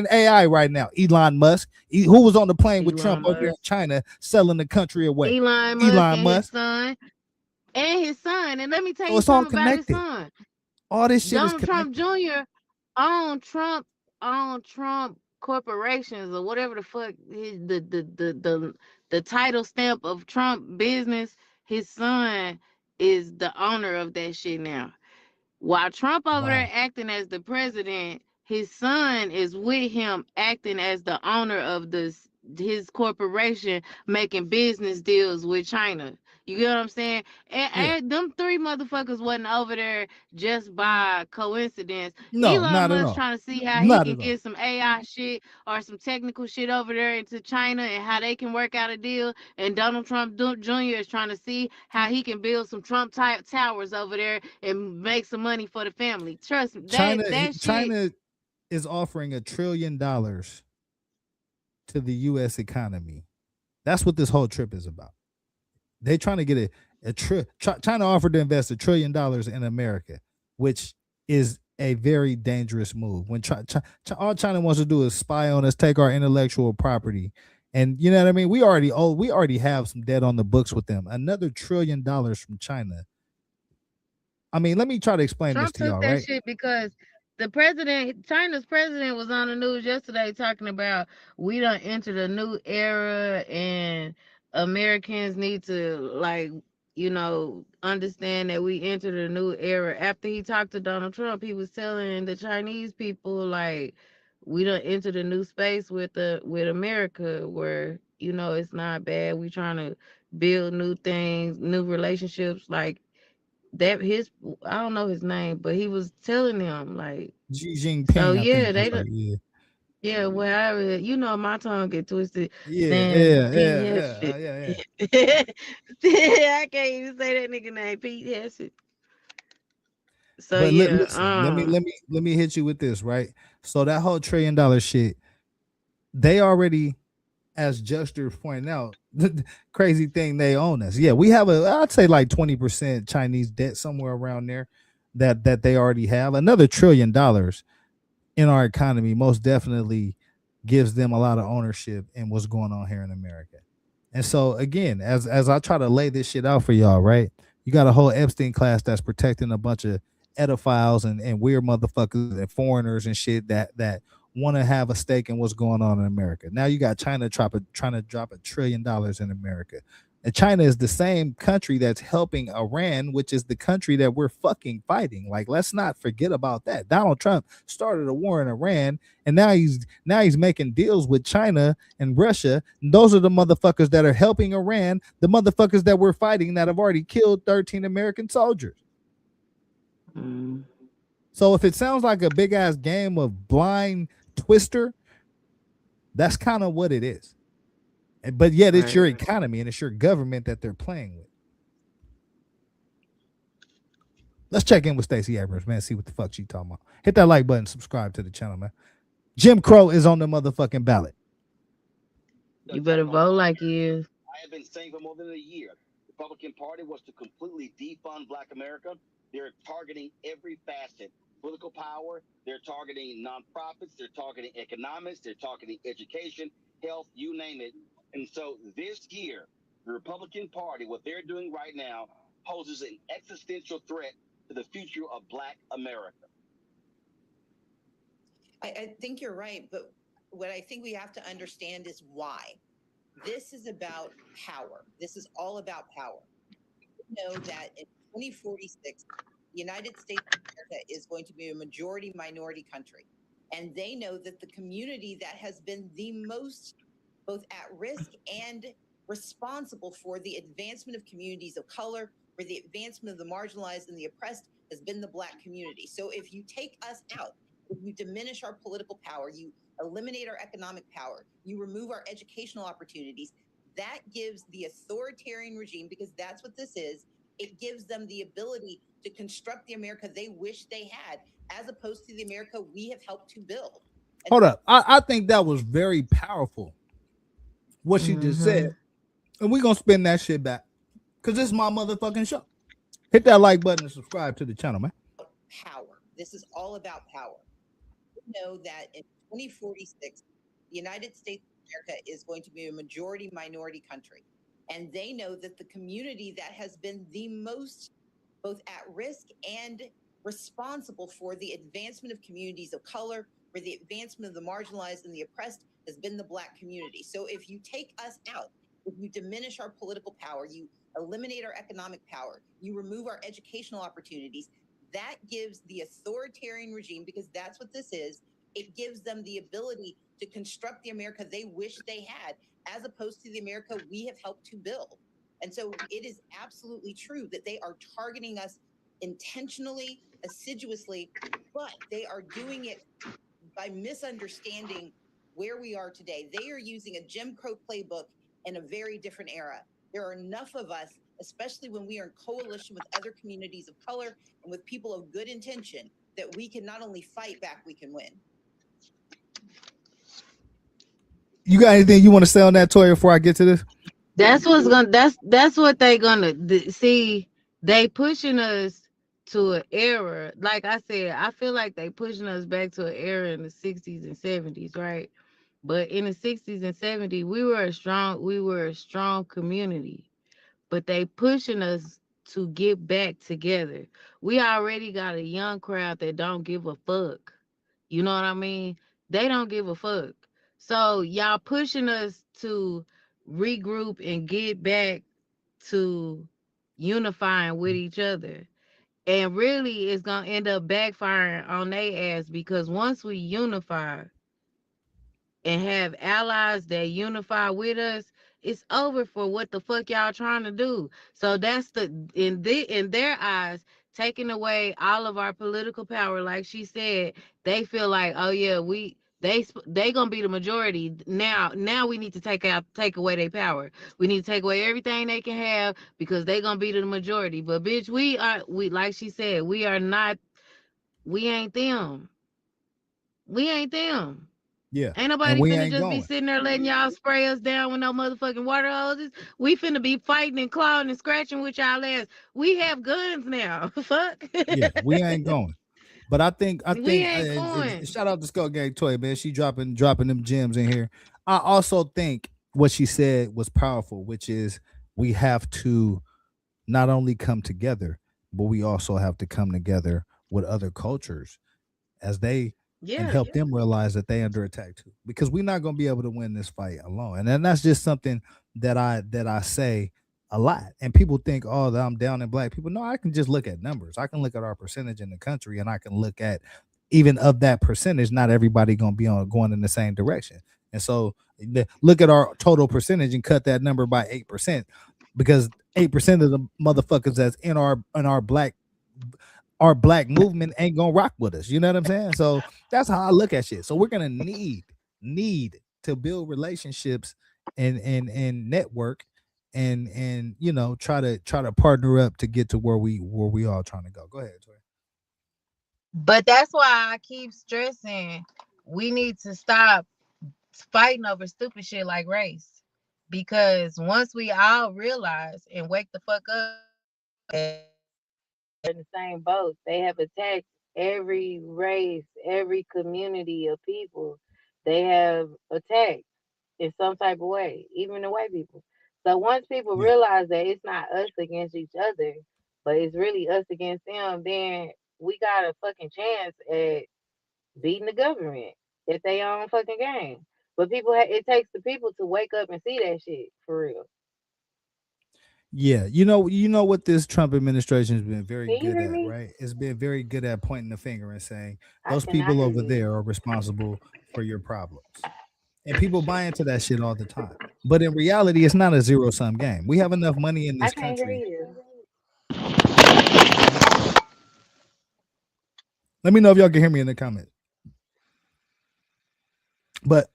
AI right now? Elon Musk. Who was on the plane with Trump Elon over there in Musk. China selling the country away? Elon Musk Elon and his Musk. son. And his son. And let me tell So you it's all something about his connected. son. All this shit is Donald Trump connected. Jr. on Trump corporations or whatever the fuck the title stamp of Trump business. His son is the owner of that shit now. While Trump over there Wow. acting as the president, his son is with him acting as the owner of his corporation, making business deals with China. You get what I'm saying? Yeah. And them three motherfuckers wasn't over there just by coincidence. No, Elon not at Musk all. trying to see how he Not can at all. get some AI shit or some technical shit over there into China and how they can work out a deal. And Donald Trump Jr. is trying to see how he can build some Trump type towers over there and make some money for the family. Trust me, that shit. China is offering $1 trillion to the US economy. That's what this whole trip is about. They trying to get China offered to invest $1 trillion in America, which is a very dangerous move. When all China wants to do is spy on us, take our intellectual property, and you know what I mean. We already have some debt on the books with them. Another $1 trillion from China. I mean, let me try to explain this Trump to took y'all, that right? shit because China's president was on the news yesterday talking about we done entered a new era and Americans need to understand that we entered a new era. After he talked to Donald Trump, he was telling the Chinese people like we done entered a new space with America where, it's not bad. We trying to build new things, new relationships like that I don't know his name, but he was telling them like, Xi so Jinping, I think yeah, that's right. Yeah. yeah, well, my tongue get twisted Yeah, saying yeah, Pete yeah, Hess yeah, shit. yeah, yeah. I can't even say that nigga name, Pete Hess. So But yeah, listen, let me hit you with this, right? So that whole $1 trillion shit, they already, as Juster pointed out, the crazy thing they own us. Yeah, we have I'd say like 20% Chinese debt somewhere around there that they already have. Another $1 trillion in our economy most definitely gives them a lot of ownership in what's going on here in America. And so again, as I try to lay this shit out for y'all, right? You got a whole Epstein class that's protecting a bunch of edophiles and weird motherfuckers and foreigners and shit that want to have a stake in what's going on in America. Now you got China trying to drop $1 trillion in America. And China is the same country that's helping Iran, which is the country that we're fucking fighting. Like, let's not forget about that. Donald Trump started a war in Iran, and now he's making deals with China and Russia. And those are the motherfuckers that are helping Iran, the motherfuckers that we're fighting that have already killed 13 American soldiers. So if it sounds like a big ass game of blind twister, that's kind of what it is. But yet it's your economy and it's your government that they're playing with. Let's check in with Stacey Abrams, man. See what the fuck she talking about. Hit that like button, subscribe to the channel, man. Jim Crow is on the motherfucking ballot. you better vote like you. I have been saying for more than a year, the Republican Party was to completely defund Black America. They're targeting every facet. Political power, they're targeting nonprofits, they're targeting economics, they're targeting education, health, you name it. And so this year, the Republican Party, what they're doing right now, poses an existential threat to the future of Black America. I think you're right, but what I think we have to understand is why. This is about power. This is all about power. We know that in 2046, the United States of America is going to be a majority minority country. And they know that the community that has been the most both at risk and responsible for the advancement of communities of color, for the advancement of the marginalized and the oppressed has been the Black community. So if you take us out, if you diminish our political power, you eliminate our economic power, you remove our educational opportunities, That gives the authoritarian regime, because that's what this is, it gives them the ability to construct the America they wish they had, as opposed to the America we have helped to build. Hold up. I think that was very powerful what she just said. And we're gonna spin that shit back. Cause this is my motherfucking show. Hit that like button and subscribe to the channel, man. Power. This is all about power. We know that in 2046, the United States of America is going to be a majority minority country. And they know that the community that has been the most both at risk and responsible for the advancement of communities of color, for the advancement of the marginalized and the oppressed, has been the Black community. So if you take us out, if you diminish our political power, you eliminate our economic power, you remove our educational opportunities, that gives the authoritarian regime, because that's what this is, it gives them the ability to construct the America they wish they had, as opposed to the America we have helped to build. And so it is absolutely true that they are targeting us intentionally, assiduously, but they are doing it by misunderstanding where we are today. They are using a Jim Crow playbook in a very different era. There are enough of us, especially when we are in coalition with other communities of color and with people of good intention, that we can not only fight back, we can win. You got anything you want to say on that, Toya, before I get to this? That's what's gonna. That's what they gonna see. They pushing us to an era. Like I said, I feel like they pushing us back to an era in the 60s and 70s, right? But in the 60s and 70s, we were a strong community. But they pushing us to get back together. We already got a young crowd that don't give a fuck. You know what I mean? They don't give a fuck. So y'all pushing us to regroup and get back to unifying with each other. And really it's gonna end up backfiring on their ass, because once we unify and have allies that unify with us, it's over for what the fuck y'all trying to do. So that's in their eyes, taking away all of our political power. Like she said, they feel like, oh yeah, they gonna be the majority now. Now we need to take away their power. We need to take away everything they can have, because they gonna be the majority. But bitch, we like she said, we are not. We ain't them. We ain't them. Yeah. Ain't And nobody we finna ain't just be going. sitting there letting y'all spray us down with no motherfucking water hoses. We finna be fighting and clawing and scratching with y'all ass. We have guns now. Fuck. Yeah, we ain't going. But I think We ain't going. shout out to Skull Gang Toy, man. She dropping them gems in here. I also think what she said was powerful, which is we have to not only come together, but we also have to come together with other cultures as they and Yeah. help them realize that they under attack too. Because we're not going to be able to win this fight alone. And then that's just something that I say a lot. And people think, oh, that I'm down in Black people. No, I can just look at numbers. I can look at our percentage in the country, and I can look at even of that percentage, not everybody going to be going in the same direction. And so look at our total percentage and cut that number by 8%, because 8% of the motherfuckers that's in our black movement ain't gonna rock with us. You know what I'm saying? So that's how I look at shit. So we're gonna need to build relationships and network and try to partner up to get to where we all trying to go. Go ahead, Tori. But that's why I keep stressing we need to stop fighting over stupid shit like race. Because once we all realize and wake the fuck up, in the same boat. They have attacked every race, every community of people. They have attacked in some type of way, even the white people. So once people Yeah. realize that it's not us against each other, but it's really us against them, then we got a fucking chance at beating the government at their own fucking game. But it takes the people to wake up and see that shit for real. Yeah, you know what this Trump administration has been very Can you good hear at, me? right? It's been very good at pointing the finger and saying I those cannot people hear over you. there are responsible for your problems. And people buy into that shit all the time. But in reality, it's not a zero sum game. We have enough money in I this can't hear country. you. Let me know if y'all can hear me in the comments. But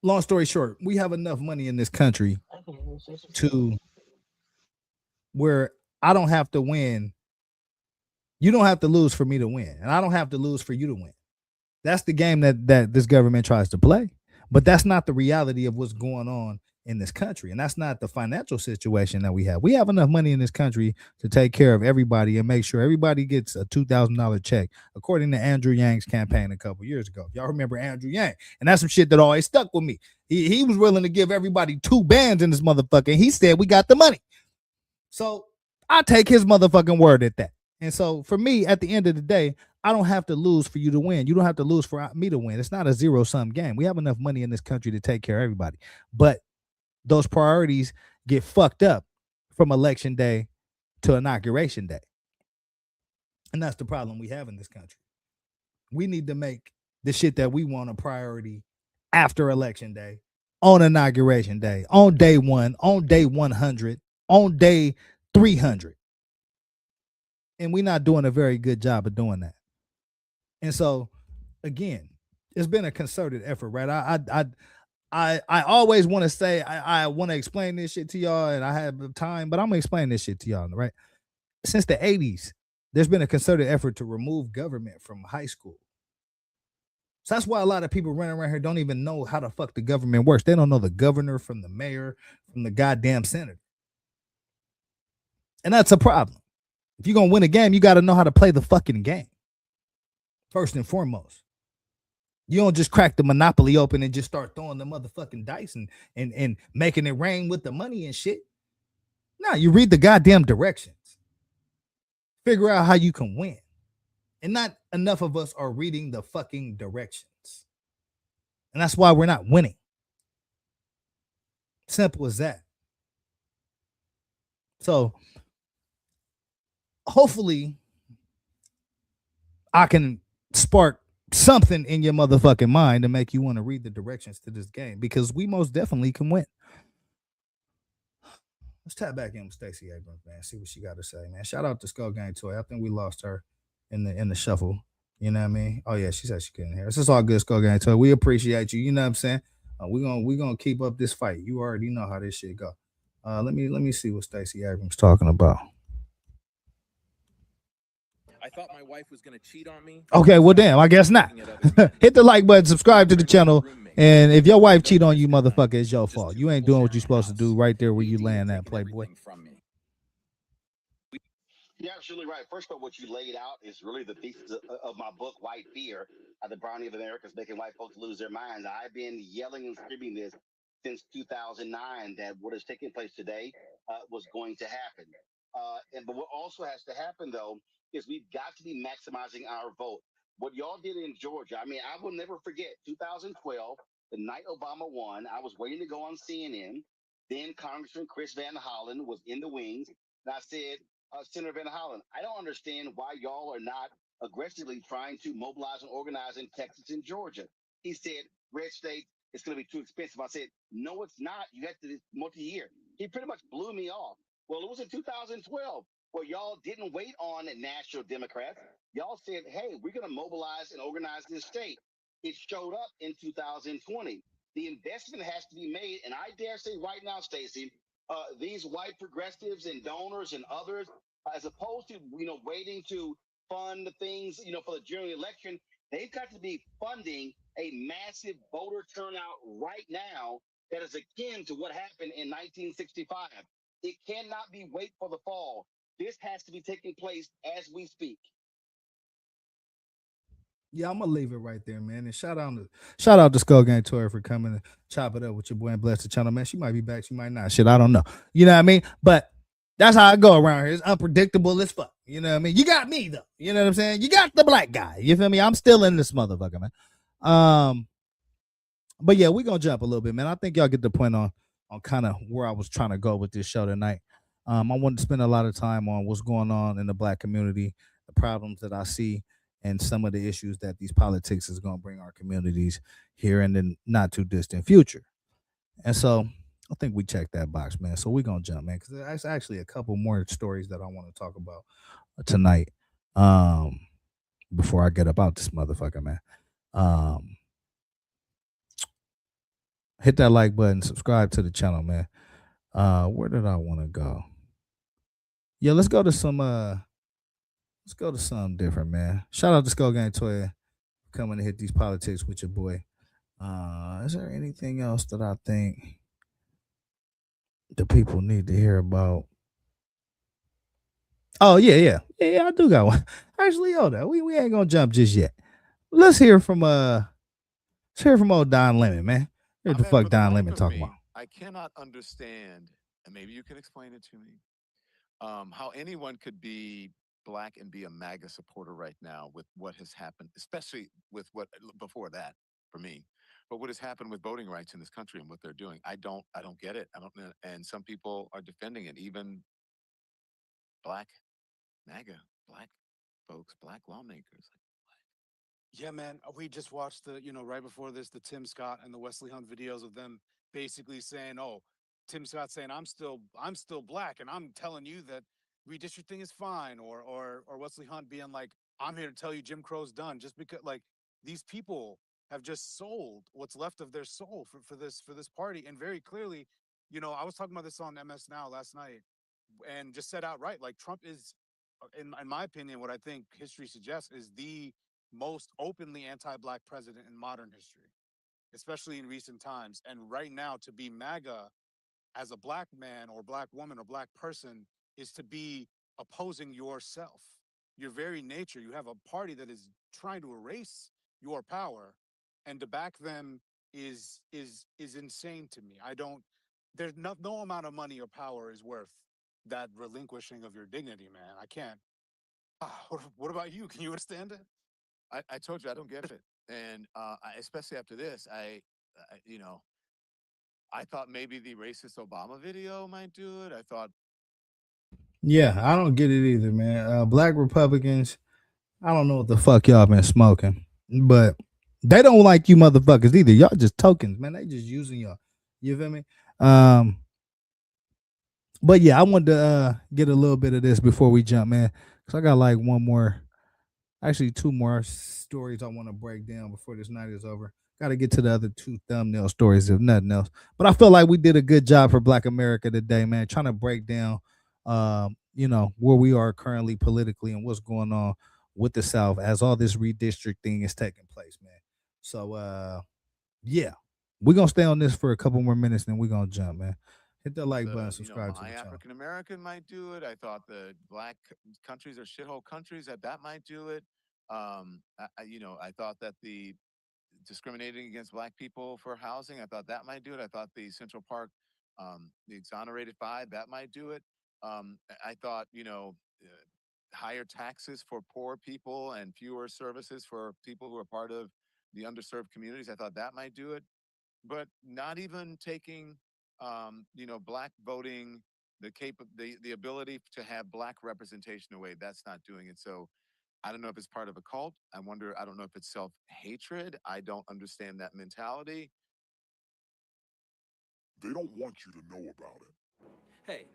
long story short, we have enough money in this country to where I don't have to win. You don't have to lose for me to win, and I don't have to lose for you to win. That's the game that this government tries to play, but that's not the reality of what's going on in this country, and that's not the financial situation that we have. We have enough money in this country to take care of everybody and make sure everybody gets a $2,000 check, according to Andrew Yang's campaign a couple years ago. Y'all remember Andrew Yang? And that's some shit that always stuck with me. He was willing to give everybody 2 bands in this motherfucker, and he said we got the money. So I take his motherfucking word at that. And so for me, at the end of the day, I don't have to lose for you to win. You don't have to lose for me to win. It's not a zero-sum game. We have enough money in this country to take care of everybody. But those priorities get fucked up from election day to inauguration day. And that's the problem we have in this country. We need to make the shit that we want a priority after election day, on inauguration day, on day 1, on day 100, on day 300. And we're not doing a very good job of doing that. And so, again, it's been a concerted effort, right? I always want to say I want to explain this shit to y'all, and I have time, but I'm gonna explain this shit to y'all, right? Since the 80s, there's been a concerted effort to remove government from high school. So that's why a lot of people running around here don't even know how the fuck the government works. They don't know the governor from the mayor, from the goddamn senator. And that's a problem. If you're gonna win a game, you got to know how to play the fucking game. First and foremost. You don't just crack the Monopoly open and just start throwing the motherfucking dice and making it rain with the money and shit. No, you read the goddamn directions. Figure out how you can win. And not enough of us are reading the fucking directions. And that's why we're not winning. Simple as that. So hopefully I can spark something in your motherfucking mind to make you want to read the directions to this game, because we most definitely can win. Let's tap back in with Stacey Abrams, man. See what she got to say, man. Shout out to Skull Gang Toy. I think we lost her in the shuffle. You know what I mean? Oh yeah, she said she couldn't hear. This is all good, Skull Gang Toy. We appreciate you. You know what I'm saying? We gonna keep up this fight. You already know how this shit go. Let me see what Stacey Abrams talking about. I thought my wife was going to cheat on me. Okay, well, damn, I guess not. Hit the like button, subscribe to the channel, and if your wife cheat on you, motherfucker, it's your fault. You ain't doing what you're supposed to do right there where you land that Playboy. You're absolutely right. First of all, what you laid out is really the thesis of my book, White Fear, the brownie of America is making white folks lose their minds. I've been yelling and screaming this since 2009 that what is taking place today was going to happen. But what also has to happen, though, is we've got to be maximizing our vote. What y'all did in Georgia, I mean, I will never forget 2012, the night Obama won. I was waiting to go on CNN. Then Congressman Chris Van Hollen was in the wings. And I said, Senator Van Hollen, I don't understand why y'all are not aggressively trying to mobilize and organize in Texas and Georgia. He said, red states, it's going to be too expensive. I said, no, it's not. You have to multi-year. He pretty much blew me off. Well, it was in 2012 where y'all didn't wait on national Democrats. Y'all said, hey, we're going to mobilize and organize this state. It showed up in 2020. The investment has to be made. And I dare say right now, Stacey, these white progressives and donors and others, as opposed to, waiting to fund things, for the general election, they've got to be funding a massive voter turnout right now that is akin to what happened in 1965. It cannot be wait for the fall. This has to be taking place as we speak. Yeah, I'm gonna leave it right there, man. And shout out to Skull Gang Toy for coming and chop it up with your boy and bless the channel, man. She might be back, she might not. Shit, I don't know. You know what I mean? But that's how I go around here. It's unpredictable as fuck. You know what I mean? You got me though. You know what I'm saying? You got the black guy. You feel me? I'm still in this motherfucker, man. But yeah, we're gonna jump a little bit, man. I think y'all get the point on kind of where I was trying to go with this show tonight. I wanted to spend a lot of time on what's going on in the black community, the problems that I see, and some of the issues that these politics is going to bring our communities here in the not too distant future. And so I think we checked that box, man. So we're going to jump, man, because there's actually a couple more stories that I want to talk about tonight before I get about this motherfucker, man. Hit that like button, subscribe to the channel, man. Where did I want to go? Yeah, let's go to some let's go to something different, man. Shout out to Skull Gang Toya coming to hit these politics with your boy. Is there anything else that I think the people need to hear about? Oh yeah. I do got one. Actually, hold on. We ain't gonna jump just yet. Let's hear from let's hear from old Don Lemon, man. Hear what the Man, fuck for the Don life Lemon of talking about. me, I cannot understand, and maybe you can explain it to me, how anyone could be black and be a MAGA supporter right now with what has happened, especially with what before that for me, but what has happened with voting rights in this country and what they're doing. I don't get it. I don't know. And some people are defending it, even black MAGA, black folks, black lawmakers. Yeah, man. We just watched right before this, the Tim Scott and the Wesley Hunt videos of them basically saying, "Oh, Tim Scott saying I'm still black, and I'm telling you that redistricting is fine," or Wesley Hunt being like, "I'm here to tell you Jim Crow's done," just because like these people have just sold what's left of their soul for this party, and very clearly, I was talking about this on MS Now last night, and just said outright, like Trump is, in my opinion, what I think history suggests is the most openly anti-black president in modern history, especially in recent times. And right now, to be MAGA as a black man or black woman or black person is to be opposing yourself, your very nature. You have a party that is trying to erase your power, and to back them is insane to me. I don't. There's no amount of money or power is worth that relinquishing of your dignity, man. I can't. What about you? Can you understand it? I told you I don't get it, and especially after this, you know, I thought maybe the racist Obama video might do it. I thought Yeah, I don't get it either, man. Black Republicans, I don't know what the fuck y'all been smoking, but they don't like you motherfuckers either. Y'all just tokens, man. They just using y'all. You feel me? Um, but yeah, I wanted to get a little bit of this before we jump, man, because I got like one more, actually two more stories I want to break down before this night is over. Got to get to the other two thumbnail stories, if nothing else. But I feel like we did a good job for Black America today, man. Trying to break down, where we are currently politically and what's going on with the South as all this redistricting is taking place, man. So, yeah, we're gonna stay on this for a couple more minutes, and we're gonna jump, man. Hit that like button, subscribe to my the channel. African American might do it. I thought the black countries are shithole countries that might do it. I thought that the discriminating against black people for housing, I thought that might do it. I thought the Central Park, the exonerated five, that might do it. I thought, higher taxes for poor people and fewer services for people who are part of the underserved communities. I thought that might do it, but not even taking, black voting, the ability to have black representation away. That's not doing it. So I don't know if it's part of a cult. I don't know if it's self-hatred. I don't understand that mentality. They don't want you to know about it. Hey,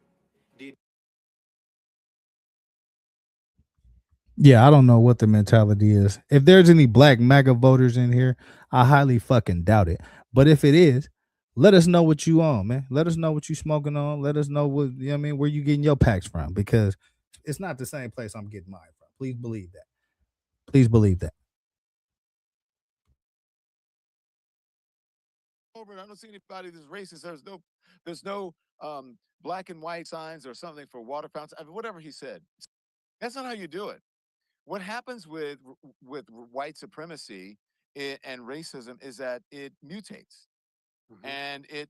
Yeah, I don't know what the mentality is. If there's any black MAGA voters in here, I highly fucking doubt it. But if it is, let us know what you on, man. Let us know what you smoking on. Let us know where you getting your packs from, because it's not the same place I'm getting mine from. Please believe that. Please believe that. I don't see anybody that's racist. There's no black and white signs or something for water fountains. I mean, whatever he said. That's not how you do it. What happens with white supremacy and racism is that it mutates, and it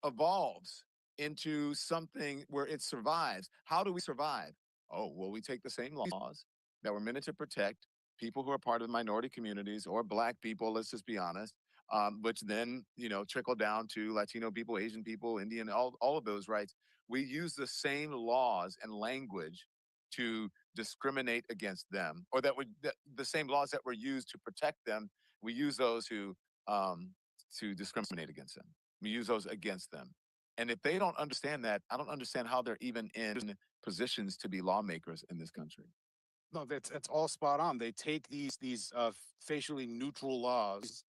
evolves into something where it survives. How do we survive? Oh, well, we take the same laws that were meant to protect people who are part of minority communities or black people, let's just be honest, which then, trickle down to Latino people, Asian people, Indian, all of those rights. We use the same laws and language to discriminate against them, or the same laws that were used to protect them. We use those um, to discriminate against them. We use those against them. And if they don't understand that, I don't understand how they're even in positions to be lawmakers in this country. No, that's all spot on. They take these facially neutral laws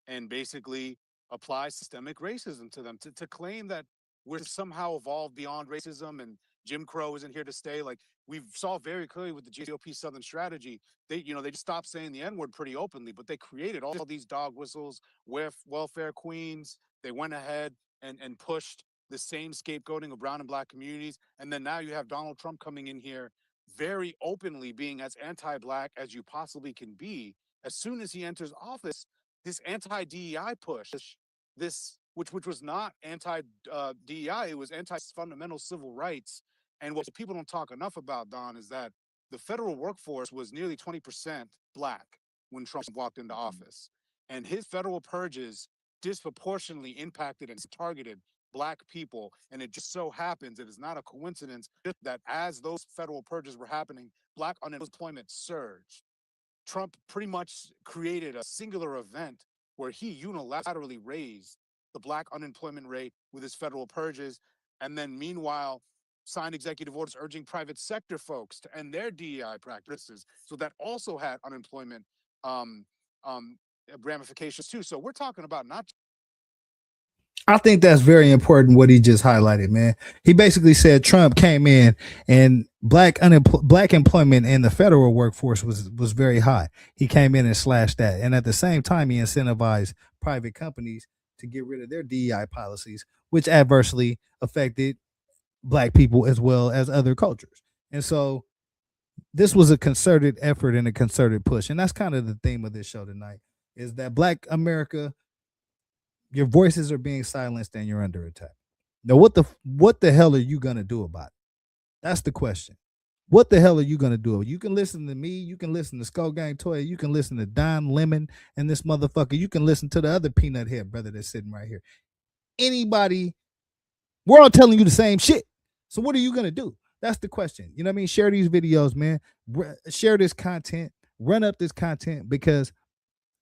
and basically apply systemic racism to them. To claim that we're somehow evolved beyond racism and Jim Crow isn't here to stay. Like we've saw very clearly with the GOP Southern strategy, they just stopped saying the N-word pretty openly, but they created all these dog whistles, welfare queens. They went ahead and pushed the same scapegoating of brown and black communities. And then now you have Donald Trump coming in here very openly being as anti-black as you possibly can be. As soon as he enters office, this anti-DEI push, this which was not anti-DEI, it was anti-fundamental civil rights. And what people don't talk enough about, Don, is that the federal workforce was nearly 20% black when Trump walked into office. And his federal purges disproportionately impacted and targeted black people. And it just so happens, it is not a coincidence that as those federal purges were happening, black unemployment surged. Trump pretty much created a singular event where he unilaterally raised the black unemployment rate with his federal purges, and then meanwhile signed executive orders urging private sector folks to end their DEI practices. So that also had unemployment ramifications too. So we're talking about not. I think that's very important what he just highlighted, man. He basically said Trump came in and black employment in the federal workforce was very high. He came in and slashed that. And at the same time, he incentivized private companies to get rid of their DEI policies, which adversely affected black people as well as other cultures. And so this was a concerted effort and a concerted push. And that's kind of the theme of this show tonight is that Black America, your voices are being silenced and you're under attack. Now, what the hell are you gonna do about it? That's the question. What the hell are you gonna do? You can listen to me, you can listen to Skull Gang Toy, you can listen to Don Lemon and this motherfucker, you can listen to the other peanut head brother that's sitting right here. Anybody, we're all telling you the same shit. So what are you gonna do? That's the question. You know what I mean? Share these videos, man. Share this content, run up this content because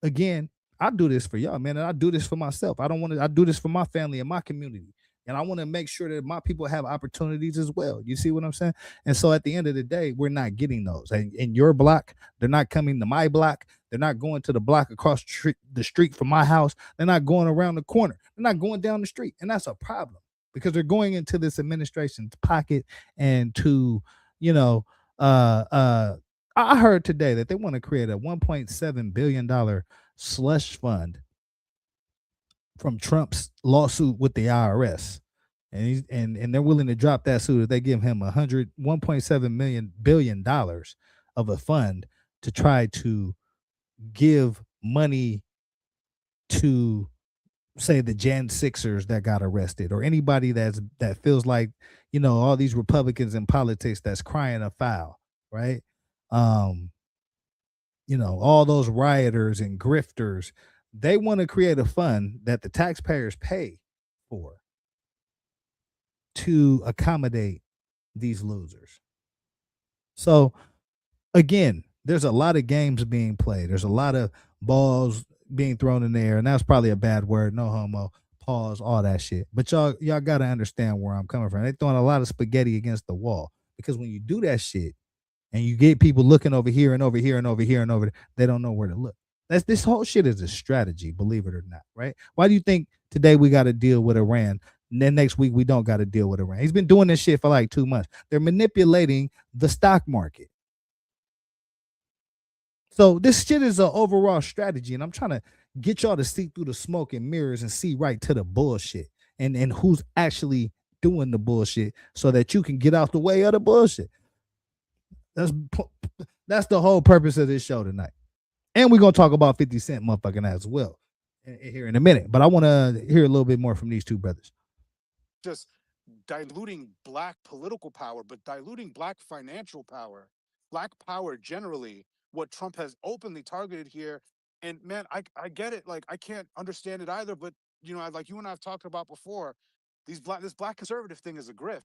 again, I do this for y'all, man, and I do this for myself. I do this for my family and my community. And I want to make sure that my people have opportunities as well. You see what I'm saying? And so at the end of the day, we're not getting those. And in your block, they're not coming to my block. They're not going to the block across the street from my house. They're not going around the corner. They're not going down the street. And that's a problem because they're going into this administration's pocket and to, I heard today that they want to create a $1.7 billion slush fund from Trump's lawsuit with the IRS. And they're willing to drop that suit if they give him $1.7 billion of a fund to try to give money to say the Jan Sixers that got arrested or anybody that feels like, all these Republicans in politics that's crying a foul, right? All those rioters and grifters, they want to create a fund that the taxpayers pay for to accommodate these losers. So again, there's a lot of games being played. There's a lot of balls being thrown in the air, and that's probably a bad word. No homo, pause, all that shit. But y'all got to understand where I'm coming from. They're throwing a lot of spaghetti against the wall because when you do that shit and you get people looking over here and over here and over here and over there, they don't know where to look. This whole shit is a strategy, believe it or not, right? Why do you think today we got to deal with Iran? And then next week we don't got to deal with Iran. He's been doing this shit for like 2 months. They're manipulating the stock market. So this shit is an overall strategy, and I'm trying to get y'all to see through the smoke and mirrors and see right to the bullshit and who's actually doing the bullshit so that you can get out the way of the bullshit. That's the whole purpose of this show tonight. And we're going to talk about 50 Cent motherfucking as well here in a minute. But I want to hear a little bit more from these two brothers. Just diluting black political power, but diluting black financial power, black power generally, what Trump has openly targeted here. And man, I get it. Like, I can't understand it either. But, like you and I have talked about before, this black conservative thing is a grift.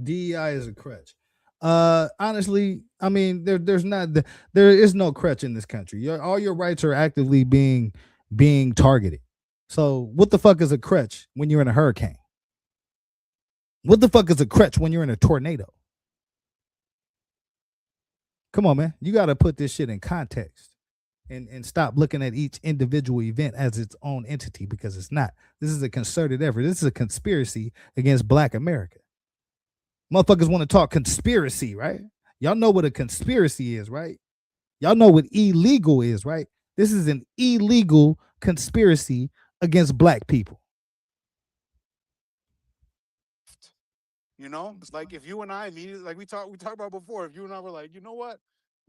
DEI is a crutch. Honestly, I mean, there is no crutch in this country. All your rights are actively being targeted. So what the fuck is a crutch when you're in a hurricane? What the fuck is a crutch when you're in a tornado? Come on, man. You got to put this shit in context. and stop looking at each individual event as its own entity, because it's not. This is a concerted effort. This is a conspiracy against Black America. Motherfuckers want to talk conspiracy, right? Y'all know what a conspiracy is, right? Y'all know what illegal is, right? This is an illegal conspiracy against Black people. You know, it's like if you and I immediately, like we talked about before, if you and I were like, you know what,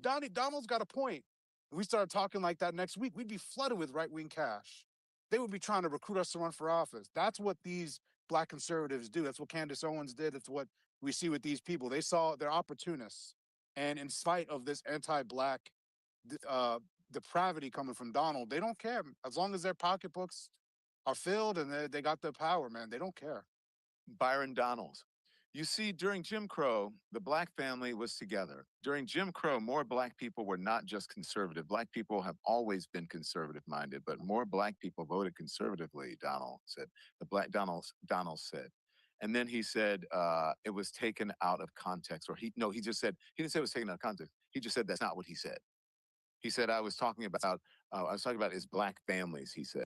Donald's got a point, and we started talking like that next week, we'd be flooded with right wing cash. They would be trying to recruit us to run for office. That's what these Black conservatives do. That's what Candace Owens did. That's what we see with these people. They saw they're opportunists, and in spite of this anti-Black depravity coming from Donald, they don't care as long as their pocketbooks are filled and they got the power. Man, they don't care. Byron Donalds. You see, during Jim Crow, the Black family was together. During Jim Crow, more Black people were not just conservative. Black people have always been conservative minded, but more Black people voted conservatively, Donald said. Donald said. And then he said it was taken out of context, or he just said, he didn't say it was taken out of context. He just said that's not what he said. He said I was talking about his Black families, he said.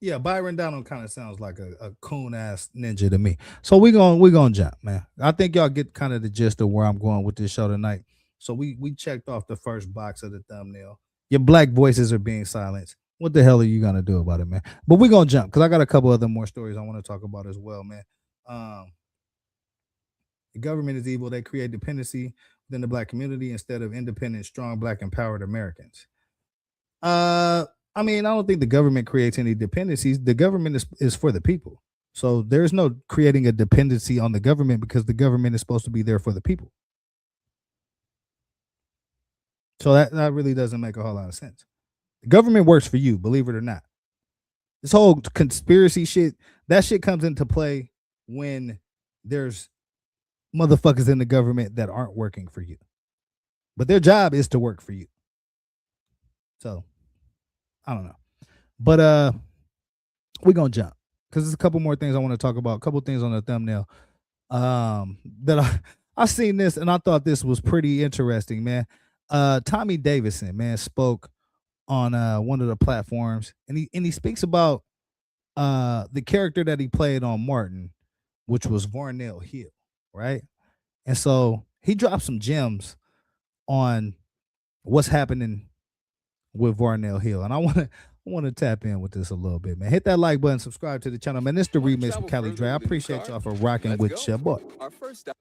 Yeah, Byron Donald kind of sounds like a coon ass ninja to me. So we gonna jump, man. I think y'all get kind of the gist of where I'm going with this show tonight. So we checked off the first box of the thumbnail. Your Black voices are being silenced. What the hell are you gonna do about it, man? But we gonna jump because I got a couple other more stories I want to talk about as well, man. The government is evil. They create dependency within the Black community instead of independent, strong, Black empowered Americans. I mean, I don't think the government creates any dependencies. The government is for the people. So there's no creating a dependency on the government because the government is supposed to be there for the people. So that really doesn't make a whole lot of sense. The government works for you, believe it or not. This whole conspiracy shit, that shit comes into play when there's motherfuckers in the government that aren't working for you. But their job is to work for you. So I don't know. But we're gonna jump because there's a couple more things I want to talk about. A couple things on the thumbnail. That I seen this and I thought this was pretty interesting, man. Tommy Davidson, man, spoke on one of the platforms, and he speaks about the character that he played on Martin, which was Varnell Hill, right? And so he dropped some gems on what's happening with Varnell Hill, and I want to tap in with this a little bit, man. Hit that like button, subscribe to the channel, man. It's the remix with Cali Dre. I appreciate y'all for rocking with your boy. Our first stop.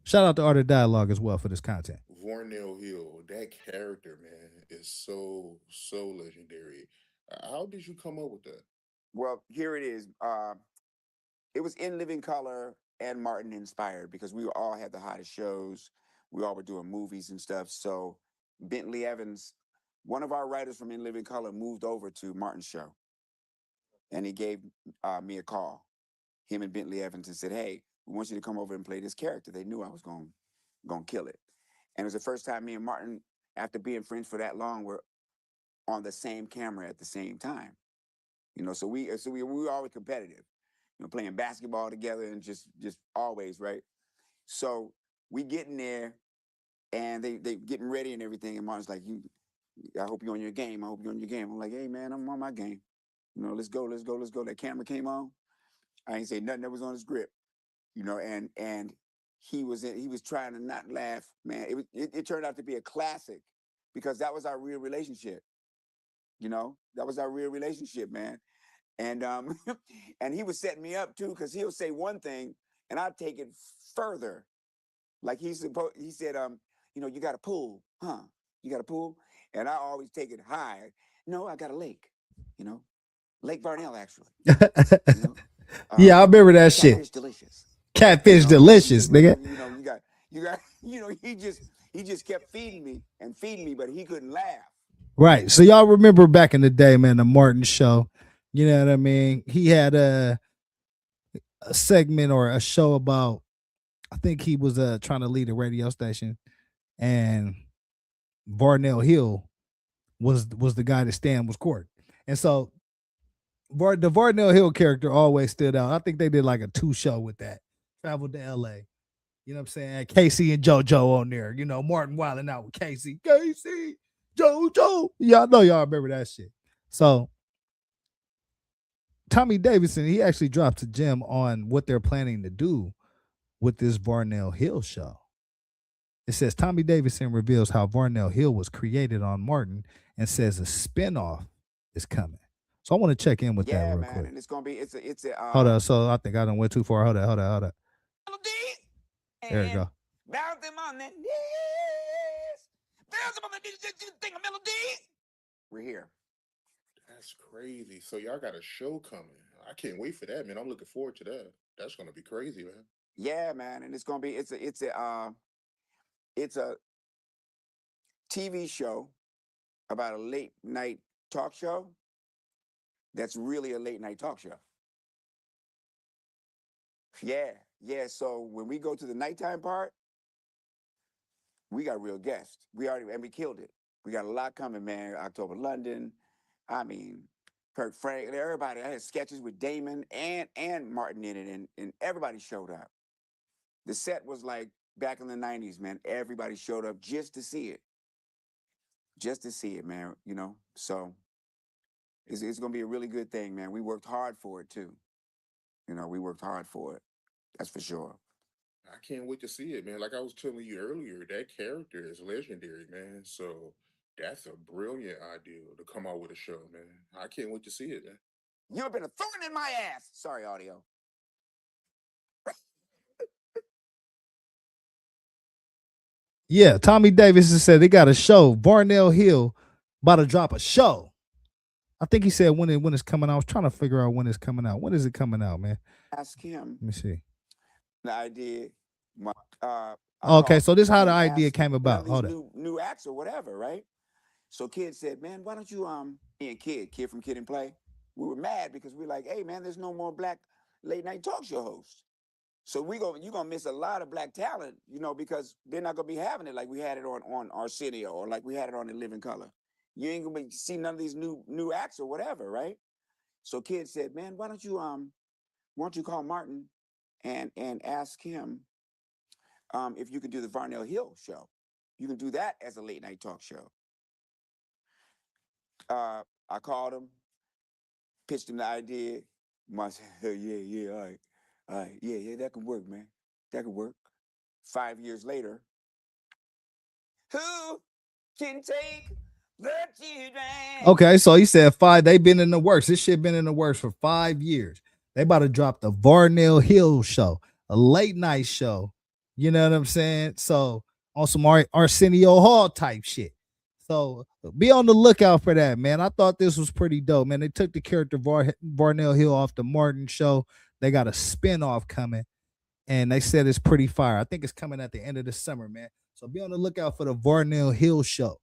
Shout out to Art of Dialogue as well for this content. Varnell Hill, that character, man, is so legendary. How did you come up with that? Well, here it is. It was in Living Color and Martin inspired because we all had the hottest shows. We all were doing movies and stuff. So Bentley Evans, one of our writers from In Living Color, moved over to Martin's show. And he gave me a call, him and Bentley Evans, and said, hey, we want you to come over and play this character. They knew I was going to kill it. And it was the first time me and Martin, after being friends for that long, were on the same camera at the same time. You know, so we were always competitive, you know, playing basketball together and just always, right? So we get in there and they getting ready and everything. And Martin's like, I hope you're on your game. I hope you're on your game. I'm like, hey man, I'm on my game. You know, let's go. That camera came on. I ain't say nothing that was on the script, you know, and he was trying to not laugh, man. It turned out to be a classic because that was our real relationship. You know, that was our real relationship, man. And and he was setting me up too, because he'll say one thing and I'd take it further. Like he said, you know, you got a pool, huh? You got a pool? And I always take it high. No, I got a lake, you know, Lake Varnell, actually. You know? Yeah, I remember that shit. Catfish delicious. Catfish delicious, nigga. You know, he just kept feeding me, but he couldn't laugh. Right. So y'all remember back in the day, man, the Martin show. You know what I mean? He had a segment or a show about, I think he was trying to lead a radio station, and Varnell Hill was the guy that Stan was courting. And so the Varnell Hill character always stood out. I think they did like a 2 show with that. traveled to LA. You know what I'm saying? Casey and JoJo on there. You know, Martin wilding out with Casey. Casey, JoJo. Y'all know y'all remember that shit. So Tommy Davidson, he actually drops a gem on what they're planning to do with this Varnell Hill show. It says Tommy Davidson reveals how Varnell Hill was created on Martin and says a spinoff is coming. So I want to check in with that Yeah, real man, quick. and it's gonna be it's a Hold up. So I think I done went too far. Hold up. There we go. bounce them on that knees. Bounce them on the knees. Just think of melody. We're here. That's crazy. So y'all got a show coming. I can't wait for that, man. I'm looking forward to that. That's gonna be crazy, man. Yeah, man, and it's gonna be it's a TV show about a late night talk show. That's really a late night talk show. Yeah. So when we go to the nighttime part, we got real guests. We killed it. We got a lot coming, man. October London. I mean, Kirk Frank, everybody. I had sketches with Damon and Martin in it, and everybody showed up. The set was like back in the 90s, man. Everybody showed up just to see it. Just to see it, man. You know, so it's gonna be a really good thing, man. We worked hard for it too. You know, we worked hard for it. That's for sure. I can't wait to see it, man. Like I was telling you earlier, that character is legendary, man. So that's a brilliant idea to come out with a show, man. I can't wait to see it, man. You've been a thorn in my ass. Sorry, audio. Yeah, Tommy Davidson said they got a show. Varnell Hill about to drop a show. I think he said when it's coming out. I was trying to figure out when it's coming out. When is it coming out, man? Ask him Let me see. the idea. Okay, so this is how the idea came about. Hold up. New acts or whatever, right? So Kid said, man, why don't you me and Kid from Kid and Play, we were mad because we're like, hey man, there's no more black late night talk show hosts. So you're gonna miss a lot of black talent, you know, because they're not gonna be having it like we had it on Arsenio or like we had it on In Living Color. You ain't gonna see none of these new acts or whatever, right? So Kid said, man, why don't you call Martin and ask him if you could do the Varnell Hill show. You can do that as a late night talk show. I called him, pitched him the idea. Martin said, yeah, all right, yeah, that can work, man. That can work. 5 years later, who can take the children? Okay, so he said 5. They've been in the works. This shit been in the works for 5 years. They about to drop the Varnell Hill show, a late night show. You know what I'm saying? So on some Arsenio Hall type shit. So be on the lookout for that, man. I thought this was pretty dope, man. They took the character Varnell Hill off the Martin show. They got a spinoff coming, and they said it's pretty fire. I think it's coming at the end of the summer, man. So be on the lookout for the Varnell Hill show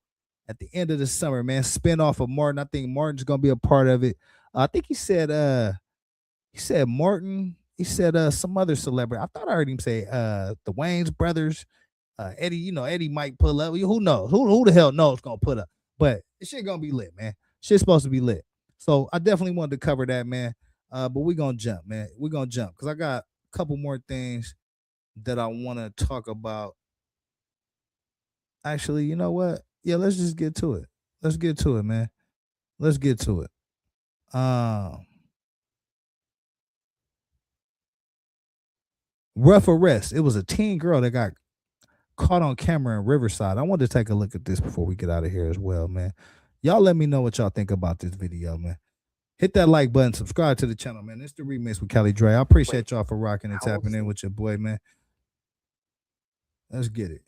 at the end of the summer, man. Spinoff of Martin. I think Martin's gonna be a part of it. I think he said Martin. He said some other celebrity. I thought I heard him say the Wayans brothers. Eddie, you know, Eddie might pull up. Who knows? Who the hell knows gonna put up? But this shit gonna be lit, man. Shit's supposed to be lit. So I definitely wanted to cover that, man. But we're gonna jump, man. We're gonna jump because I got a couple more things that I want to talk about. Actually, you know what? Yeah, let's just get to it. Let's get to it, man. Let's get to it. Rough arrest. It was a teen girl that got caught on camera in Riverside. I wanted to take a look at this before we get out of here as well, man. Y'all let me know what y'all think about this video, man. Hit that like button, subscribe to the channel, man. It's the remix with Kelly Dre. I appreciate y'all for rocking and tapping in with your boy, man. Let's get it.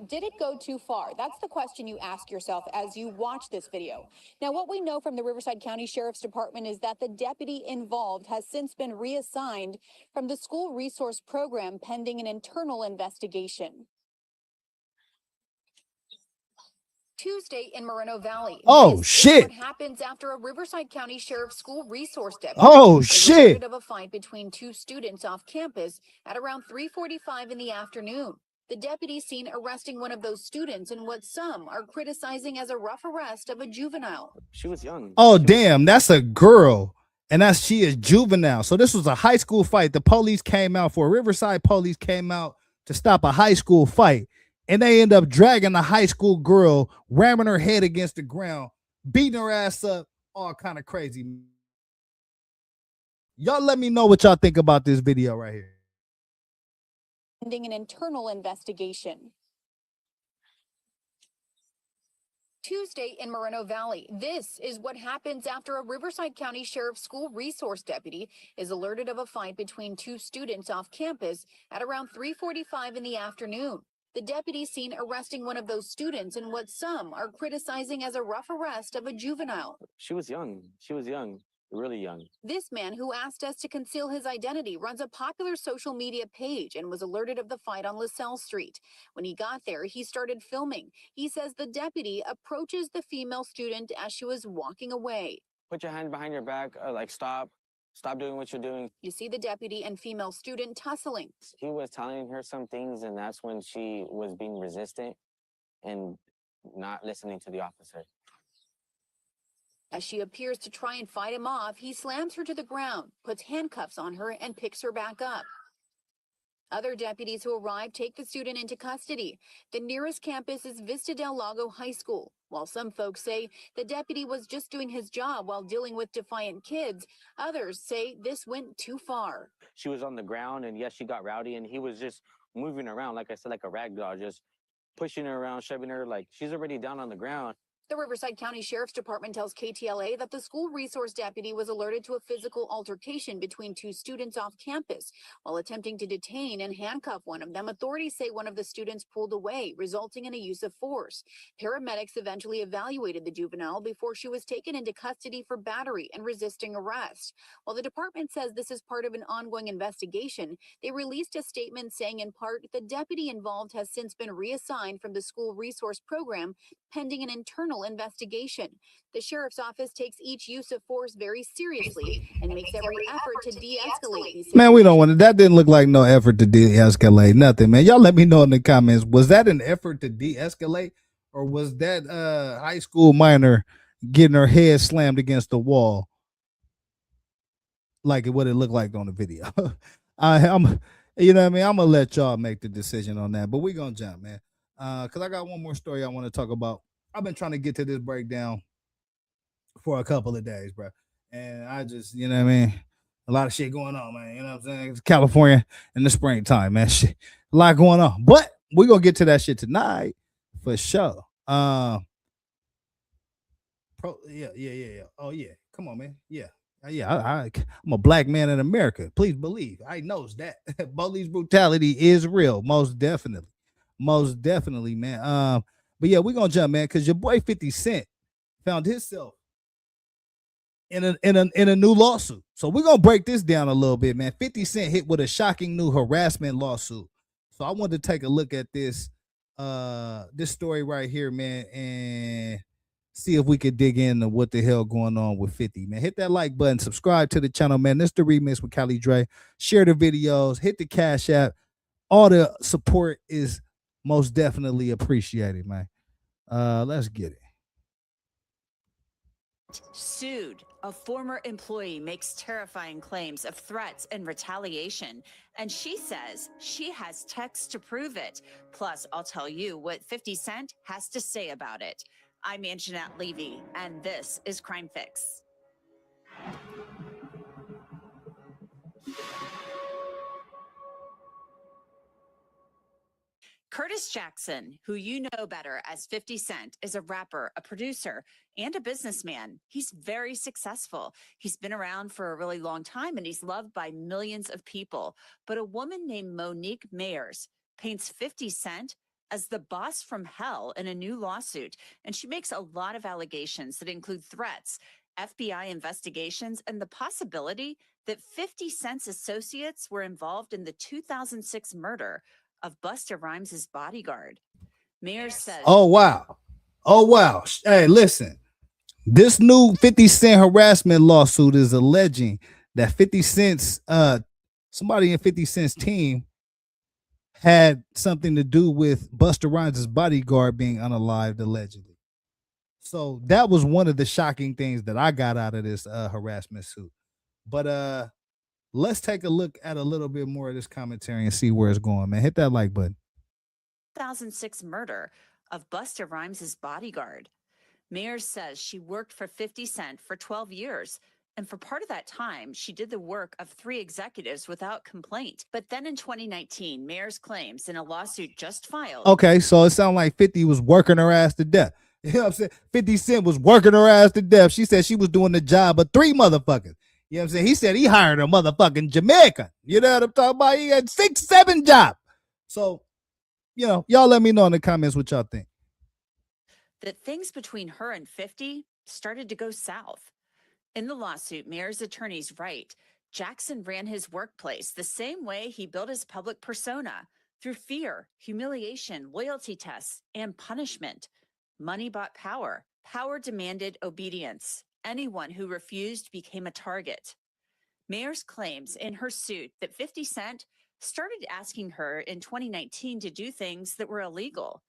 Did it go too far? That's the question you ask yourself as you watch this video. Now, what we know from the Riverside County Sheriff's Department is that the deputy involved has since been reassigned from the school resource program pending an internal investigation. Tuesday in Moreno Valley. Oh, shit. What happens after a Riverside County Sheriff's School resource deputy Oh, is shit. reported of a fight between two students off campus at around 3:45 in the afternoon. The deputy seen arresting one of those students in what some are criticizing as a rough arrest of a juvenile. She was young. Oh, damn. That's a girl. And that's she is juvenile. So this was a high school fight. The police came out for Riverside police came out to stop a high school fight. And they end up dragging the high school girl, ramming her head against the ground, beating her ass up, all kind of crazy. Y'all let me know what y'all think about this video right here. Pending an internal investigation. Tuesday in Moreno Valley. This is what happens after a Riverside County Sheriff's School Resource Deputy is alerted of a fight between two students off campus at around 3:45 in the afternoon. The deputy seen arresting one of those students in what some are criticizing as a rough arrest of a juvenile. She was young. She was young, really young. This man, who asked us to conceal his identity, runs a popular social media page and was alerted of the fight on LaSalle Street. When he got there, he started filming. He says the deputy approaches the female student as she was walking away. Put your hand behind your back, like stop. Stop doing what you're doing. You see the deputy and female student tussling. He was telling her some things, and that's when she was being resistant and not listening to the officer. As she appears to try and fight him off, he slams her to the ground, puts handcuffs on her, and picks her back up. Other deputies who arrive take the student into custody. The nearest campus is Vista del Lago High School. While some folks say the deputy was just doing his job while dealing with defiant kids, others say this went too far. She was on the ground, and yes, she got rowdy, and he was just moving around, like I said, like a rag doll, just pushing her around, shoving her, like she's already down on the ground. The Riverside County Sheriff's Department tells KTLA that the school resource deputy was alerted to a physical altercation between two students off campus. While attempting to detain and handcuff one of them, authorities say one of the students pulled away, resulting in a use of force. Paramedics eventually evaluated the juvenile before she was taken into custody for battery and resisting arrest. While the department says this is part of an ongoing investigation, they released a statement saying in part the deputy involved has since been reassigned from the school resource program pending an internal investigation. The sheriff's office takes each use of force very seriously and makes every effort to de-escalate these situations. Man, we don't want it. That didn't look like no effort to de-escalate nothing, man. Y'all let me know in the comments. Was that an effort to de-escalate, or was that high school minor getting her head slammed against the wall like what it looked like on the video? I'm you know what I mean? I'm gonna let y'all make the decision on that, but we're gonna jump, man. Because I got one more story I want to talk about. I've been trying to get to this breakdown for a couple of days, bro. And I just, you know what I mean? A lot of shit going on, man. You know what I'm saying? It's California in the springtime, man. Shit. A lot going on. But we're going to get to that shit tonight for sure. Yeah. Oh, yeah. Come on, man. Yeah. I'm a black man in America. Please believe. I knows that. Police brutality is real. Most definitely. Most definitely, man. But yeah, we're gonna jump, man, because your boy 50 Cent found himself in a new lawsuit. So we're gonna break this down a little bit, man. 50 Cent hit with a shocking new harassment lawsuit. So I wanted to take a look at this story right here, man, and see if we could dig into what the hell going on with 50, man. Hit that like button, subscribe to the channel, man. This is the remix with Cali Dre. Share the videos, hit the Cash App. All the support is most definitely appreciated, man. Let's get it. Sued. A former employee makes terrifying claims of threats and retaliation, and she says she has texts to prove it. Plus, I'll tell you what 50 Cent has to say about it. I'm Anjanette Levy, and this is Crime Fix. Curtis Jackson, who you know better as 50 Cent, is a rapper, a producer, and a businessman. He's very successful. He's been around for a really long time, and he's loved by millions of people. But a woman named Monique Mayers paints 50 Cent as the boss from hell in a new lawsuit, and she makes a lot of allegations that include threats, FBI investigations, and the possibility that 50 Cent's associates were involved in the 2006 murder of Busta Rhymes' bodyguard. Mayers says, Oh, wow. Hey, listen. This new 50 Cent harassment lawsuit is alleging that 50 Cent's somebody in 50 Cent's team had something to do with Busta Rhymes' bodyguard being unalived, allegedly. So that was one of the shocking things that I got out of this harassment suit. But let's take a look at a little bit more of this commentary and see where it's going, man. Hit that like button. 2006 murder of Busta Rhymes' bodyguard. Mayers says she worked for 50 Cent for 12 years. And for part of that time, she did the work of 3 executives without complaint. But then in 2019, Mayers claims in a lawsuit just filed. Okay, so it sounded like 50 was working her ass to death. You know what I'm saying? 50 Cent was working her ass to death. She said she was doing the job of 3 motherfuckers. You know what I'm saying? He said he hired a motherfucking Jamaican. You know what I'm talking about? He had 6, 7 jobs. So, y'all let me know in the comments what y'all think. That things between her and 50 started to go south. In the lawsuit, Mayer's attorneys write, Jackson ran his workplace the same way he built his public persona, through fear, humiliation, loyalty tests, and punishment. Money bought power. Power demanded obedience. Anyone who refused became a target. Mayers claims in her suit that 50 Cent started asking her in 2019 to do things that were illegal.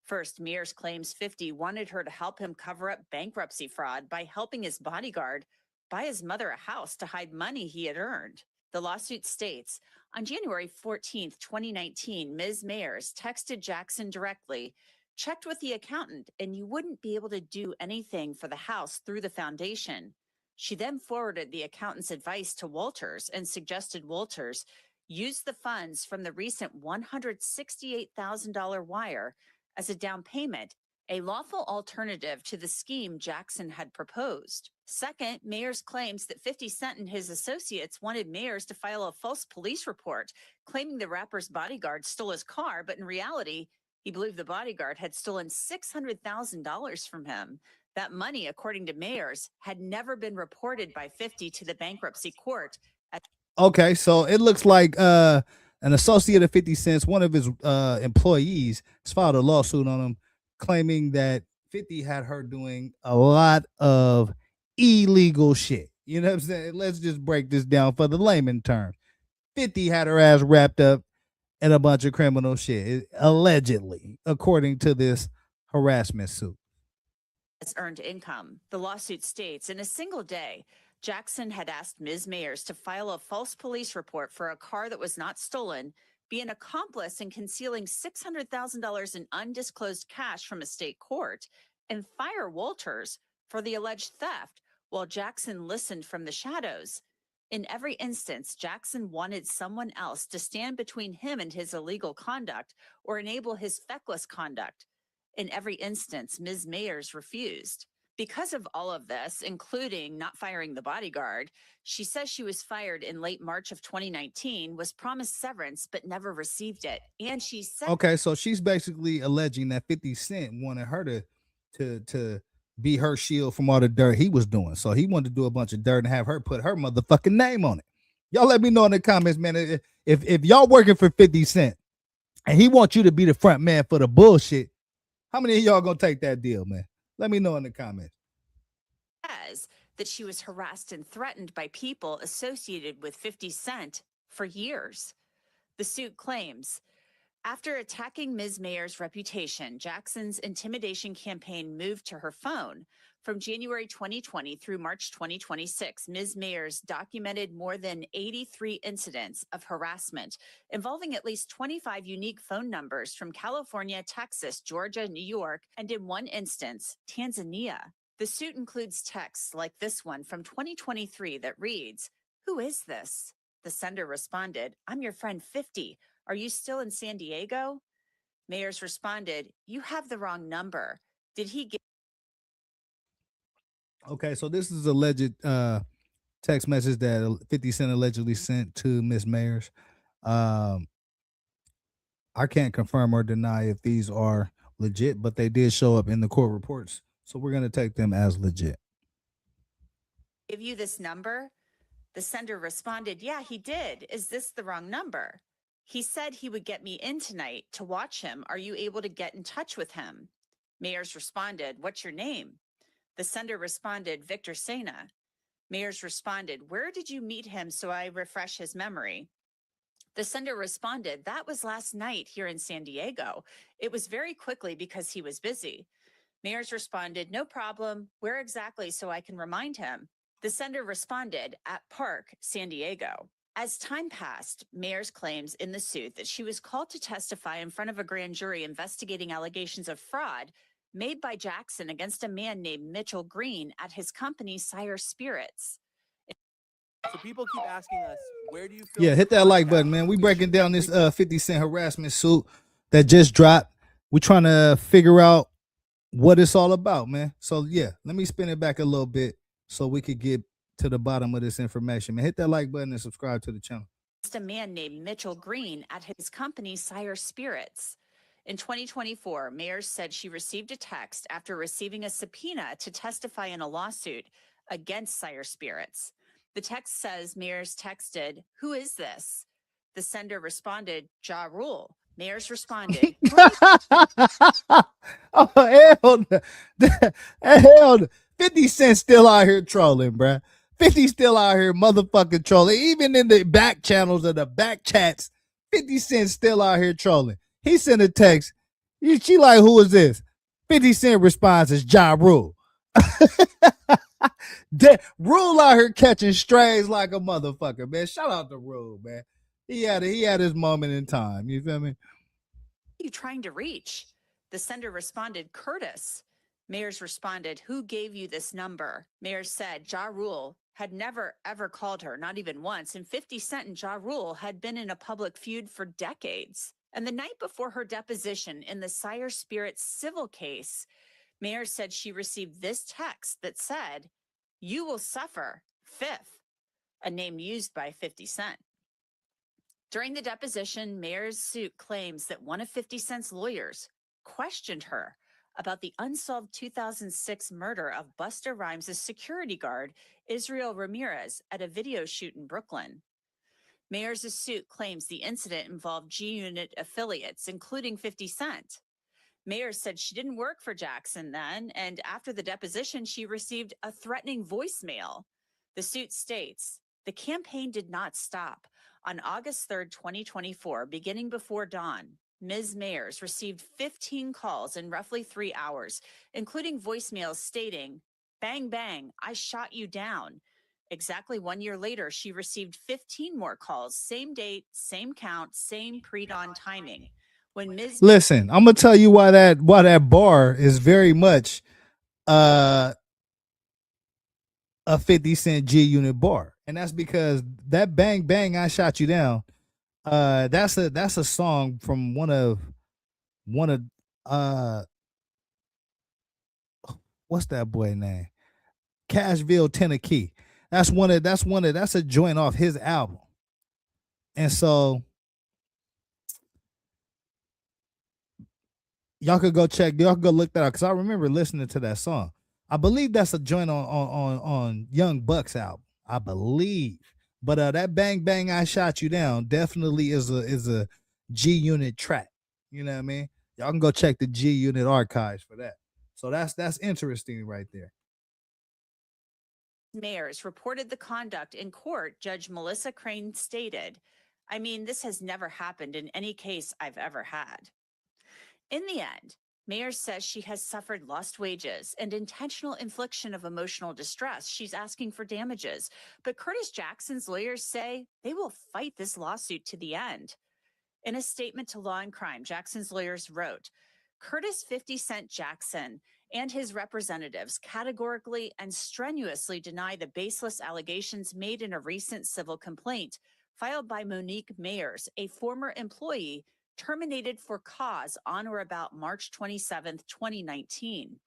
First, Mayers claims 50 wanted her to help him cover up bankruptcy fraud by helping his bodyguard buy his mother a house to hide money he had earned. The lawsuit states, on January 14th, 2019, Ms. Mayers texted Jackson directly, checked with the accountant, and you wouldn't be able to do anything for the house through the foundation. She then forwarded the accountant's advice to Walters and suggested Walters use the funds from the recent $168,000 wire as a down payment, a lawful alternative to the scheme Jackson had proposed. Second, Mayers claims that 50 Cent and his associates wanted Mayers to file a false police report, claiming the rapper's bodyguard stole his car, but in reality, he believed the bodyguard had stolen $600,000 from him. That money, according to Mayers, had never been reported by 50 to the bankruptcy court. Okay, so it looks like an associate of 50 Cent's, one of his employees, has filed a lawsuit on him, claiming that 50 had her doing a lot of illegal shit. You know what I'm saying? Let's just break this down for the layman terms. 50 had her ass wrapped up in a bunch of criminal shit, allegedly, according to this harassment suit. Earned income. The lawsuit states in a single day, Jackson had asked Ms. Mayers to file a false police report for a car that was not stolen, be an accomplice in concealing $600,000 in undisclosed cash from a state court, and fire Walters for the alleged theft while Jackson listened from the shadows. In every instance, Jackson wanted someone else to stand between him and his illegal conduct or enable his feckless conduct. In every instance, Ms. Mayers refused. Because of all of this, including not firing the bodyguard, she says she was fired in late March of 2019, was promised severance, but never received it. And she said, okay, so she's basically alleging that 50 Cent wanted her to be her shield from all the dirt he was doing. So he wanted to do a bunch of dirt and have her put her motherfucking name on it. Y'all let me know in the comments, man. If y'all working for 50 Cent and he wants you to be the front man for the bullshit, how many of y'all gonna take that deal, man? Let me know in the comments. That she was harassed and threatened by people associated with 50 Cent for years. The suit claims, after attacking Ms. Mayers' reputation, Jackson's intimidation campaign moved to her phone. From January 2020 through March 2026, Ms. Mayers documented more than 83 incidents of harassment involving at least 25 unique phone numbers from California, Texas, Georgia, New York, and in one instance, Tanzania. The suit includes texts like this one from 2023 that reads, "Who is this?" The sender responded, "I'm your friend 50. Are you still in San Diego?" Mayers responded, "You have the wrong number. Did he get..." Okay, so this is alleged text message that 50 Cent allegedly sent to Miss Mayers. I can't confirm or deny if these are legit, but they did show up in the court reports. So we're going to take them as legit. "Give you this number?" The sender responded, "Yeah, he did. Is this the wrong number? He said he would get me in tonight to watch him. Are you able to get in touch with him?" Mayers responded, "What's your name?" The sender responded, "Victor Sena." Mayers responded, "Where did you meet him so I refresh his memory?" The sender responded, "That was last night here in San Diego. It was very quickly because he was busy." Mayers responded, "No problem. Where exactly so I can remind him?" The sender responded at Park, San Diego. As time passed, Mayers claims in the suit that she was called to testify in front of a grand jury investigating allegations of fraud made by Jackson against a man named Mitchell Green at his company, Sire Spirits. So people keep asking us, where do you feel? Yeah, hit that like button, man. We breaking down this 50 Cent harassment suit that just dropped. We're trying to figure out what it's all about, man. So yeah, let me spin it back a little bit so we could get to the bottom of this information, man. Hit that like button and subscribe to the channel. A man named Mitchell Green at his company, Sire Spirits. In 2024, Mayers said she received a text after receiving a subpoena to testify in a lawsuit against Sire Spirits. The text says Mayers texted, "Who is this?" The sender responded, "Ja Rule." Mayers responded, Oh, hell no. Hell no. 50 Cent still out here trolling, bruh. 50 still out here motherfucking trolling. Even in the back channels or the back chats, 50 Cent still out here trolling. He sent a text. She like, who is this? 50 Cent responds as Ja Rule. Rule out here catching strays like a motherfucker, man. Shout out to Rule, man. He had his moment in time. You feel me? Who are you trying to reach? The sender responded, "Curtis." Mayers responded, "Who gave you this number?" Mayers said Ja Rule had never, ever called her, not even once, and 50 Cent and Ja Rule had been in a public feud for decades. And the night before her deposition in the Sire Spirits civil case, Mayers said she received this text that said, "You will suffer, Fifth," a name used by 50 Cent. During the deposition, Mayers' suit claims that one of 50 Cent's lawyers questioned her about the unsolved 2006 murder of Busta Rhymes' security guard, Israel Ramirez, at a video shoot in Brooklyn. Mayers' suit claims the incident involved G-Unit affiliates, including 50 Cent. Mayers said she didn't work for Jackson then, and after the deposition, she received a threatening voicemail. The suit states, "The campaign did not stop. On August 3rd, 2024, beginning before dawn, Ms. Mayers received 15 calls in roughly 3 hours, including voicemails stating, 'Bang, bang, I shot you down.' Exactly 1 year later, she received 15 more calls, same date, same count, same pre-dawn timing. When Ms. Listen, I'm gonna tell you why that bar is very much a 50 Cent G-Unit bar, and that's because that "Bang Bang I Shot You Down," that's a song from one of what's that boy name? Cashville, Tennessee. That's a joint off his album. And so y'all could go look that up, because I remember listening to that song. I believe that's a joint on Young Buck's album, I believe. But that "Bang Bang I Shot You Down" definitely is a G-Unit track. You know what I mean? Y'all can go check the G-Unit archives for that. So that's interesting right there. Mayers reported the conduct in court, Judge Melissa Crane stated, "I mean, this has never happened in any case I've ever had." In the end, Mayers says she has suffered lost wages and intentional infliction of emotional distress. She's asking for damages. But Curtis Jackson's lawyers say they will fight this lawsuit to the end. In a statement to Law and Crime, Jackson's lawyers wrote, "Curtis 50 Cent Jackson and his representatives categorically and strenuously deny the baseless allegations made in a recent civil complaint filed by Monique Mayers, a former employee terminated for cause on or about March 27, 2019.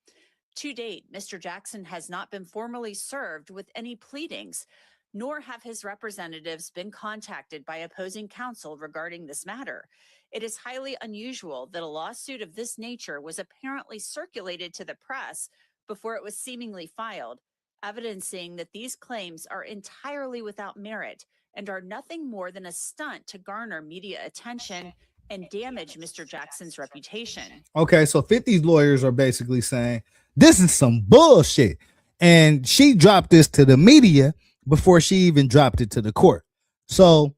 To date, Mr. Jackson has not been formally served with any pleadings, nor have his representatives been contacted by opposing counsel regarding this matter. It is highly unusual that a lawsuit of this nature was apparently circulated to the press before it was seemingly filed, evidencing that these claims are entirely without merit and are nothing more than a stunt to garner media attention and damage Mr. Jackson's reputation." Okay, so 50's lawyers are basically saying this is some bullshit. And she dropped this to the media before she even dropped it to the court. So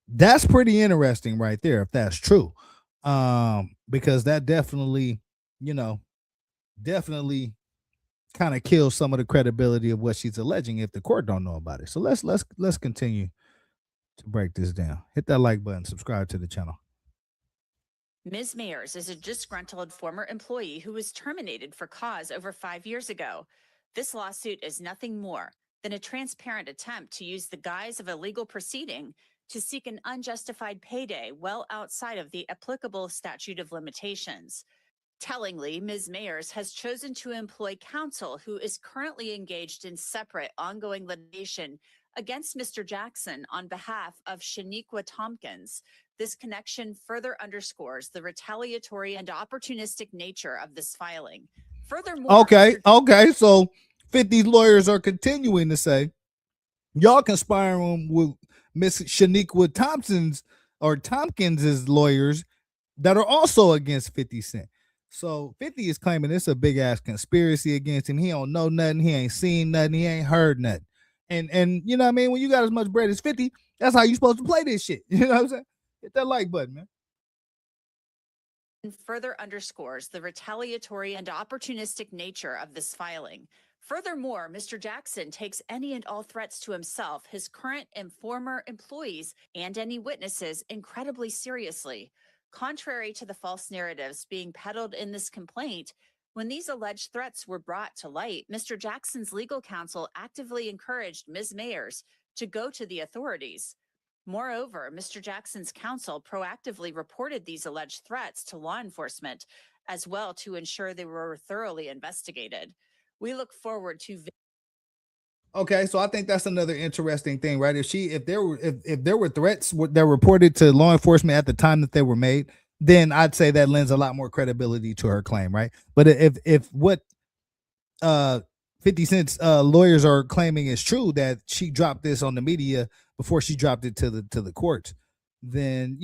that's pretty interesting right there, if that's true. Because that definitely kind of kills some of the credibility of what she's alleging if the court don't know about it. So let's continue to break this down. Hit that like button, subscribe to the channel. Ms. Mayers is a disgruntled former employee who was terminated for cause over 5 years ago. This lawsuit is nothing more than a transparent attempt to use the guise of a legal proceeding to seek an unjustified payday well outside of the applicable statute of limitations. Tellingly, Ms. Mayers has chosen to employ counsel who is currently engaged in separate ongoing litigation against Mr. Jackson on behalf of Shaniqua Tompkins. This connection further underscores the retaliatory and opportunistic nature of this filing. Furthermore, Okay. So 50's lawyers are continuing to say, y'all conspiring with Miss Shaniqua Tompkins' lawyers that are also against 50 Cent. So 50 is claiming it's a big ass conspiracy against him. He don't know nothing. He ain't seen nothing. He ain't heard nothing. And you know what I mean? When you got as much bread as 50, that's how you supposed to play this shit. You know what I'm saying? Hit that like button, man. And further underscores the retaliatory and opportunistic nature of this filing. Furthermore, Mr. Jackson takes any and all threats to himself, his current and former employees, and any witnesses incredibly seriously. Contrary to the false narratives being peddled in this complaint, when these alleged threats were brought to light, Mr. Jackson's legal counsel actively encouraged Ms. Mayers to go to the authorities. Moreover, Mr. Jackson's counsel proactively reported these alleged threats to law enforcement as well to ensure they were thoroughly investigated. We look forward to. Okay, so I think that's another interesting thing, right? If there were threats that were reported to law enforcement at the time that they were made, then I'd say that lends a lot more credibility to her claim, right? But if what 50 Cent's lawyers are claiming is true, that she dropped this on the media before she dropped it to the courts, then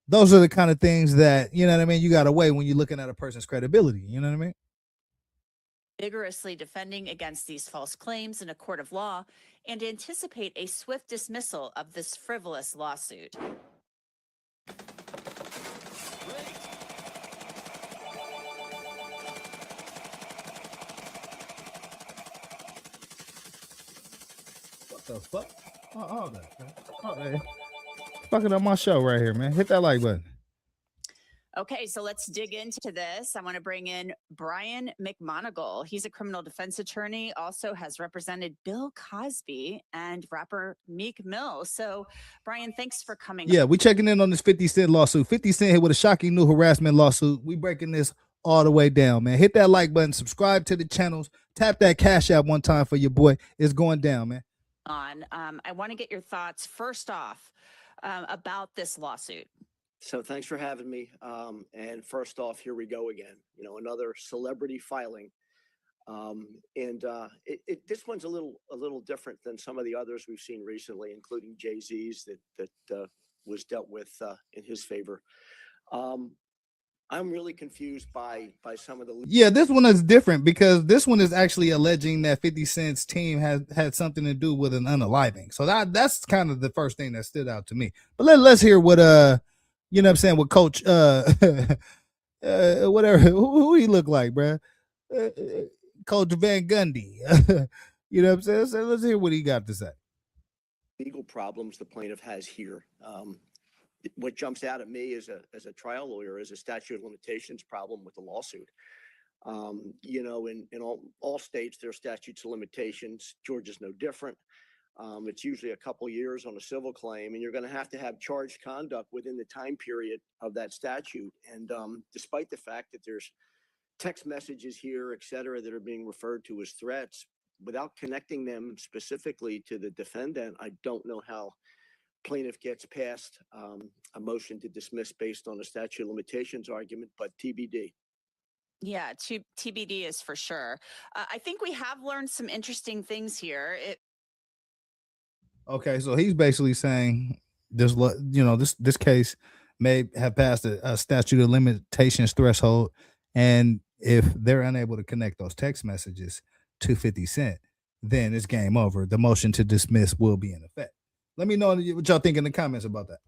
those are the kind of things that you got to weigh when you're looking at a person's credibility. You know what I mean? Vigorously defending against these false claims in a court of law and anticipate a swift dismissal of this frivolous lawsuit. What the fuck? Oh, that, man. Oh, fucking up my show right here, man. Hit that like button. Okay, so let's dig into this. I want to bring in Brian McMonagle. He's a criminal defense attorney, also has represented Bill Cosby and rapper Meek Mill. So, Brian, thanks for coming. Yeah, we checking in on this 50 Cent lawsuit. 50 Cent hit with a shocking new harassment lawsuit. We breaking this all the way down, man. Hit that like button, subscribe to the channels, tap that Cash App one time for your boy. It's going down, man. I want to get your thoughts first off about this lawsuit. So thanks for having me. And first off, here we go again. Another celebrity filing, this one's a little different than some of the others we've seen recently, including Jay-Z's that was dealt with in his favor. I'm really confused by some of the. Yeah, this one is different because this one is actually alleging that 50 Cent's team has had something to do with an unaliving. So that's kind of the first thing that stood out to me. But let's hear what you know what I'm saying, with Coach whatever who he look like, bro. Coach Van Gundy. You know what I'm saying? So let's hear what he got to say. Legal problems the plaintiff has here. What jumps out at me as a trial lawyer is a statute of limitations problem with the lawsuit. In all states, there are statutes of limitations. Georgia's no different. It's usually a couple years on a civil claim, and you're going to have charged conduct within the time period of that statute. And despite the fact that there's text messages here, et cetera, that are being referred to as threats, without connecting them specifically to the defendant, I don't know how plaintiff gets past a motion to dismiss based on a statute of limitations argument, but TBD. Yeah, TBD is for sure. I think we have learned some interesting things here. Okay, so he's basically saying this case may have passed a statute of limitations threshold, and if they're unable to connect those text messages to 50 Cent, then it's game over. The motion to dismiss will be in effect. Let me know what y'all think in the comments about that.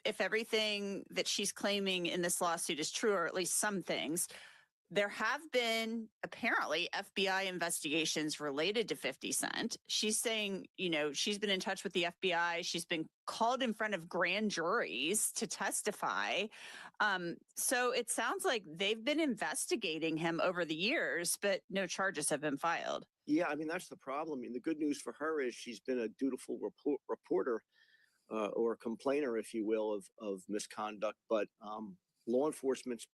If everything that she's claiming in this lawsuit is true, or at least some things, there have been apparently FBI investigations related to 50 Cent. She's saying, she's been in touch with the FBI. She's been called in front of grand juries to testify. So it sounds like they've been investigating him over the years, but no charges have been filed. Yeah, I mean, that's the problem. I mean, the good news for her is she's been a dutiful reporter or a complainer, if you will, of misconduct. But law enforcement's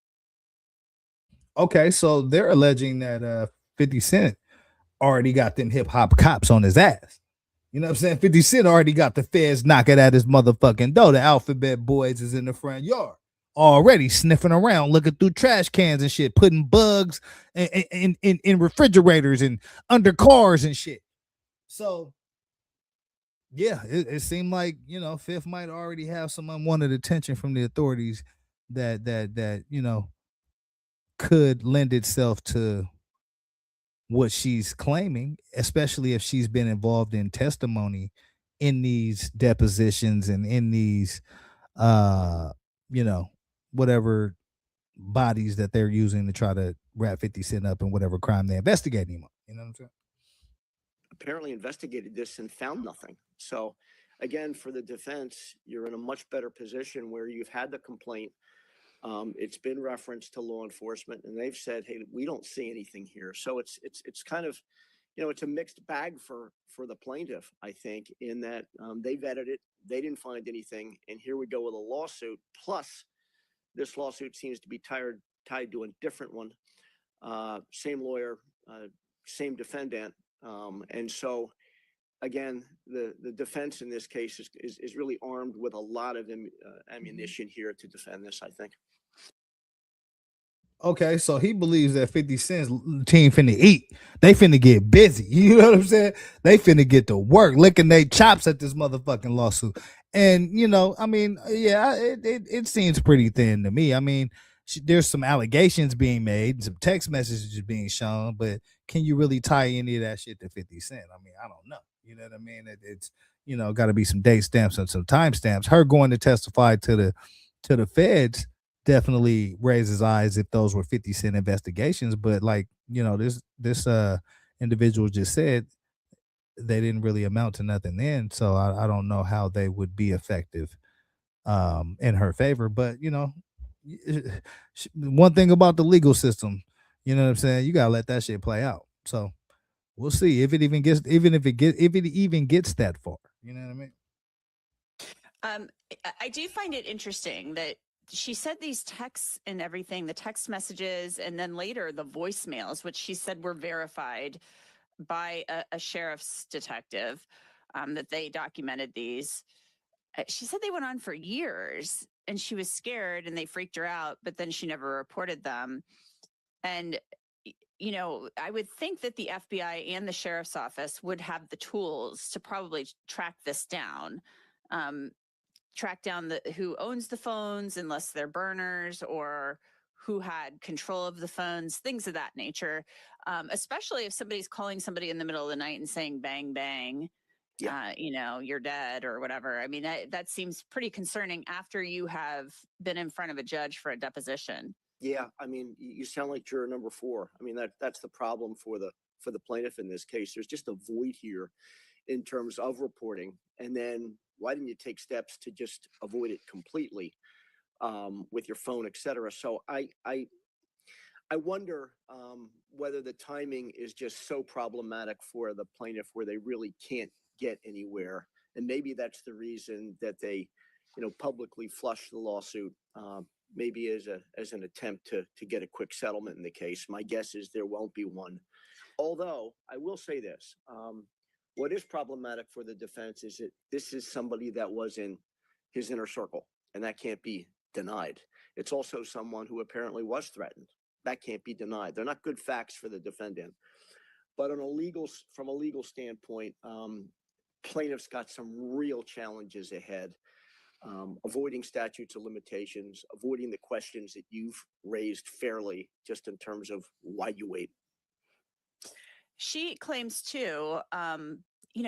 Okay, so they're alleging that 50 Cent already got them hip hop cops on his ass. You know what I'm saying? 50 Cent already got the feds knocking at his motherfucking door. The Alphabet Boys is in the front yard already sniffing around, looking through trash cans and shit, putting bugs in refrigerators and under cars and shit. So yeah, it seemed like, Fifth might already have some unwanted attention from the authorities that could lend itself to what she's claiming, especially if she's been involved in testimony in these depositions and in these whatever bodies that they're using to try to wrap 50 Cent up in whatever crime they're investigating him on. You know what I'm saying? apparently investigated this and found nothing. So again, for the defense, you're in a much better position where you've had the complaint. It's been referenced to law enforcement and they've said, hey, we don't see anything here. So it's kind of, it's a mixed bag for the plaintiff, I think, in that they vetted it, they didn't find anything, and here we go with a lawsuit. Plus, this lawsuit seems to be tied to a different one. Same lawyer, same defendant, and so again, the defense in this case is really armed with a lot of ammunition here to defend this, I think. Okay, so he believes that 50 Cent's team finna eat. They finna get busy. You know what I'm saying? They finna get to work, licking their chops at this motherfucking lawsuit. And, I mean, yeah, it seems pretty thin to me. I mean, there's some allegations being made and some text messages being shown, but can you really tie any of that shit to 50 Cent? I mean, I don't know. You know what I mean? It's, got to be some date stamps and some time stamps. Her going to testify to the feds definitely raises eyes if those were 50 Cent investigations, but like, this individual just said they didn't really amount to nothing then, so I don't know how they would be effective in her favor. But one thing about the legal system, you know what I'm saying, you gotta let that shit play out. So we'll see if it even gets that far. You know what I mean? I do find it interesting that she said these texts and everything, the text messages, and then later the voicemails, which she said were verified by a sheriff's detective, that they documented these. She said they went on for years and she was scared and they freaked her out, but then she never reported them. And, I would think that the FBI and the sheriff's office would have the tools to probably track this down. Track down who owns the phones, unless they're burners, or who had control of the phones, things of that nature. Especially if somebody's calling somebody in the middle of the night and saying bang, bang, yeah. You're dead or whatever. I mean, that seems pretty concerning after you have been in front of a judge for a deposition. Yeah, I mean, you sound like juror number 4. I mean, that's the problem for the plaintiff in this case. There's just a void here in terms of reporting. And then why didn't you take steps to just avoid it completely with your phone, et cetera? So I wonder whether the timing is just so problematic for the plaintiff where they really can't get anywhere. And maybe that's the reason that they, publicly flush the lawsuit, maybe as an attempt to get a quick settlement in the case. My guess is there won't be one. Although I will say this, what is problematic for the defense is that this is somebody that was in his inner circle, and that can't be denied. It's also someone who apparently was threatened. That can't be denied. They're not good facts for the defendant. But from a legal standpoint, plaintiffs got some real challenges ahead. Avoiding statutes of limitations, avoiding the questions that you've raised fairly, just in terms of why you wait. She claims too,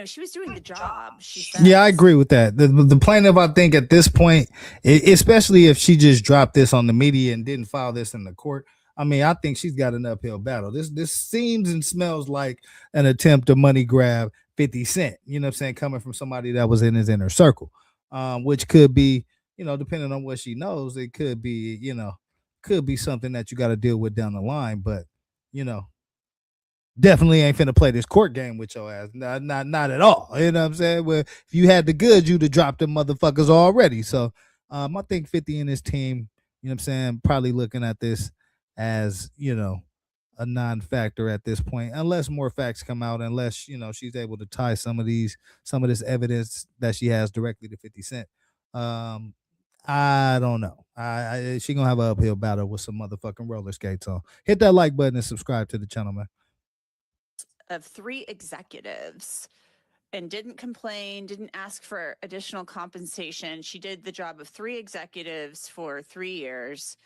she was doing the job. She said. Yeah, I agree with that. The plaintiff, I think, at this point, especially if she just dropped this on the media and didn't file this in the court, I mean, I think she's got an uphill battle. This seems and smells like an attempt to money grab 50 Cent. You know what I'm saying? Coming from somebody that was in his inner circle, which could be, depending on what she knows, it could be, could be something that you got to deal with down the line. But you know, definitely ain't finna play this court game with your ass. Not at all. You know what I'm saying? Well, if you had the goods, you'd have dropped them motherfuckers already. So I think 50 and his team, you know what I'm saying, probably looking at this as, a non-factor at this point, unless more facts come out, unless, she's able to tie some of this evidence that she has directly to 50 Cent. I don't know. She gonna have an uphill battle with some motherfucking roller skates on. Hit that like button and subscribe to the channel, man. Of 3 executives and didn't complain, didn't ask for additional compensation. She did the job of 3 executives for 3 years.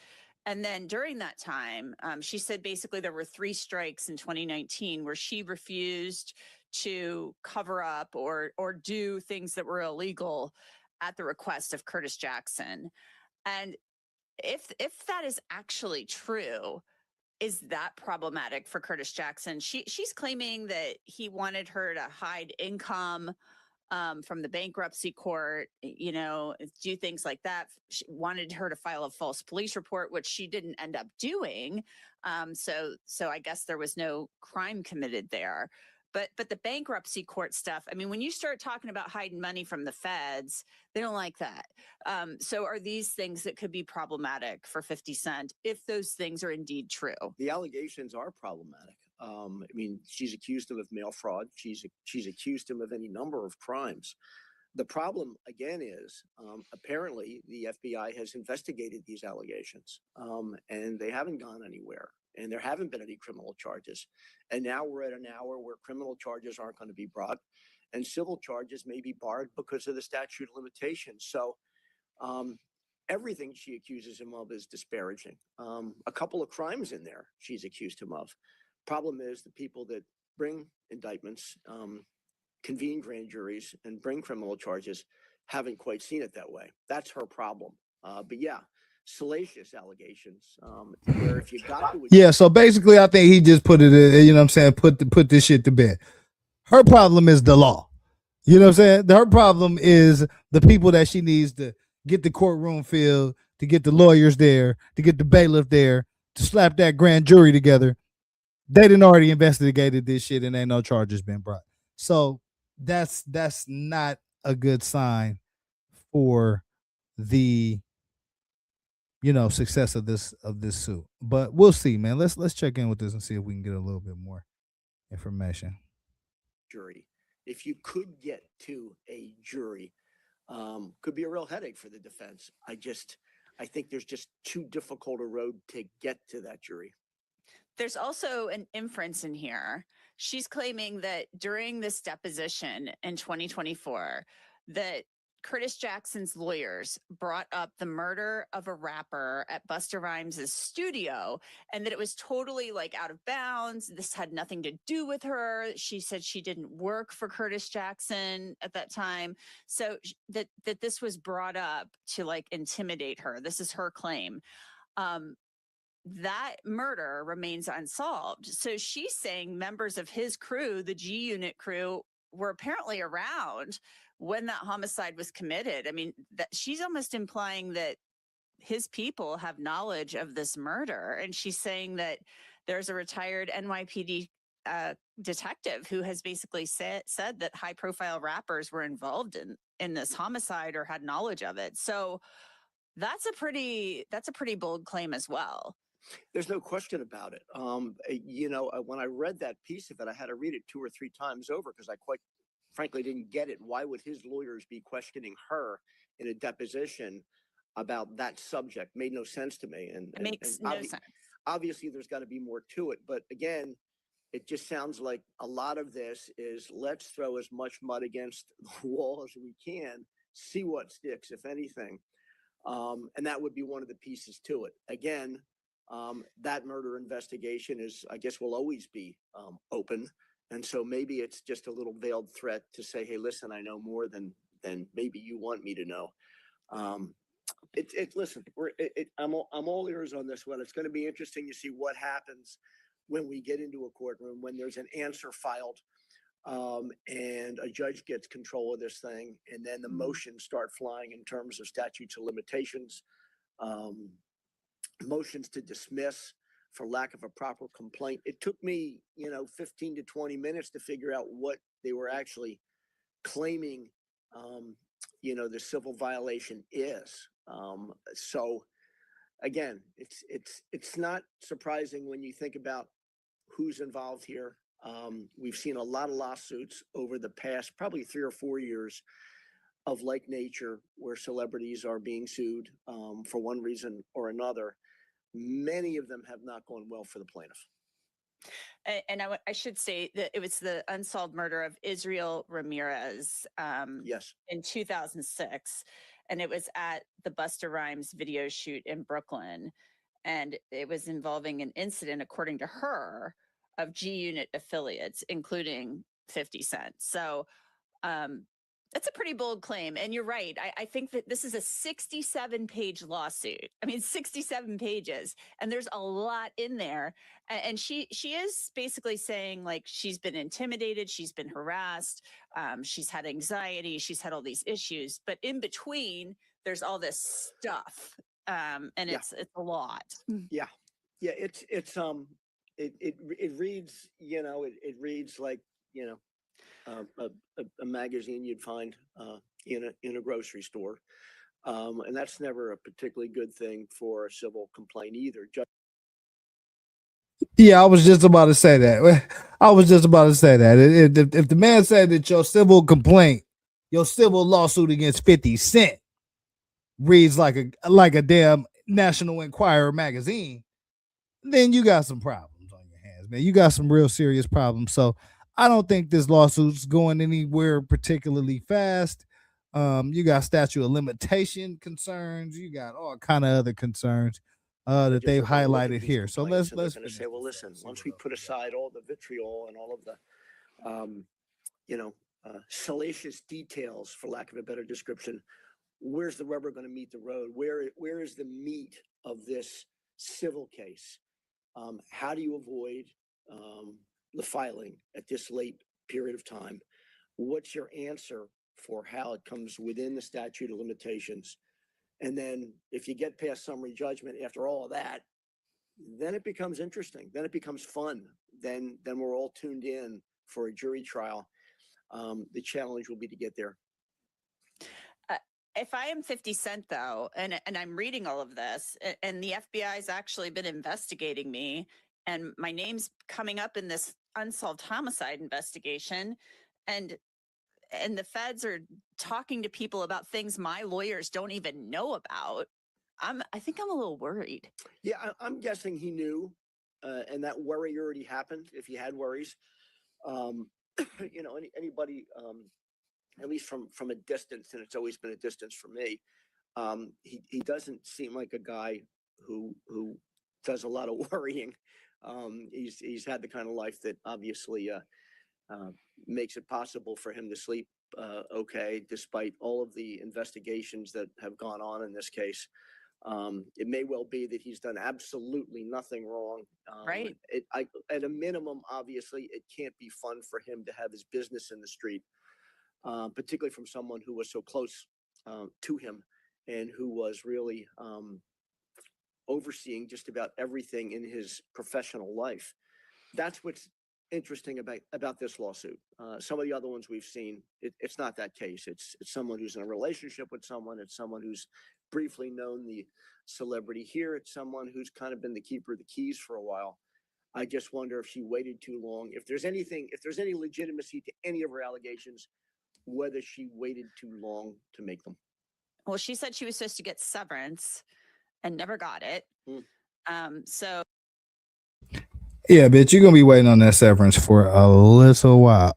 And then during that time, she said basically there were 3 strikes in 2019 where she refused to cover up or do things that were illegal at the request of Curtis Jackson. And if that is actually true, is that problematic for Curtis Jackson? She's claiming that he wanted her to hide income from the bankruptcy court, do things like that. She wanted her to file a false police report, which she didn't end up doing. So I guess there was no crime committed there. But the bankruptcy court stuff, I mean, when you start talking about hiding money from the feds, they don't like that. So are these things that could be problematic for 50 Cent if those things are indeed true? The allegations are problematic. I mean, she's accused him of mail fraud. She's accused him of any number of crimes. The problem, again, is apparently the FBI has investigated these allegations, and they haven't gone anywhere, and there haven't been any criminal charges. And now we're at an hour where criminal charges aren't going to be brought, and civil charges may be barred because of the statute of limitations. So everything she accuses him of is disparaging. A couple of crimes in there she's accused him of. Problem is the people that bring indictments, convene grand juries, and bring criminal charges haven't quite seen it that way. That's her problem. But yeah, salacious allegations. Where if you got to Yeah, so basically I think he just put it in, you know what I'm saying, put this shit to bed. Her problem is the law. You know what I'm saying? Her problem is the people that she needs to get the courtroom filled, to get the lawyers there, to get the bailiff there, to slap that grand jury together. They didn't already investigated this shit and ain't no charges been brought. So that's not a good sign for the success of this suit. But we'll see, man. Let's check in with this and see if we can get a little bit more information. Jury, if you could get to a jury, could be a real headache for the defense. I think there's just too difficult a road to get to that jury. There's also an inference in here. She's claiming that during this deposition in 2024, that Curtis Jackson's lawyers brought up the murder of a rapper at Busta Rhymes' studio, and that it was totally like out of bounds. This had nothing to do with her. She said she didn't work for Curtis Jackson at that time. So that this was brought up to like intimidate her. This is her claim. That murder remains unsolved. So she's saying members of his crew, the G Unit crew, were apparently around when that homicide was committed. I mean, that she's almost implying that his people have knowledge of this murder. And she's saying that there's a retired NYPD detective who has basically said that high profile rappers were involved in this homicide or had knowledge of it. So that's a pretty bold claim as well. There's no question about it. When I read that piece of it, I had to read it 2 or 3 times over because I quite frankly didn't get it. Why would his lawyers be questioning her in a deposition about that subject? Made no sense to me. And it makes no sense. Obviously, there's got to be more to it. But again, it just sounds like a lot of this is let's throw as much mud against the wall as we can, see what sticks, if anything. And that would be one of the pieces to it. Again, that murder investigation I guess will always be open. And so maybe it's just a little veiled threat to say, hey, listen, I know more than maybe you want me to know. Listen, I'm all ears on this one. It's going to be interesting to see what happens when we get into a courtroom, when there's an answer filed, and a judge gets control of this thing, and then the motions start flying in terms of statutes of limitations, um, motions to dismiss for lack of a proper complaint. It took me, 15 to 20 minutes to figure out what they were actually claiming, the civil violation is. So again, it's not surprising when you think about who's involved here. We've seen a lot of lawsuits over the past probably 3 or 4 years of like nature where celebrities are being sued for one reason or another. Many of them have not gone well for the plaintiff. And I should say that it was the unsolved murder of Israel Ramirez Yes. in 2006. And it was at the Busta Rhymes video shoot in Brooklyn. And it was involving an incident, according to her, of G Unit affiliates, including 50 Cent. So that's a pretty bold claim. And you're right. I think that this is a 67-page lawsuit. I mean, 67 pages. And there's a lot in there. And she is basically saying, like, she's been intimidated, she's been harassed, she's had anxiety, she's had all these issues. But in between, there's all this stuff. And it's a lot. Yeah. Yeah. It reads, it reads like, a magazine you'd find in a grocery store, and that's never a particularly good thing for a civil complaint either. Yeah, I was just about to say that. I was just about to say that. If the man said that your civil complaint, your civil lawsuit against 50 Cent reads like a damn National Enquirer magazine, then you got some problems on your hands, man. You got some real serious problems. So I don't think this lawsuit's going anywhere particularly fast. You got statute of limitation concerns. You got all kind of other concerns that they've highlighted here. So let's going to say, well, listen, once we put aside all the vitriol and all of the, salacious details, for lack of a better description, where's the rubber going to meet the road? Where is the meat of this civil case? How do you avoid the filing at this late period of time? What's your answer for how it comes within the statute of limitations? And then if you get past summary judgment after all of that, then it becomes interesting. Then it becomes fun. Then we're all tuned in for a jury trial. The challenge will be to get there. If I am 50 Cent, though, and I'm reading all of this, and the FBI's actually been investigating me, and my name's coming up in this unsolved homicide investigation, and the feds are talking to people about things my lawyers don't even know about, I think I'm a little worried. Yeah, I'm guessing he knew, and that worry already happened if he had worries. Anybody, at least from a distance, and it's always been a distance for me, he doesn't seem like a guy who does a lot of worrying. He's had the kind of life that obviously makes it possible for him to sleep okay, despite all of the investigations that have gone on in this case. It may well be that he's done absolutely nothing wrong. Right. At a minimum, obviously, it can't be fun for him to have his business in the street, particularly from someone who was so close to him and who was really overseeing just about everything in his professional life. That's what's interesting about this lawsuit. Some of the other ones we've seen, it's not that case. It's someone who's in a relationship with someone. It's someone who's briefly known the celebrity. Here, it's someone who's kind of been the keeper of the keys for a while. I just wonder if she waited too long. If there's any legitimacy to any of her allegations, whether she waited too long to make them. Well, she said she was supposed to get severance and never got it. So yeah, bitch, you're gonna be waiting on that severance for a little while.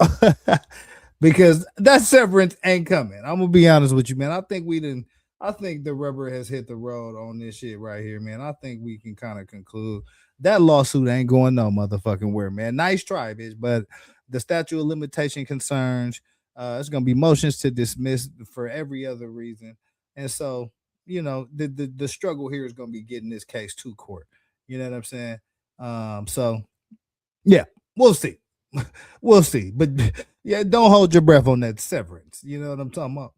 Because that severance ain't coming. I'm gonna be honest with you, man. I think the rubber has hit the road on this shit right here, man. I think we can kind of conclude that lawsuit ain't going no motherfucking where, man. Nice try, bitch, but the statute of limitation concerns, it's gonna be motions to dismiss for every other reason, and so the struggle here is going to be getting this case to court. You know what I'm saying? So yeah, we'll see. We'll see. But yeah, don't hold your breath on that severance. You know what I'm talking about?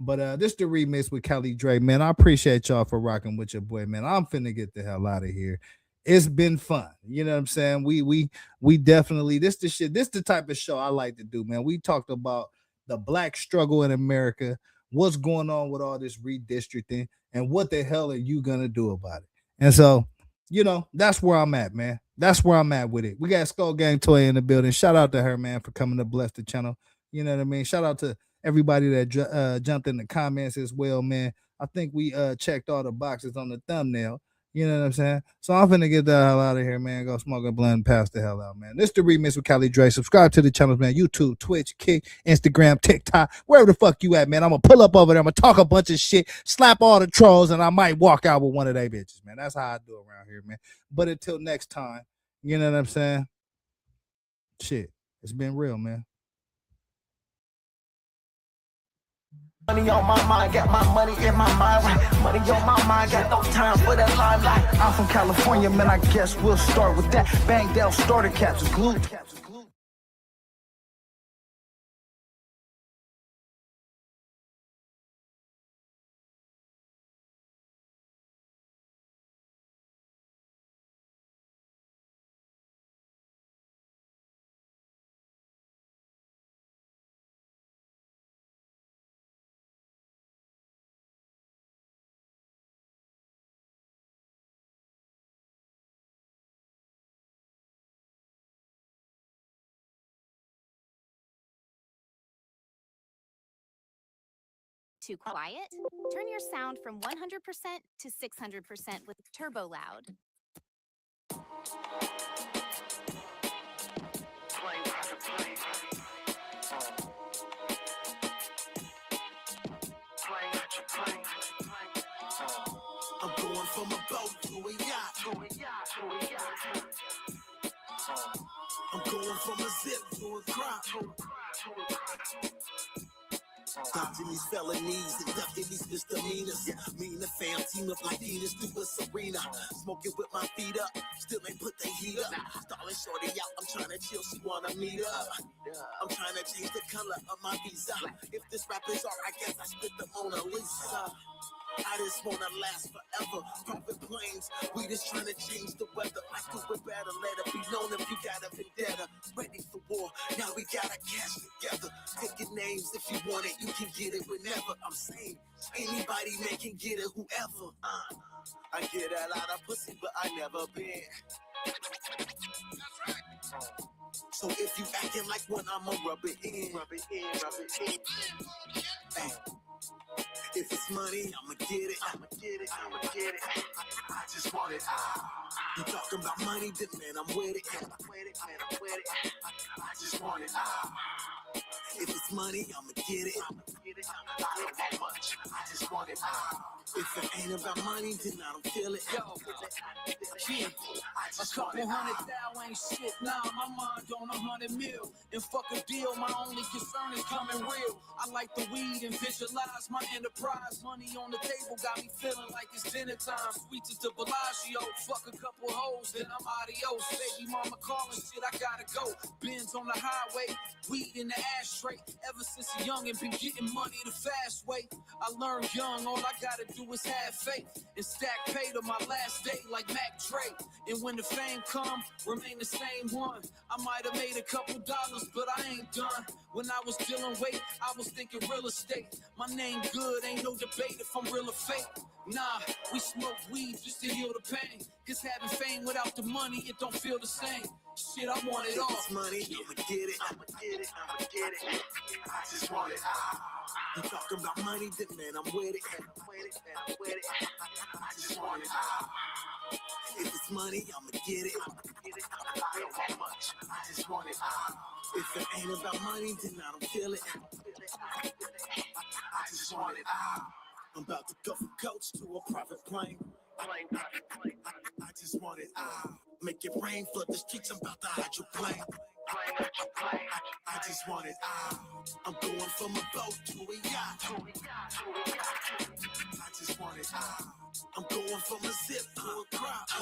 But this the remix with Kelly Dre, man. I appreciate y'all for rocking with your boy, man. I'm finna get the hell out of here. It's been fun. You know what I'm saying? We definitely this the shit. This the type of show I like to do, man. We talked about the black struggle in America, what's going on with all this redistricting, and what the hell are you gonna do about it? And so that's where I'm at, man. That's where I'm at with it. We got Skull Gang Toy in the building. Shout out to her, man, for coming to bless the channel. You know what I mean? Shout out to everybody that jumped in the comments as well, man. I think we checked all the boxes on the thumbnail. You know what I'm saying? So I'm finna get the hell out of here, man. Go smoke a blunt and pass the hell out, man. This the remix with Kelly Dre. Subscribe to the channels, man. YouTube, Twitch, Kick, Instagram, TikTok, wherever the fuck you at, man. I'm gonna pull up over there. I'm gonna talk a bunch of shit, slap all the trolls, and I might walk out with one of they bitches, man. That's how I do around here, man. But until next time, you know what I'm saying? Shit, it's been real, man. Money on my mind, got my money in my mind, right? Money on my mind, got no time for that limelight. I'm from California, man, I guess we'll start with that. Bang down starter caps, glued. Too quiet? Turn your sound from 100% to 600% with Turbo Loud. I'm going from a boat to a yacht. I'm going from a zip to a crop. Dodging these felonies and ducking these misdemeanors. Me and the fam team up like Venus through a Serena. Smoking with my feet up, still ain't put the heat up. Stalling shorty out, I'm trying to chill, she wanna meet up. I'm trying to change the color of my visa. If this rap is art, I guess I spit the Mona Lisa. I just wanna last forever. Private planes, we just trying to change the weather. Like do it better, let it be known if you got a vendetta. Ready for war, now we gotta cash together. Take your names if you want it, you can get it whenever. I'm saying, anybody man can get it, whoever. I get a lot of pussy, but I never been. So if you acting like one, I'ma rub it in. Rub it in, rub it in. Hey. If it's money, I'ma get it. I'ma get it. I'ma get it. I just want it. You talking about money, then man, I'm with it. I'm with it, man, I'm with it. I just want it. If it's money, I'ma get it. I'ma get it. I don't want much. I just want it. If it ain't about money, then I don't feel it. Yo, yeah, a couple hundred thou ain't shit. Nah, my mind on 100 mil. And fuck a deal, my only concern is coming real. I like the weed and visualize my enterprise. Money on the table got me feeling like it's dinner time. Sweets to Bellagio, fuck a couple hoes, then I'm adios. Baby mama calling shit, I gotta go. Benz on the highway, weed in the ashtray. Ever since a youngin' been getting money the fast way. I learned young, all I gotta do is have faith and stack pay to my last day like Mac Dre. And when the fame come, remain the same one. I might have made a couple dollars, but I ain't done. When I was dealing weight, I was thinking real estate. My name good, ain't no debate if I'm real or fake. Nah, we smoke weed just to heal the pain. Cause having fame without the money, it don't feel the same. Shit, I want it all. If it's money, I'ma get it. I'ma get it. I'ma get it. I just want it. You talking about money, then man, I'm with it. I'm with it, man, I'm with it. I just want it. If it's money, I'ma get it. I'ma get it. I don't want much. I just want it. If it ain't about money, then I don't feel it. I just want it. I'm about to go from coach to a private plane. I just want it. Make it rain, flood the streets. I'm about to hydroplane. I just want it out. I'm going from a boat to a yacht. I just want it out. I'm going from a zip to a crop. I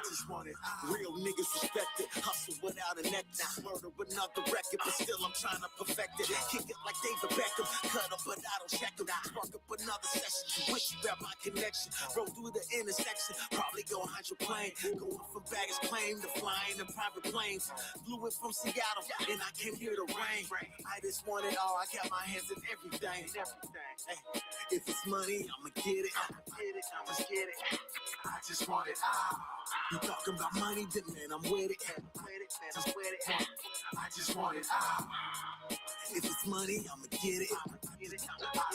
just want it out. Real niggas respect it. Hustle without a neck. Murder another record, but still I'm trying to perfect it. Kick it like David Beckham. Cut up, but I don't check them. Spark up another session. You wish you got my connection. Roll through the intersection. Probably go hydroplane. Going from baggage claim to flying in private planes. Flew in from Seattle, and I came here to rain. I just want it all. I got my hands in everything. Hey, if it's money, I'ma get it. I'ma get it. I just want it all. You talking about money, then man, I'm with it. I just want it all. If it's money, I'ma get it. I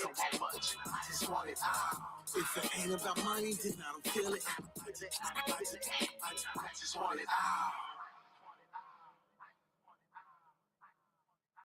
don't want much. I just want it all. If it ain't about money, then I don't feel it. I just want it all.